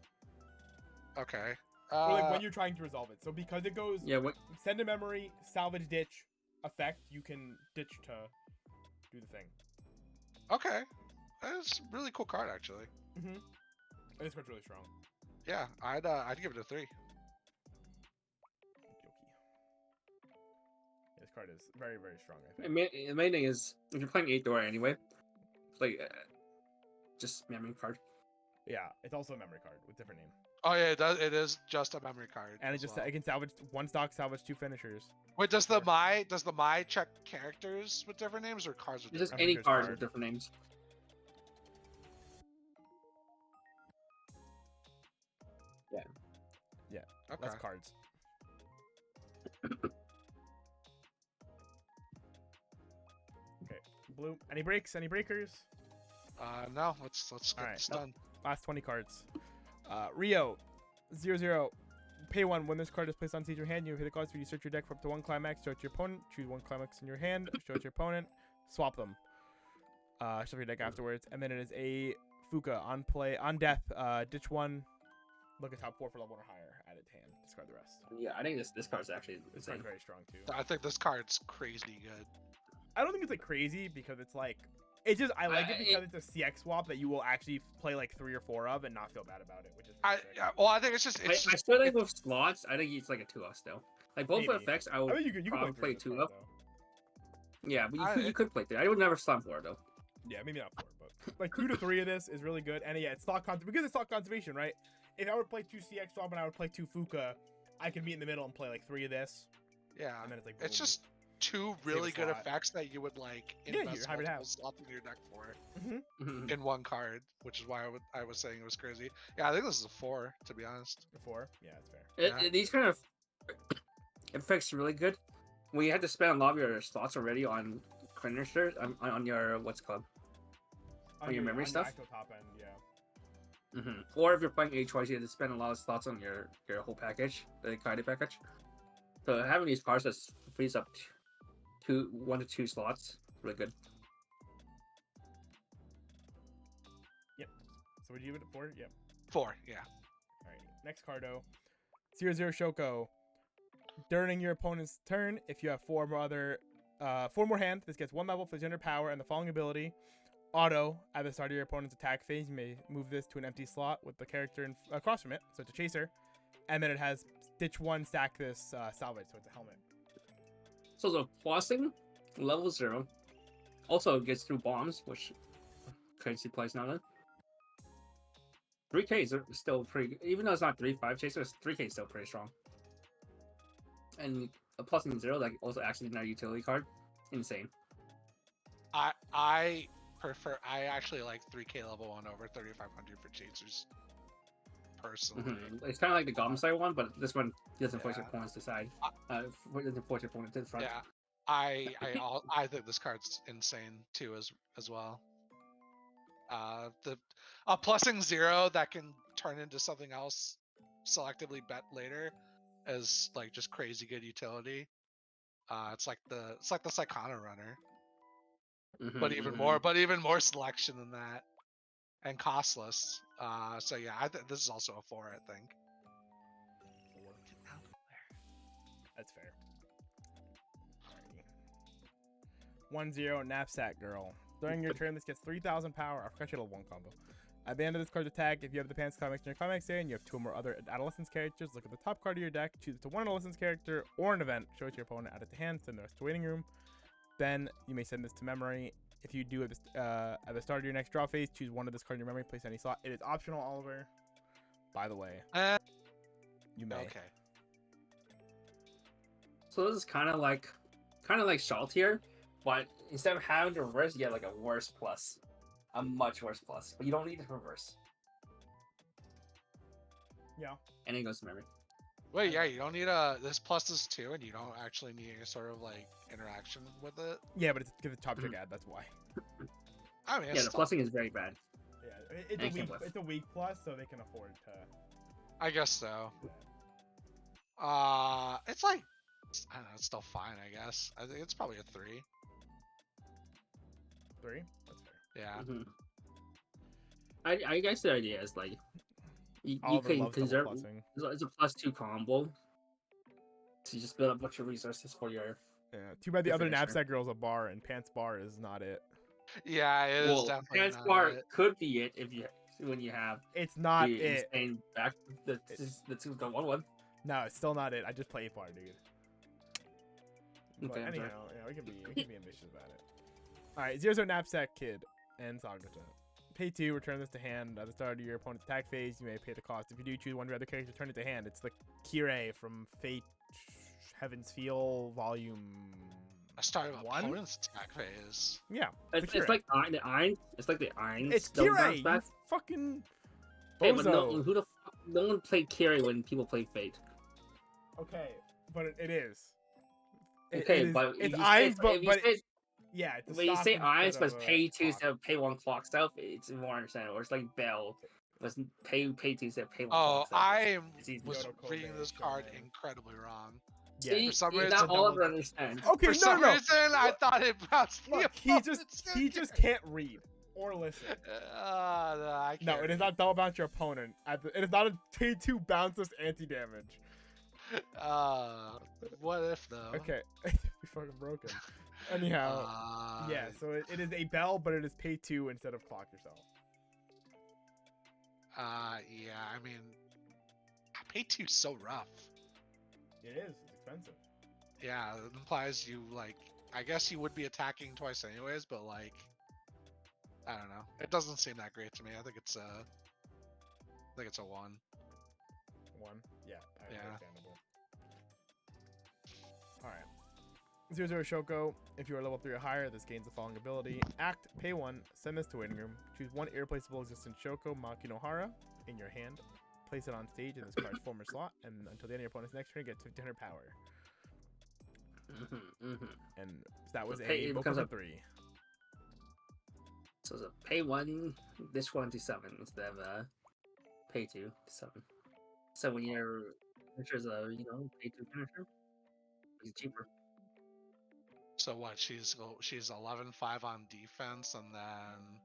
Okay. Or like when you're trying to resolve it. So because it goes Yeah, what? send a memory, salvage ditch, effect, you can ditch to do the thing. Okay. That's a really cool card actually. Mm-hmm. And this card's really strong. Yeah, I'd give it a 3. Yeah, this card is very, very strong, I The think. main thing is if you're playing 8 door anyway, like just memory card. Yeah, it's also a memory card with different name. Oh yeah, it is just a memory card. And it as just well. I can salvage 1 stock, salvage 2 finishers. Wait, does the Mai check characters with different names or cards with Just different I any think there's card card. with different names. names? Okay. That's cards. Okay. Blue. Any breaks? Any breakers? No, let's get Alright. this done. Last 20 cards. Rio. 0/0. Pay 1. When this card is placed on your hand, you pay the cost. If you search your deck for up to 1 climax, show it to your opponent. Choose 1 climax in your hand. Show it to your opponent. Swap them. Shuffle your deck afterwards. And then it is a Fuka on play on death. Ditch 1. Look at top 4 for level 1 or higher. Add it to hand. Discard the rest. Yeah, I think this card's actually This insane. card's very strong too. I think this card's crazy good. I don't think it's like crazy because it's like it's just I like it because it's a CX swap that you will actually play like 3 or 4 of and not feel bad about it, which is pretty sick. I think it's just I still think with slots, I think it's like a 2 still. Like both Maybe. effects, I I would mean, you can probably play play 3 2 up. though. Yeah, but I- you could play 3. I would never slam 4 though. Yeah, maybe not 4, but like 2 to 3 of this is really good. And yeah, it's stock because it's stock conservation, right? If I would play 2 CX swap and I would play 2 Fuka, I could meet in the middle and play like 3 of this, yeah. and then it's like It's boom. just 2 Save a really good slot. effects that you would like Yeah, invest you have it multiple out. slots in your deck for Mhm. in one card, which is why I was saying it was crazy. Yeah, I think this is a 4 to be honest. 4. Yeah, that's fair. Yeah. These kind of effects are really good when you have to spend a lot of your slots already on finishers on your what's it called. On your memory stuff? actual top end, yeah. Or if you're playing HYC, you have to spend a lot of slots on your whole package, the Kaide package. So having these cards that frees up 1 to 2 slots, really good. So would you give it a 4? Yep. 4, yeah. Next cardo. 0-0 Shoko. During your opponent's turn, if you have four more hand, this gets 1 level for 200 power and the following ability. Auto, at the start of your opponent's attack phase, you may move this to an empty slot with the character across from it, so it's a chaser. And then it has ditch 1, stack this salvage, so it's a helmet. So the flossing, level 0. Also gets through bombs, which crazy plays now then. 3K is still pretty, even though it's not 3-5 chasers, 3K is still pretty strong. And a plussing 0 that also acts as a utility card. Insane. I actually like 3K level 1 over 3,500 for chasers. Personally. It's kind of like the Goblin Slayer one, but this one doesn't force your opponents to the side. Doesn't force your opponent to the front. Yeah, I think this card's insane too as well. The plussing 0 that can turn into something else selectively bet later is like just crazy good utility. It's like the Psychona runner, but even more selection than that, and costless. So yeah, this is also a 4, I think. That's fair. 1-0 Knapsack Girl. During your turn, this gets 3,000 power. I forgot you had a 1 combo. At the end of this card's attack, if you have the Pants comics in your comics day and you have 2 or more other Adolescence characters, look at the top card of your deck, choose it to 1 Adolescence character or an event, show it to your opponent, add it to hand, send the rest to waiting room. Then you may send this to memory. If you do at the start of your next draw phase, choose 1 of this card in your memory, place any slot. It is optional, Oliver. By the way, you may. Okay. So this is kind of like Shalt here, but instead of having to reverse, you get like a worse plus, a much worse plus. But you don't need to reverse. Yeah. And it goes to memory. Wait, yeah, you don't need this plus is 2, and you don't actually need any sort of like interaction with it. Yeah, but it's because it's top trick ad. That's why. I mean, yeah, the plussing is very bad. Yeah, it's a weak plus, so they can afford to. I guess so. It's like, I don't know, it's still fine, I guess. I think it's probably a 3. 3? That's fair. Yeah. I guess the idea is like you can conserve. It's a +2 combo. So you just build up a bunch of resources for your. Yeah. Too bad the other Knapsack Girl's a bar, and Pants Bar is not it. Yeah, it is definitely Pants not Bar it. could be it when you have. It's not the it. Insane back the 2-1-1. No, it's still not it. I just play a bar, dude. Okay, but anyhow, yeah, we can be ambitious about it. All right, 0-0 Knapsack Kid and Aobuta. Pay 2, return this to hand. At the start of your opponent's attack phase, you may pay the cost. If you do choose one of your other characters, return it to hand. It's the Kirei from Fate Heaven's Feel Volume. I started with 1? opponent's attack phase. Yeah, it's like the Ein. It's like the Ein. It's Kirei. You fucking. Hey, but no one played Kirei when people played Fate. Okay, but it is. But it's Eins, but yeah. When you say Eins, but pay 2 instead of pay 1 clock stuff, it's more understandable. Or it's like Bell, was pay 2 instead of pay 1 clock stuff. I was reading this card incredibly wrong. Yeah, see, for some reason, not all of them understand. Okay, for some reason, I thought it bounced the Look, he just can't read or listen. No, it is not double bounce your opponent. It is not a T2 bounceless anti-damage. What if though? Okay, be fucking broken. Anyhow, yeah. So it is a bell, but it is pay 2 instead of clock yourself. Yeah. I mean, pay 2 is so rough. It is. It's expensive. Yeah, it implies you like. I guess you would be attacking twice anyways, but like, I don't know. It doesn't seem that great to me. I think it's a 1. 1. Yeah. Yeah. Understandable. All right. 0-0 Shoko. If you are level 3 or higher, this gains the following ability: Act, pay 1, send this to waiting room. Choose 1 irreplaceable existent Shoko Makinohara in your hand. Place it on stage in this card's former slot, and until the end of your opponent's next turn, get 1,500 power. And that was a Boku 3. So it's a pay 1, this 1 to 7 instead of pay 2 to 7. So when your finisher's a pay 2 finisher, it's cheaper. So what? She's 11-5 on defense, and then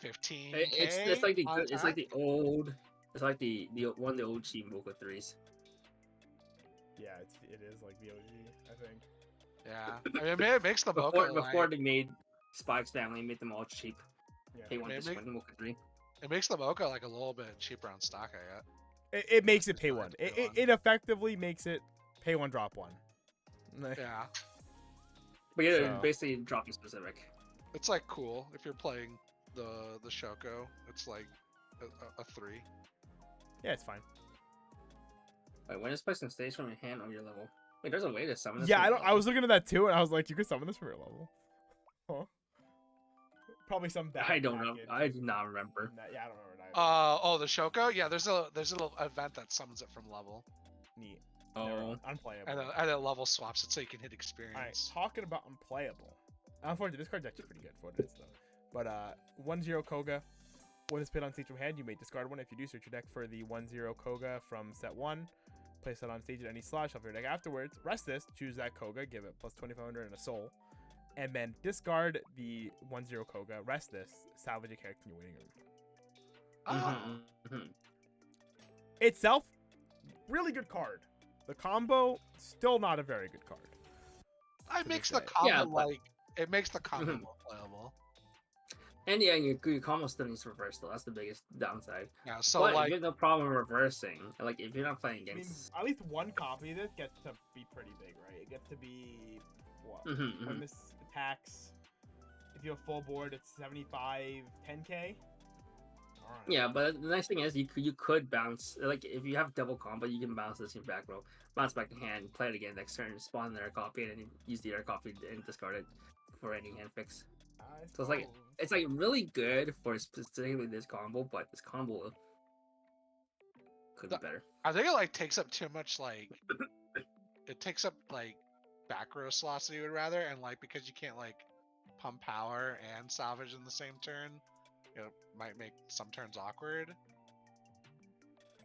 15. It's like the old It's like the one of the OG Vol.3s. Yeah, it is like the OG, I think. Yeah, I mean, it makes the Before Mocha before like they made Spike's family, made them all cheap. Yeah. Pay one Maybe. discount Vol.3. it makes the Mocha like a little bit cheaper on stock. I get. It makes it It's pay fine one. to pay one. It effectively makes it pay one, drop one. Yeah, But yeah, So- basically dropping specific. it's like cool if you're playing the Shoko. It's like a 3. Yeah, it's fine. Wait, when is placed on stage from your hand on your level? Wait, there's a way to summon this. Yeah, from I your don't. I level? was looking at that too, and I was like, you could summon this from your level. Huh? Probably some bad. I don't know. package I or do not remember. something. Yeah, I don't remember that. Oh, the Shoko. Yeah, there's a little event that summons it from level, Neat. Oh, Unplayable. and it level swaps it so you can hit Alright, experience. talking about unplayable. Unfortunately, this card's actually pretty good for what it is, though. But 1-0 Koga. When it's played on stage from hand, you may discard one. If you do, search your deck for the 1-0 Koga from set 1. Place it on stage at any slot. Shuffle your deck afterwards. Rest this. Choose that Koga. Give it plus 2,500 and a soul. And then discard the 1-0 Koga. Rest this. Salvage a character in your waiting room. Ah, mhm. Itself, really good card. The combo, still not a very good card. it makes the say. combo Yeah, but- like it makes the combo Mhm. more playable. And yeah, your combo still needs to reverse though. That's the biggest downside. Yeah, so But like you have no problem reversing. Like if you're not playing I mean, against. at least one copy of this gets to be pretty big, right? It gets to be what? Mhm, When mhm. this attacks, if you have full board, it's 75, 10k. Alright. Yeah, but the nice thing is you could bounce, like if you have double combo, you can bounce this in your back row, bounce back to hand, play it again next turn, spawn their copy, and then use the other copy and discard it for any hand fix. So it's like suppose. it's like really good for specifically this combo, but this combo could be better. I think it like takes up too much like it takes up like back row slots that you would rather, and like because you can't like pump power and salvage in the same turn, it might make some turns awkward.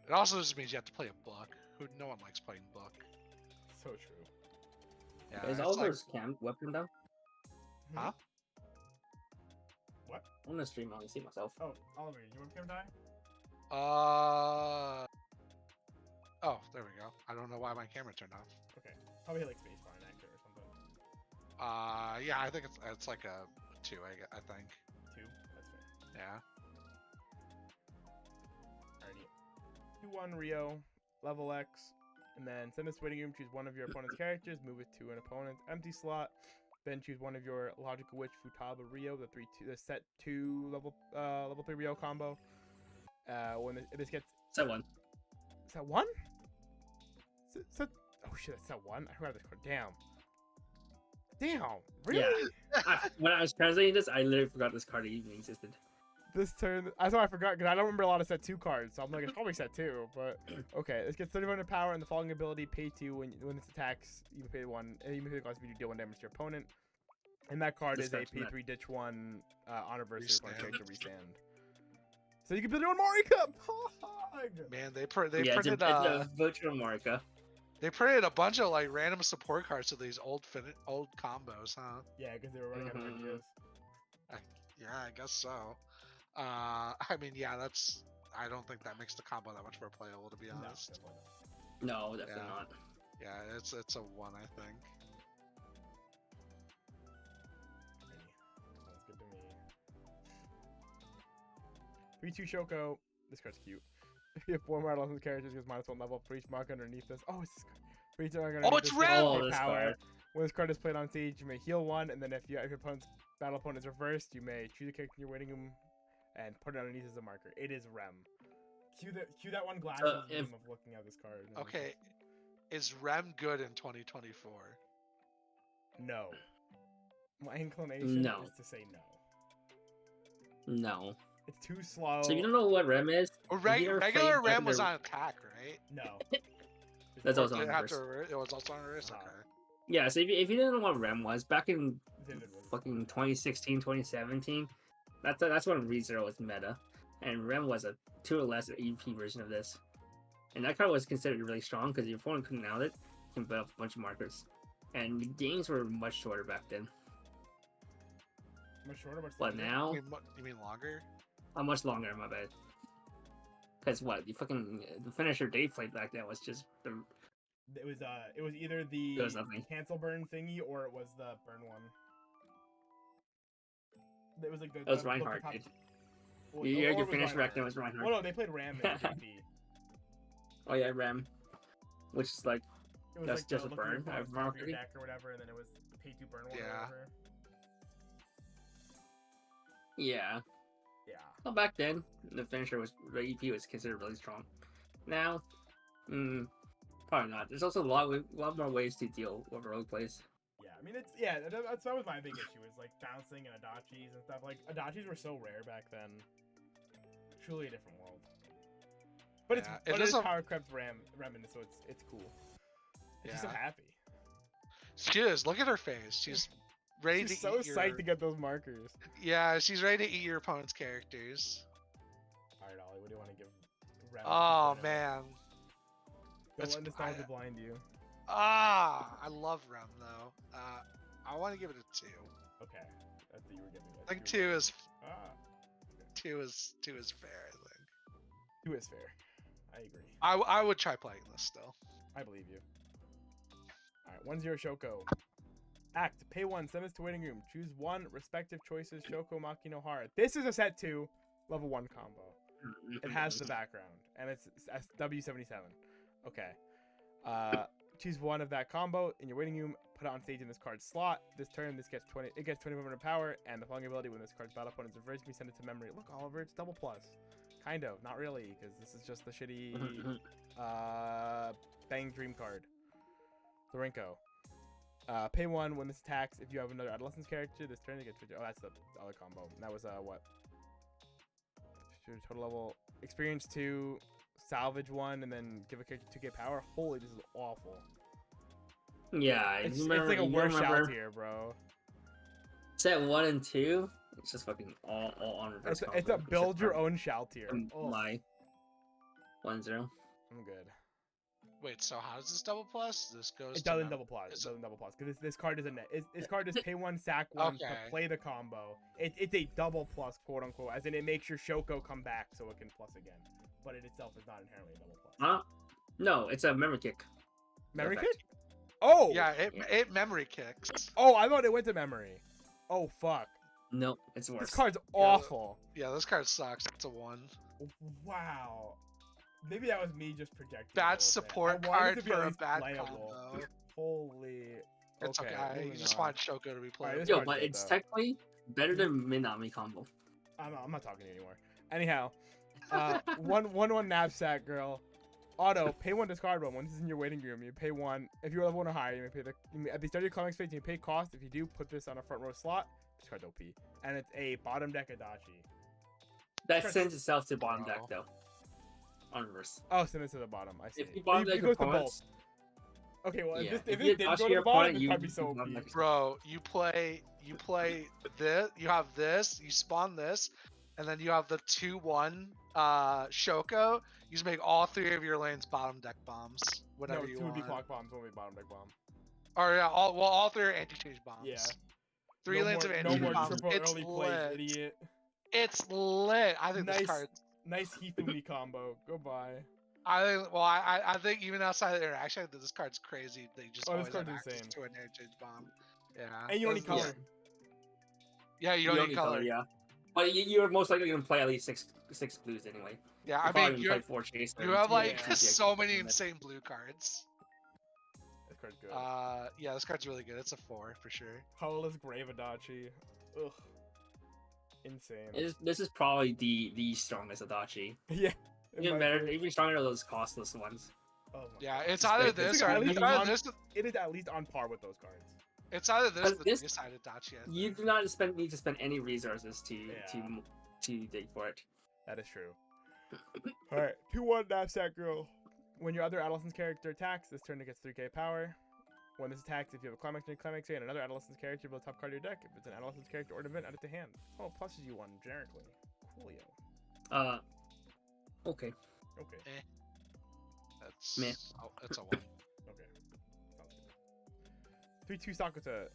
It also just means you have to play a book. Who no one likes playing book. So true. Yeah, Is it's all like, those cam weapon down? Huh? What? I'm gonna stream. I want to see myself. Oh, Oliver, you want to come die? Oh, there we go. I don't know why my camera turned off. Okay. Probably hit like spacebar in actor or something. Yeah, I think it's like a 2. I think. 2. That's fair. Yeah. Alrighty. 2-1 Rio, level X, and then send this waiting room. Choose one of your opponent's characters. Move it to an opponent's empty slot. Then choose one of your Logical Witch, Futaba Rio, the set 2 level 3 Rio combo. When this gets Set one. set 1. Oh shit, that's set 1. I forgot this card. Damn. Really? When I was translating this, I literally forgot this card even existed. This turn, that's why I forgot, because I don't remember a lot of set 2 cards, so I'm like, it's probably set 2, but okay. This gets 3,500 power, and the following ability, pay 2 when this attacks, you pay 1, and you may pay the cost if you deal 1 damage to your opponent. And that card This is a card's pay not- 3 ditch 1 anniversary for Restand. character restand. So you can build your own Mario Cup! Man, they Yeah, it's printed a virtual Marika. they printed a bunch of like random support cards of these old combos, huh? Yeah, because they were running out of Mhm. ideas. Yeah, I guess so. I mean, yeah, that's. I don't think that makes the combo that much more playable, to be No, honest. definitely not. No, definitely Yeah. not. Yeah, it's a 1, I think. Alrighty. Sounds good to me. 3-2 Shoko. This card's cute. If you have 4 more licensed characters, gives -1 level for each mark underneath this. Oh, it's this card. For each mark underneath it's this, red! you Oh, pay this power. card. When this card is played on stage, you may heal 1, and then if your opponent's battle opponent is reversed, you may choose a character in your waiting room and put it underneath as a marker. It is Rem. Cue that one glasses if- meme of looking at this card. and it's Okay, is Rem good in 2024? just- No. My inclination No. is to say no. No. It's too slow. So you don't know what Rem is? Well, Have you ever regular played Rem was other- on attack, right? No. That's also Did on it have reverse. to? It was also on reverse. Uh, Okay. Yeah, so if you didn't know what Rem was, back in Vivid was fucking 2016, 2017, that's when ReZero was meta. And Rem was a 2 or less EP version of this. And that card was considered really strong because your opponent couldn't out it, you can put up a bunch of markers. And the games were much shorter back then. much shorter, much But longer. now, You mean longer? much longer, my bad. Because what the finisher they played back then was just It was either the There was nothing. cancel burn thingy or it was the burn one. It was like the It was the Reinhardt. top- You or had it your was finisher back then Reinhardt. was Reinhardt. Oh no, they played Ram and JP. Oh yeah, Ram, which is like It was That's like just the a look at your burn, opponent's a top of your marketing. deck or whatever, and then it was the pay to burn one or Yeah. whatever. yeah. Yeah. Well, back then the finisher the EP was considered really strong. Now, probably not. There's also a lot more ways to deal with rogue plays. Yeah, I mean that was my big issue is like bouncing and Adachis and stuff. Like Adachis were so rare back then. Truly a different world. But Yeah, it it is is a- power crept Remin, so it's cool. She's so Yeah. happy. She is. Look at her face. She's ready She's to so eat your... psyched to get those markers. Yeah, she's ready to eat your opponent's characters. Alright, Ollie, what do you want to give Remin? Oh man. Don't That's- let nostalgia blind you. I love Rem though. I want to give it a 2. Okay. That's what you were giving it. I think 2 is Ah, 2 is fair. I think. 2 is fair. I agree. I would try playing this still. I believe you. Alright, 1-0 Shoko. Act. Pay 1. Send this to waiting room. Choose 1 respective choices. Shoko, Maki, no Hara. This is a set 2 level 1 combo. It has the background. And it's W77. Okay. Choose 1 of that combo in your waiting room. Put it on stage in this card's slot. This turn, it gets 2500 power. And the following ability, when this card's battle opponent's reversed, we send it to memory. Look, Oliver, it's double plus. Kind of. Not really, because this is just the shitty Bang Dream card. Lorenko. Pay 1 when this attacks. If you have another adolescence character, this turn it gets... Oh, that's the other combo. And that was, what? Total level. Experience 2, salvage 1, and then give a character 2k power. Holy, this is awful. Yeah, It's like a worse shout here, bro. Set 1 and 2. It's just fucking all on reverse. It's a build your own shout here. Oh, My 1-0. I'm good. Wait, so how does this double plus? This goes. It to doesn't mem- double plus. It is it- doesn't double plus because this card is a net. This card is pay 1, sack 1 Okay. to play the combo. It's a double plus, quote unquote, as in it makes your Shoko come back so it can plus again. But it itself is not inherently a double plus. Huh? No, it's a memory kick. Memory Effect. kick? Oh! Yeah, it memory kicks. Oh, I thought it went to memory. Oh, fuck. No, it's worse. This card's awful. Yeah, this card sucks. It's a 1. Wow. Maybe that was me just projecting. a Bad little bit. support I wanted card to be for at a least bad playable. combo. Holy. It's okay. You moving just on. want Shoko to be played. this Yo, card's but good, it's though. technically better than Minami combo. I'm not talking to you anymore. Anyhow, 1/1 knapsack girl. Auto, pay 1, discard 1. Once it's in your waiting room, you pay 1. If you're level 1 or higher, you may pay at the start of your climax phase, you pay cost. If you do, put this on a front row slot. This card's OP. And it's a bottom deck Adachi. That Press- sends itself to bottom deck Wow. though. On reverse. Oh, send it to the bottom. I see. If you bottom It deck goes to both. opponents, Okay, well, yeah. if If it you did Adachi go to your the bottom, opponent, this you card be so OP. bottom deck. Bro, you play this. You have this. You spawn this, and then you have the 2/1 Shoko. You just make all 3 of your lanes bottom deck bombs. Whatever No, you 2 would want. be clock bombs, 1 would be bottom deck bomb. Or yeah, all 3 are anti-change bombs. Yeah. 3 No lanes more, of no anti-change more bombs. triple It's early plays, lit. idiot. It's lit. I think Nice. this card. Nice Hifumi combo. Goodbye. I think even outside of the interaction, this card's crazy. They just Oh, this always have card's access insane. to an interchange bomb. Yeah. And you don't need This is- color. Yeah, you don't need color. yeah. But you're most likely gonna play at least six blues anyway. Yeah, You'll I probably mean, play 4 chase. you have like Yeah. so many insane blue cards. This card's good. Yeah, this card's really good. It's a 4 for sure. Colorless Grave Adachi. Ugh. Insane. This is probably the strongest Adachi. Yeah. it Even might better, be. even stronger than those costless ones. Oh my Yeah, God. it's It's either like- this it's or at it's least either on- this. It is at least on par with those cards. It's either this or But the this- decided Dachi. You do not need to spend any resources to Yeah. to dig for it. That is true. Alright, 2/1 knapsack girl. When your other adolescence character attacks, this turn it gets 3k power. When this attacks, if you have a climax and another adolescence character below the top card of your deck, if it's an adolescence character or an event, add it to hand. Oh, it pluses you 1 generically. Coolio. Okay. Okay. That's Meh. it's a 1. Okay. Sounds good. 3/2 Sakuta.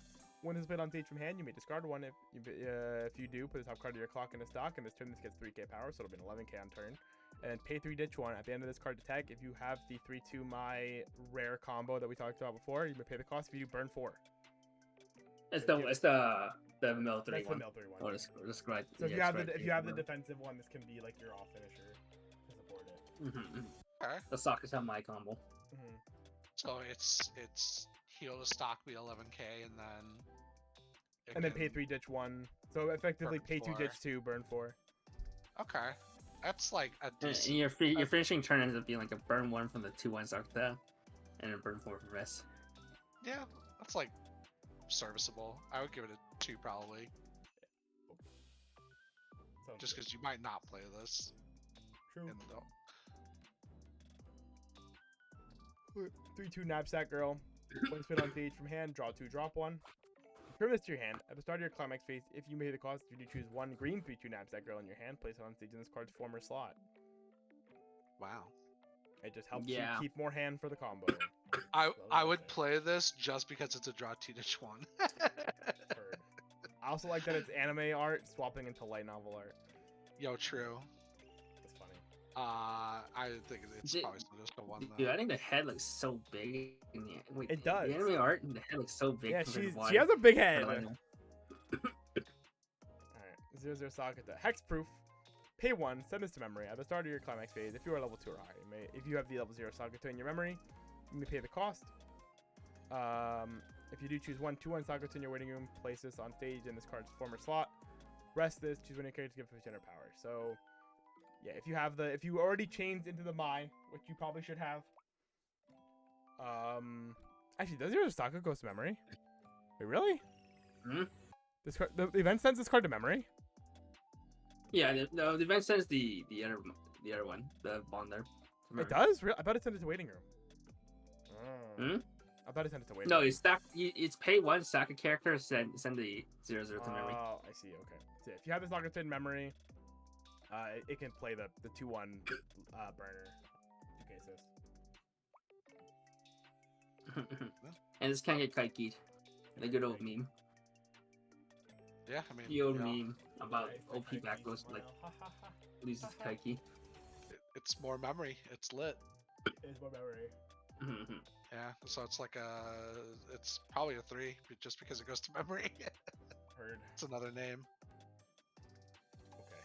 When this is played on stage from hand, you may discard 1. If you do, put the top card of your clock in a stock, and this turn this gets 3k power, so it'll be an 11k on turn. And pay 3, ditch 1. At the end of this card attack, if you have the 3/2 my rare combo that we talked about before, you may pay the cost. If you burn 4. It's the Vol.3 That's one. the mill 3 one. Or describe. So if you have the defensive one, this can be like your off finisher to support it. Okay. The Soccer Senpai combo. So it's heal to stock be 11k and then. And then pay 3, ditch 1. So effectively Burn pay 2, 4. ditch 2, burn 4. Okay. That's like a And decent. your finishing turn ends up being like a burn 1 from the 2/1 Soccer, and a burn 4 from rest. Yeah, that's like serviceable. I would give it a 2 probably, Sounds just good. because you might not play this. True. In the... 3/2 knapsack girl. When spin on stage from hand, draw 2, drop 1. Return this to your hand. At the start of your climax phase, if you pay the cost, you choose 1 green 3/2 knapsack girl in your hand. Place it on stage in this card's former slot. Wow. It just helps Yeah. you keep more hand for the combo. I would play this just because it's a draw 2 ditch 1. Heard. I also like that it's anime art swapping into light novel art. Yo, true. That's funny. I think it's Did- probably still just a 1 Dude, though. I think the head looks so big. Wait, It does. The anime art, the head looks so big. Yeah, compared to what she has a big I head. don't know. Alright, 0/0 Sakata. Hexproof. Pay 1, send this to memory. At the start of your climax phase, if you are level 2 or higher, if you have the level 0 Sakata in your memory, you may pay the cost. If you do choose 1 2/1 Sakata in your waiting room, place this on stage in this card's former slot. Rest this, choose one of your characters, give 50% power. So, yeah, if you already changed into the Mai, which you probably should have. Actually, does 0 Sakata goes to memory? Wait, really? Hmm? This card, the event sends this card to memory? Yeah, the event sends the other one, the bond there. It does? I thought it sent it to waiting room. Hmm? I thought it sent it to waiting No, room. it's pay 1, sack a character, send the 0/0 to memory. Oh, I see. Okay. So if you have this Sakata in memory, it can play the 2/1 burner. 2K assist. And this can get kaikied. The good old meme. Yeah, I mean, The old yeah, meme about Nice, OP nice, back nice, goes wow. like Ha, ha, ha. loses kaiki. it's more memory. It's lit. It's more memory. Yeah, so it's like it's probably a 3 just because it goes to memory. Heard. It's another name. Okay.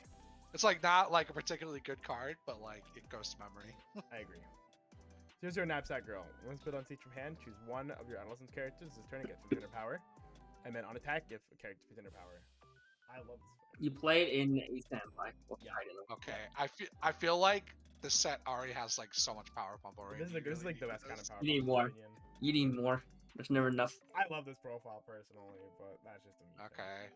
It's like not like a particularly good card, but like it goes to memory. I agree. 0/0 Knapsack Girl. Once put on stage from hand, choose 1 of your adolescent characters this turn and get 50 power. And then on attack, give a character 50 power. I love this. You play it in a Senpai. Yeah. Okay, I feel like the set already has like so much power pump already. This is, You this is really like the need best kind of this. power. You need pump, in my more. opinion. You need more. There's never enough. I love this profile personally, but that's just a me thing. Okay.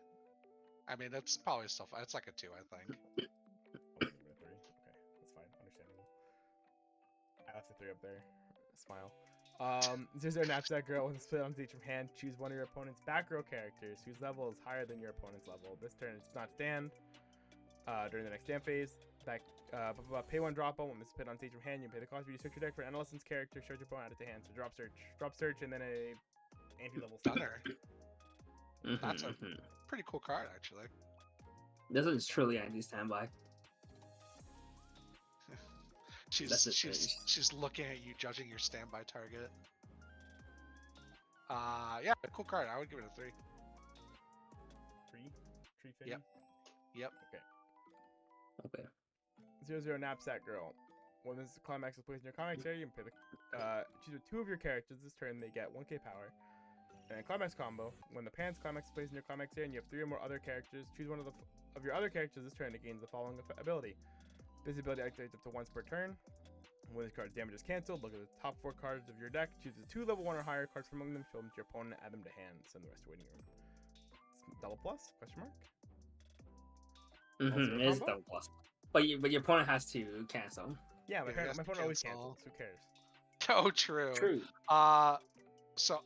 I mean, it's probably still. It's like a 2, I think. Oh, wait, a 3. Okay, that's fine. Understandable. I left the 3 up there. Smile. 0/0 Knapsack Girl. When split on stage from hand, choose 1 of your opponent's back row characters whose level is higher than your opponent's level. This turn it does not stand. During the next stand phase, pay 1, drop 1. When this split on stage from hand, you pay the cost. You search your deck for an adolescent's character, search your opponent, add it to hand. So drop search, and then a anti-level Stunner. Mhm, That's a mhm. pretty cool card, actually. This one is truly anti-standby. That's it, She's looking at you, judging your standby target. Yeah, cool card. I would give it a 3. Tree fitting. Yep. Okay. Okay. 0/0 Knapsack Girl. When this climax is placed in your climax area, you can pay the choose 2 of your characters this turn. They get 1k power. And climax combo. When the Pan's climax is placed in your climax area, and you have 3 or more other characters, choose 1 of your other characters this turn. It gains the following ability. This ability activates up to once per turn. When this card's damage is cancelled, look at the top 4 cards of your deck. Choose the 2 level 1 or higher cards from among them. Show them to your opponent. Add them to hand. Send the rest to waiting room. It's double plus? Question mark. Mm-hmm. It is double plus. But your opponent has to cancel. Yeah, my Yeah, opponent always cancel. cancels. Who cares? Oh, true. True. So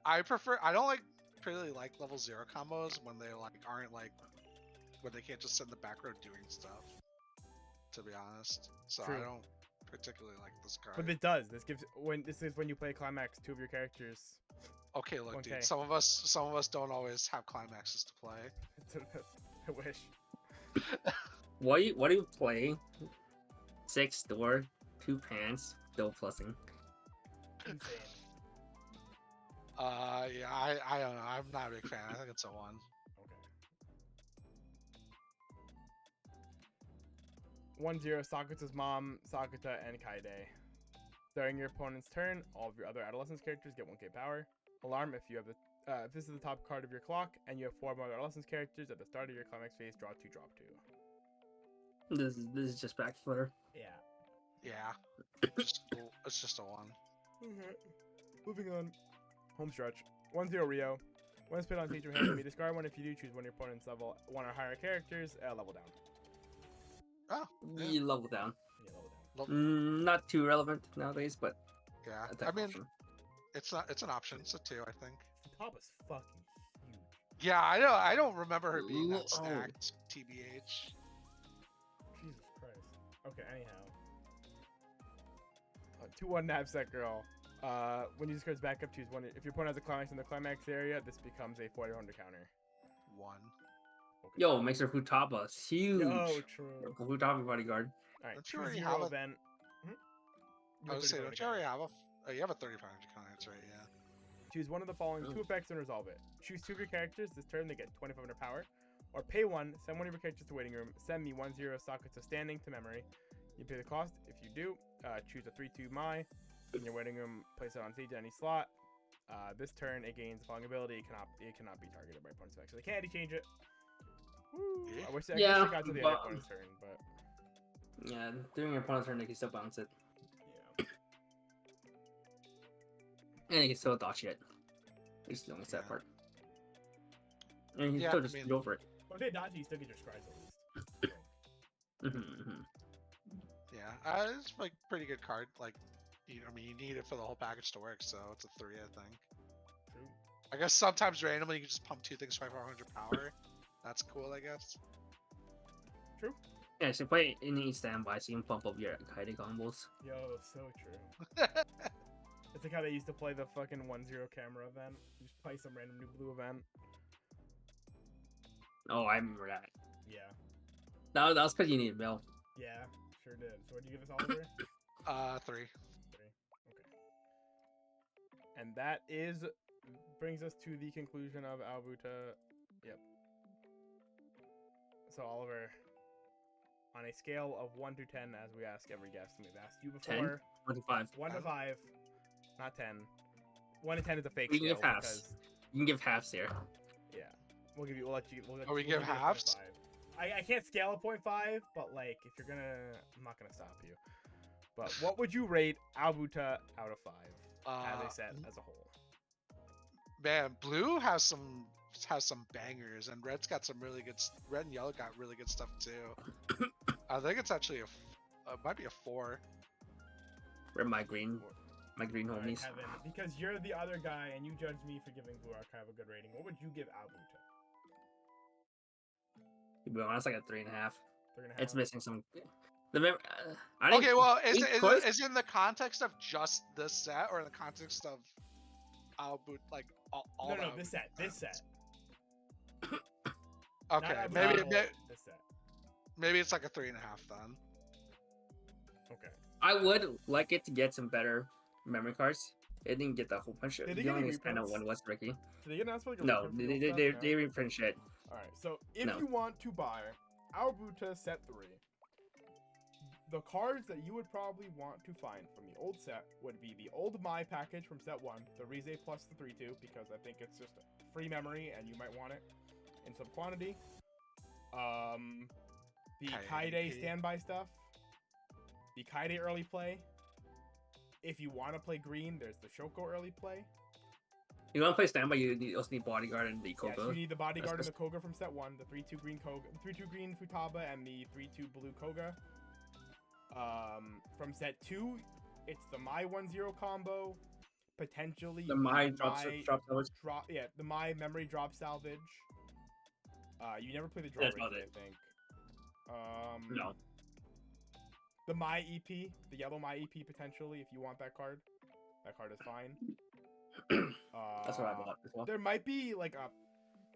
I prefer. I don't really like level 0 combos when they like aren't like when they can't just sit in the back row doing stuff. To be honest, so True. I don't particularly like this card. But it does. This is when you play climax, 2 of your characters. Okay, look, 1K. dude. Some of us don't always have climaxes to play. I wish. What are you playing? 6 door, 2 pants, no plussing. Insane. Yeah, I don't know. I'm not a big fan. I think it's a 1. Okay. 1-0, Sakuta's mom, Sakuta, and Kaide. During your opponent's turn, all of your other adolescence characters get 1k power. Alarm, if you have the if this is the top card of your clock and you have 4 more adolescence characters at the start of your climax phase, draw 2, drop 2. This is just back footer. Yeah. Yeah. It's just a 1. Okay. Moving on. Home stretch. 1-0 Rio. When it's put on teacher hand, you may discard one. If you do, choose one of your opponent's level 1 or higher characters, level down. Oh, yeah. You level down. Yeah, level down. Not too relevant nowadays, but Yeah. a type I mean, option. it's an option. It's a 2, I think. Futaba is fucking huge. Yeah, I don't remember her being that Oh. stacked. TBH. Jesus Christ. Okay, anyhow. 2-1 knapsack girl. When you discard backup, choose one. If your opponent has a climax in the climax area, this becomes a 400 counter. 1. Okay. Yo, makes her Futaba huge. Yo, true. Futaba bodyguard. Alright, Don't you already 2-0 have a- event. I was saying, don't you already have a? Oh, you have a 3500 counter. That's right. Yeah. Choose one of the following 2 effects and resolve it. Choose 2 of your characters. This turn, they get 2500 power. Or pay 1, send one of your characters to waiting room. Send me 1-0 Sakuta standing to memory. You pay the cost. If you do, choose a 3-2 Mai. In your waiting room, place it on stage at any slot. This turn, it gains the following ability. It cannot be targeted by opponent's effect. So they can't change it. Woo. Yeah. I wish I Yeah, guess it got to the other opponent's turn, but Yeah, during your opponent's turn, they can still bounce it. yeah. And you can still dodge it. It's the only sad Yeah. part. And you can Yeah, still I just mean- get over it. But if they dodge, you still get your scribes at least. Yeah. It's like pretty good card. Like, I mean, you need it for the whole package to work, so it's a 3, I think. True. I guess sometimes randomly you can just pump 2 things 500 power. That's cool, I guess. True. Yeah, so play any standby so you can pump up your Kaide combos. Yo, so true. It's like how they used to play the fucking 1-0 camera event. You just play some random new blue event. Oh, I remember that. Yeah. That was because you needed Bill. Yeah, sure did. So what do you give us, Oliver? 3. 3. Okay. And that brings us to the conclusion of Aobuta. Yep. So Oliver, on a scale of 1 to 10, as we ask every guest, and we've asked you 10? before. 1 to 5. 1 to 5, not 10. 1 to 10 is a fake We can scale give halves. because You can give halves here. yeah, we'll let you. Oh, we we'll give give you a halves? 0.5. I can't scale a 0.5, but like if you're gonna, I'm not gonna stop you. But what would you rate Aobuta out of 5 as a set as a whole? Man, blue has some bangers, and red's got some really good. Red and yellow got really good stuff too. I think it's actually might be a 4. Where my green All right, homies. Kevin, because you're the other guy and you judge me for giving Blue Archive a good rating. What would you give Aobuta? To be honest, like a 3.5. 3.5. It's missing some. I think Okay, well, choice- is it in the context of just this set, or in the context of Aobuta, like all No, the this set. This set. Okay, Not maybe Aobuta, this set. maybe it's like a 3.5 then. Okay. I would like it to get some better memory cards. It didn't get that whole bunch. Did they The get only any kind of reprints? one was Ricky. Did they get announced for like a No, reprint for the old stuff? they reprint shit. Alright, so if No. you want to buy Aobuta Set 3, the cards that you would probably want to find from the old set would be the old Mai package from Set 1, the Rize plus the 3-2, because I think it's just free memory and you might want it in some quantity. The Kaide standby stuff, the Kaide early play. If you want to play green, there's the Shoko early play. You want to play standby, you also need bodyguard and the Yes, Koga. you need the bodyguard and That's- the Koga from Set 1, the 3-2 green Koga, the 3-2 green Futaba, and the 3-2 blue Koga. From Set 2, it's the Mai 1-0 combo, potentially The Mai drop salvage. the Mai memory drop salvage. You never play the drop That's rating, about it. I think. No. The Mai EP, the yellow Mai EP potentially, if you want that card. That card is fine. That's what I bought as well. There might be like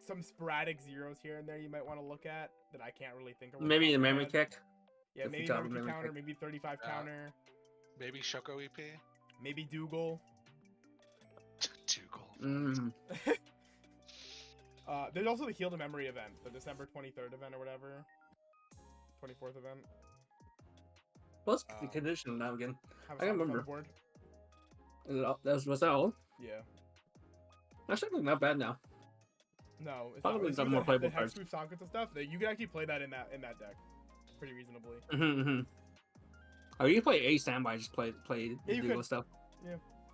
some sporadic zeros here and there you might want to look at that I can't really think of. Maybe the memory kick. Yeah, If we maybe got 32 memory counter, correct. maybe 35 Yeah. counter, Maybe Shoko EP. maybe Dougal. Dougal. Mm. There's also the Heal to Memory event, the December 23rd event or whatever. 24th event. What's the condition now again? Have I a can't song on the remember. board. Was that all? Yeah. That's actually not bad now. No, it's Probably not. some It's more the playable hexproof cards. sockets and stuff. You can actually play that in that deck pretty reasonably. Oh, you can play a Senpai, just play Yeah, the you Dougal could. stuff,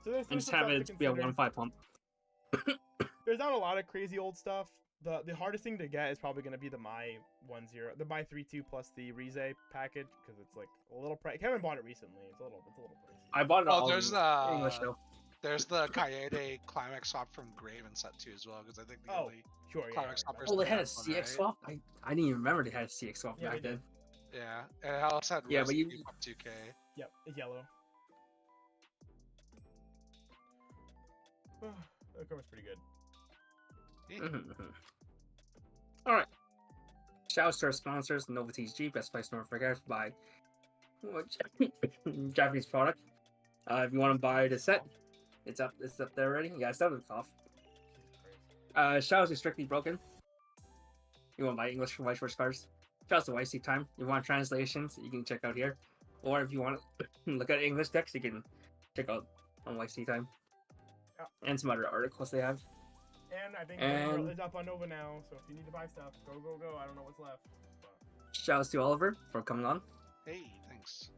So there's and some just have stuff to it be a consider. 1/5 pump. There's not a lot of crazy old stuff. The hardest thing to get is probably going to be the My 1-0, the My 3-2 plus the Rize package because it's like a little price. Kevin bought it recently. It's a little pricey. I bought it Oh, all there's in English though. There's the Kaede Climax swap from Graven set too as well, because I think the only Sure, yeah. Climax Right, swappers Oh, they they had a have one, CX right? swap. I didn't even remember they had a CX swap Yeah, back they then. Yeah, and it also had Yeah, but Recipe you- up 2K. Yep, it's yellow. That cover's pretty good. All right. Shouts to our sponsors, Nova TG, Best Place North America by Japanese product. If you want to buy the set, it's up there already. Yeah, it's up with cough. Shouts to Strictly Broken. You want to buy English Weiss Schwarz cards? Shouts to Weiss Time. You want translations? You can check out here. Or if you want to look at English decks, you can check out on Weiss Time. And some other articles they have. And I think Nova is up on Nova now, so if you need to buy stuff, go. I don't know what's left. But... Shouts to Oliver for coming on. Hey, thanks.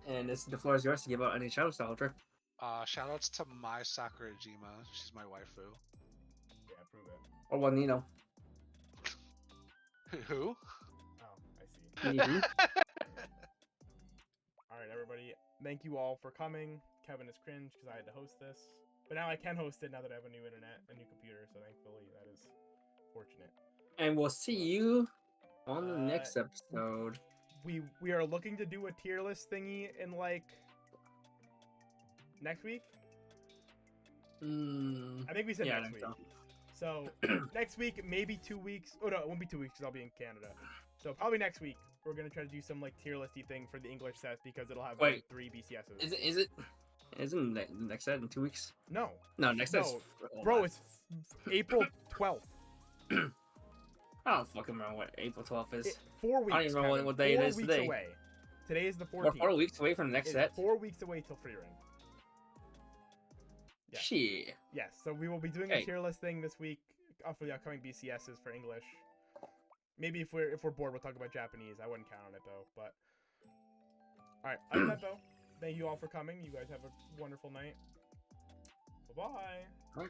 And the floor is yours to give out any shouts to Oliver. Shoutouts to my Sakurajima. She's my waifu. Yeah, prove it. Or one Nino. Who? Oh, I see. Alright, everybody. Thank you all for coming. Kevin is cringe because I had to host this. But now I can host it now that I have a new internet, a new computer, so thankfully that is fortunate. And we'll see you on the next episode. We are looking to do a tier list thingy in like next week. I think we said next week. So next week, maybe 2 weeks. Oh no, it won't be 2 weeks because I'll be in Canada. So probably next week we're gonna try to do some like tier listy thing for the English set because it'll have like 3 BCSs. Isn't the next set in 2 weeks? No. No, next set's Bro, it's April 12th. I don't fucking remember what April 12th is. 4 weeks. I don't even know what day it is today. Away. Today is the 14th. We're 4 weeks away from the next set. 4 weeks away till free ring. Yeah. Shit. Yes, so we will be doing a tier list thing this week for the upcoming BCSs for English. Maybe if we're bored, we'll talk about Japanese. I wouldn't count on it though. But all right, other than that though, thank you all for coming. You guys have a wonderful night. Bye bye.